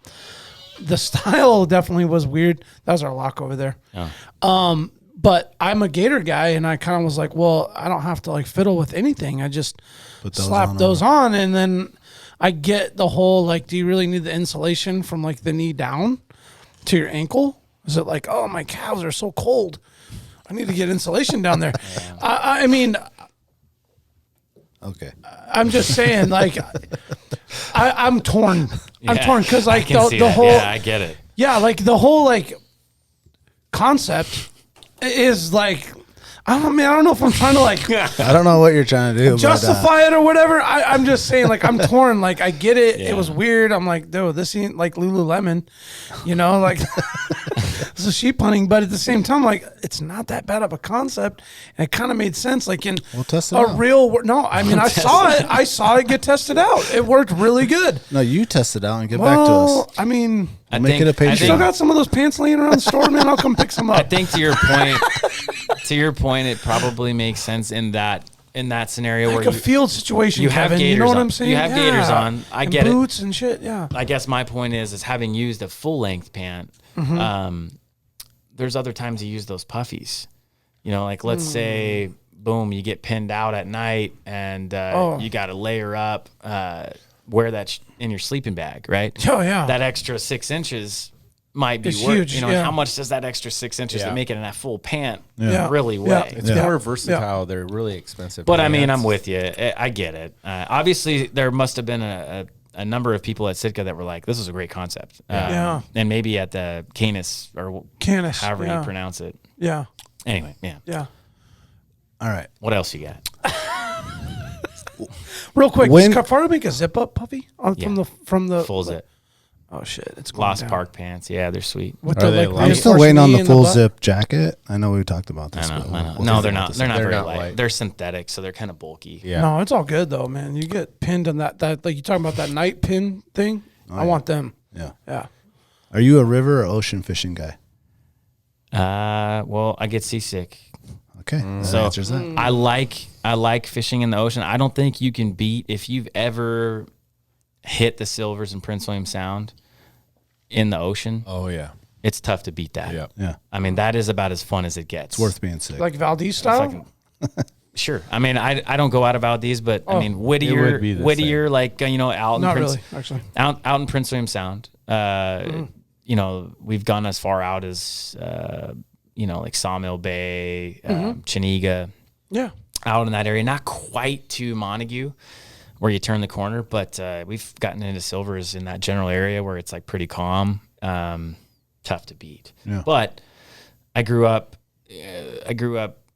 The style definitely was weird. That was our lock over there. Oh. But I'm a gator guy, and I kind of was like, well, I don't have to like fiddle with anything. I just slap those on, and then I get the whole like, do you really need the insulation from like the knee down to your ankle? Is it like, oh, my calves are so cold, I need to get insulation down there? Yeah. I mean, Okay. I'm just saying, like, I'm torn. I'm torn because like the whole, yeah, I get it. Yeah, like the whole like concept is like, I don't know if I'm trying to like I don't know what you're trying to do. justify it or whatever. I'm just saying, like, I'm torn. Like, I get it. Yeah. It was weird. I'm like, dude, this ain't like Lululemon, you know, like this is sheep hunting. But at the same time, like, it's not that bad of a concept. And it kind of made sense. Like in We'll test it a out. real, no, I mean, I saw it get tested out. It worked really good. No, you test it out and get back to us. I mean, I Make it a Patreon. you still got some of those pants laying around the store, man. I'll come pick some up. I think to your point, it probably makes sense in that scenario like where a field situation, you have Kevin, gators you know what on. I'm saying? You have gators on. I get it. Boots and shit, yeah. I guess my point is having used a full length pant, there's other times you use those puffies. You know, like let's say, boom, you get pinned out at night and you got to layer up, wear that in your sleeping bag, right? Oh, yeah. That extra 6 inches might be It's worth, huge, you know, yeah. how much does that extra 6 inches to make it in that full pant Yeah. really Yeah. weigh? It's more versatile. They're really expensive. But I mean, pants. I'm with you. I get it. Obviously, there must have been a number of people at Sitka that were like, "This is a great concept." Yeah. And maybe at the Canis or Canis, however yeah. you pronounce it. Yeah. Anyway, yeah. Yeah. All right. What else you got? Real quick, When- does Carfardo make a zip up puffy Yeah. from the Full zip. Oh shit, it's going Lost down. Park pants. Yeah, they're sweet. With Are the, they like, light? I'm still reinforced waiting on knee the in full butt? zip jacket. I know we talked about I this. know. but I know. we'll No, see they're what not. this They're is. not They're very not light. light. They're synthetic, so they're kind of bulky. Yeah. No, it's all good though, man. You get pinned on that like you talking about that night pin thing. I want them. Yeah. Yeah. Are you a river or ocean fishing guy? Well, I get seasick. Okay. That So answers that. I like fishing in the ocean. I don't think you can beat if you've ever hit the silvers in Prince William Sound in the ocean. Oh yeah. It's tough to beat that. Yeah. Yeah. I mean, that is about as fun as it gets. It's worth being sick. Like Valdez style. Sure. I mean, I don't go out about these, but I mean, would be the Whittier, like you know, out in Not Prince, really, actually. out in Prince William Sound. You know, we've gone as far out as you know, like Sawmill Bay, Chenega, Yeah. out in that area. Not quite to Montague, where you turn the corner, but we've gotten into silvers in that general area where it's like pretty calm, tough to beat. Yeah. But I grew up,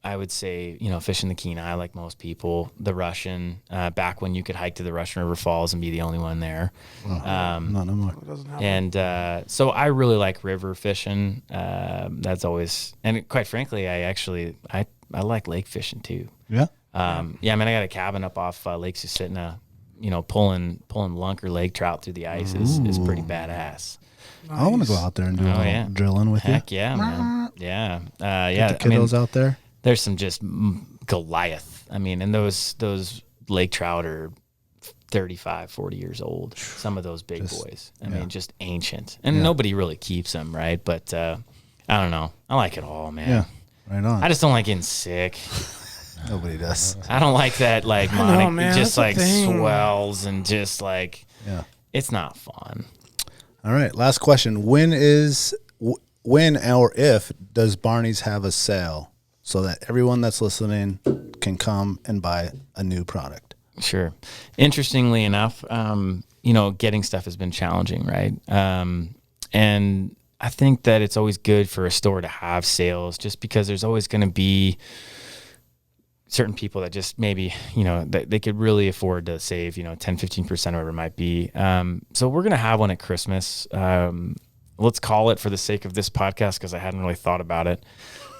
I would say, you know, fishing the Kenai like most people, the Russian, back when you could hike to the Russian River Falls and be the only one there. No more. And so I really like river fishing. That's always, and quite frankly, I like lake fishing too. Yeah. Yeah, I mean, I got a cabin up off Lake Susitna, you know, pulling lunker lake trout through the ice is pretty badass. I want to go out there and do a little yeah. drilling with Heck you. yeah, man. Yeah. Get Yeah. the kiddos out there. There's some just Goliath. I mean, and those lake trout are 35, 40 years old. Some of those big boys. I mean, just ancient. And nobody really keeps them, right? But I don't know. I like it all, man. Yeah. Right on. I just don't like getting sick. Nobody does. I don't like that, like, know, man. just That's like the thing. swells and just like, Yeah. it's not fun. All right. Last question. When or if does Barney's have a sale so that everyone that's listening can come and buy a new product? Sure. Interestingly enough, you know, getting stuff has been challenging, right? And I think that it's always good for a store to have sales just because there's always going to be certain people that just maybe, you know, that they could really afford to save, you know, 10, 15% or whatever it might be. So we're going to have one at Christmas. Let's call it, for the sake of this podcast, because I hadn't really thought about it,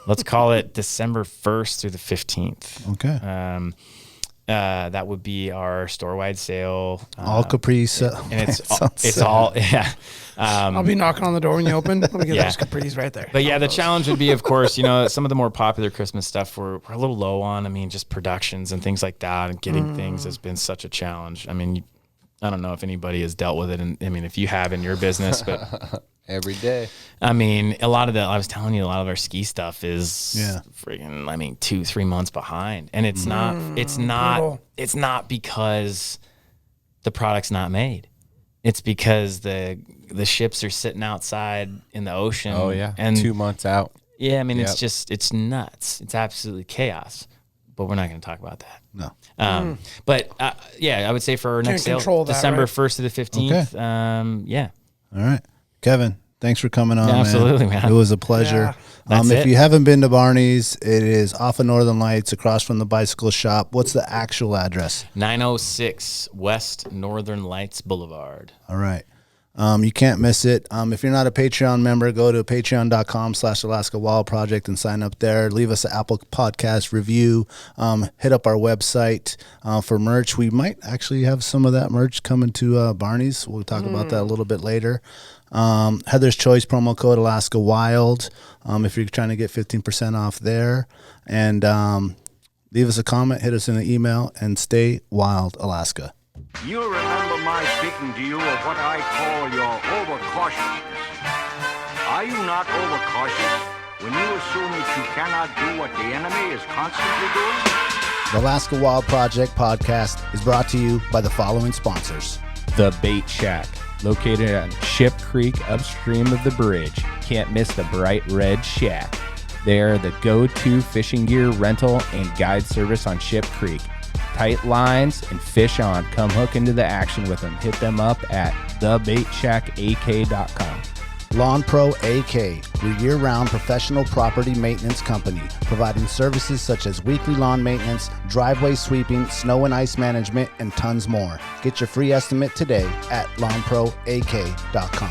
let's call it December 1st through the 15th. Okay. That would be our store-wide sale. All Caprice. And it's all, yeah. I'll be knocking on the door when you open. Let me get those Capri's right there. But yeah, the challenge would be, of course, you know, some of the more popular Christmas stuff we're a little low on. I mean, just productions and things like that, and getting things has been such a challenge. I mean, I don't know if anybody has dealt with it. And I mean, if you have in your business, but every day. I mean, a lot of I was telling you, a lot of our ski stuff is freaking, I mean, 2-3 months behind. And it's not because the product's not made. It's because the ships are sitting outside in the ocean. Oh yeah. And 2 months out. Yeah. I mean, it's nuts. It's absolutely chaos, but we're not going to talk about that. No. But yeah, I would say for our next sale, December 1st to the 15th. Okay. Yeah. All right. Kevin, thanks for coming on. Absolutely, man. It was a pleasure. If you haven't been to Barney's, it is off of Northern Lights across from the bicycle shop. What's the actual address? 906 West Northern Lights Boulevard. All right. You can't miss it. If you're not a Patreon member, go to patreon.com/Alaska Wild Project and sign up there. Leave us an Apple Podcast review. Hit up our website for merch. We might actually have some of that merch coming to Barney's. We'll talk about that a little bit later. Heather's Choice promo code Alaska Wild if you're trying to get 15% off there. And leave us a comment, hit us in an email, and stay wild, Alaska. You remember my speaking to you of what I call your overcautiousness. Are you not overcautious when you assume that you cannot do what the enemy is constantly doing? The Alaska Wild Project podcast is brought to you by the following sponsors. The Bait Shack, located on Ship Creek upstream of the bridge. Can't miss the bright red shack. They are the go-to fishing gear rental and guide service on Ship Creek. Tight lines and fish on. Come hook into the action with them. Hit them up at thebaitshackak.com. Lawn Pro AK, your year-round professional property maintenance company, providing services such as weekly lawn maintenance, driveway sweeping, snow and ice management, and tons more. Get your free estimate today at lawnproak.com.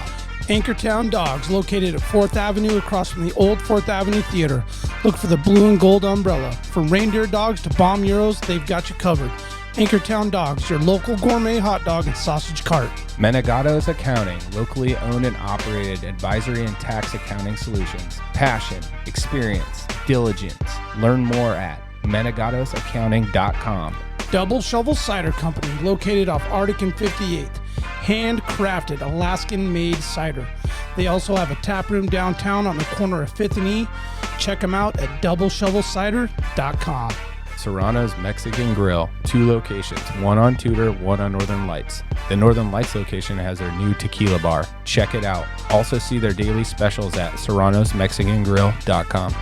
Anchortown Dogs, located at 4th Avenue across from the old 4th Avenue Theater. Look for the blue and gold umbrella. From reindeer dogs to bomb euros, they've got you covered. Anchortown Dogs, your local gourmet hot dog and sausage cart. Menegato's Accounting, locally owned and operated advisory and tax accounting solutions. Passion, experience, diligence. Learn more at menegatosaccounting.com. Double Shovel Cider Company, located off Arctic and 58th. Handcrafted Alaskan-made cider. They also have a tap room downtown on the corner of 5th and E. Check them out at doubleshovelcider.com. Serrano's Mexican Grill, 2 locations, one on Tudor, one on Northern Lights. The Northern Lights location has their new tequila bar. Check it out. Also see their daily specials at serranosmexicangrill.com.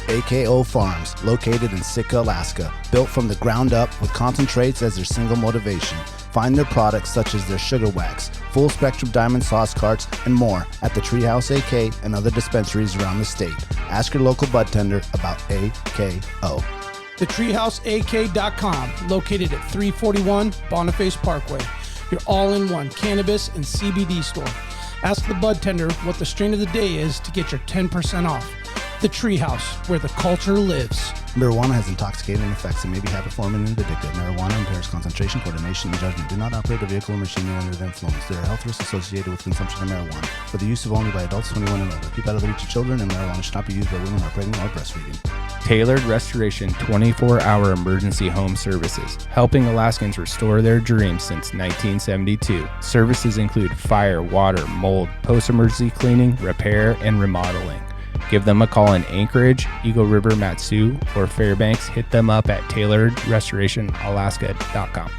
AKO Farms, located in Sitka, Alaska, built from the ground up with concentrates as their single motivation. Find their products such as their sugar wax, full spectrum diamond sauce carts, and more at the Treehouse AK and other dispensaries around the state. Ask your local bud tender about AKO. TheTreehouseAK.com, located at 341 Boniface Parkway. Your all-in-one cannabis and CBD store. Ask the bud tender what the strain of the day is to get your 10% off. The Treehouse, where the culture lives. Marijuana has intoxicating effects and may be habit-forming and addictive. Marijuana impairs concentration, coordination, and judgment. Do not operate a vehicle or machinery under the influence. There are health risks associated with consumption of marijuana. For the use of only by adults 21 and older. Keep out of the reach of children, and marijuana should not be used by women who are pregnant or breastfeeding. Tailored Restoration 24-hour emergency home services, helping Alaskans restore their dreams since 1972. Services include fire, water, mold, post-emergency cleaning, repair, and remodeling. Give them a call in Anchorage, Eagle River, Matsu, or Fairbanks. Hit them up at tailoredrestorationalaska.com.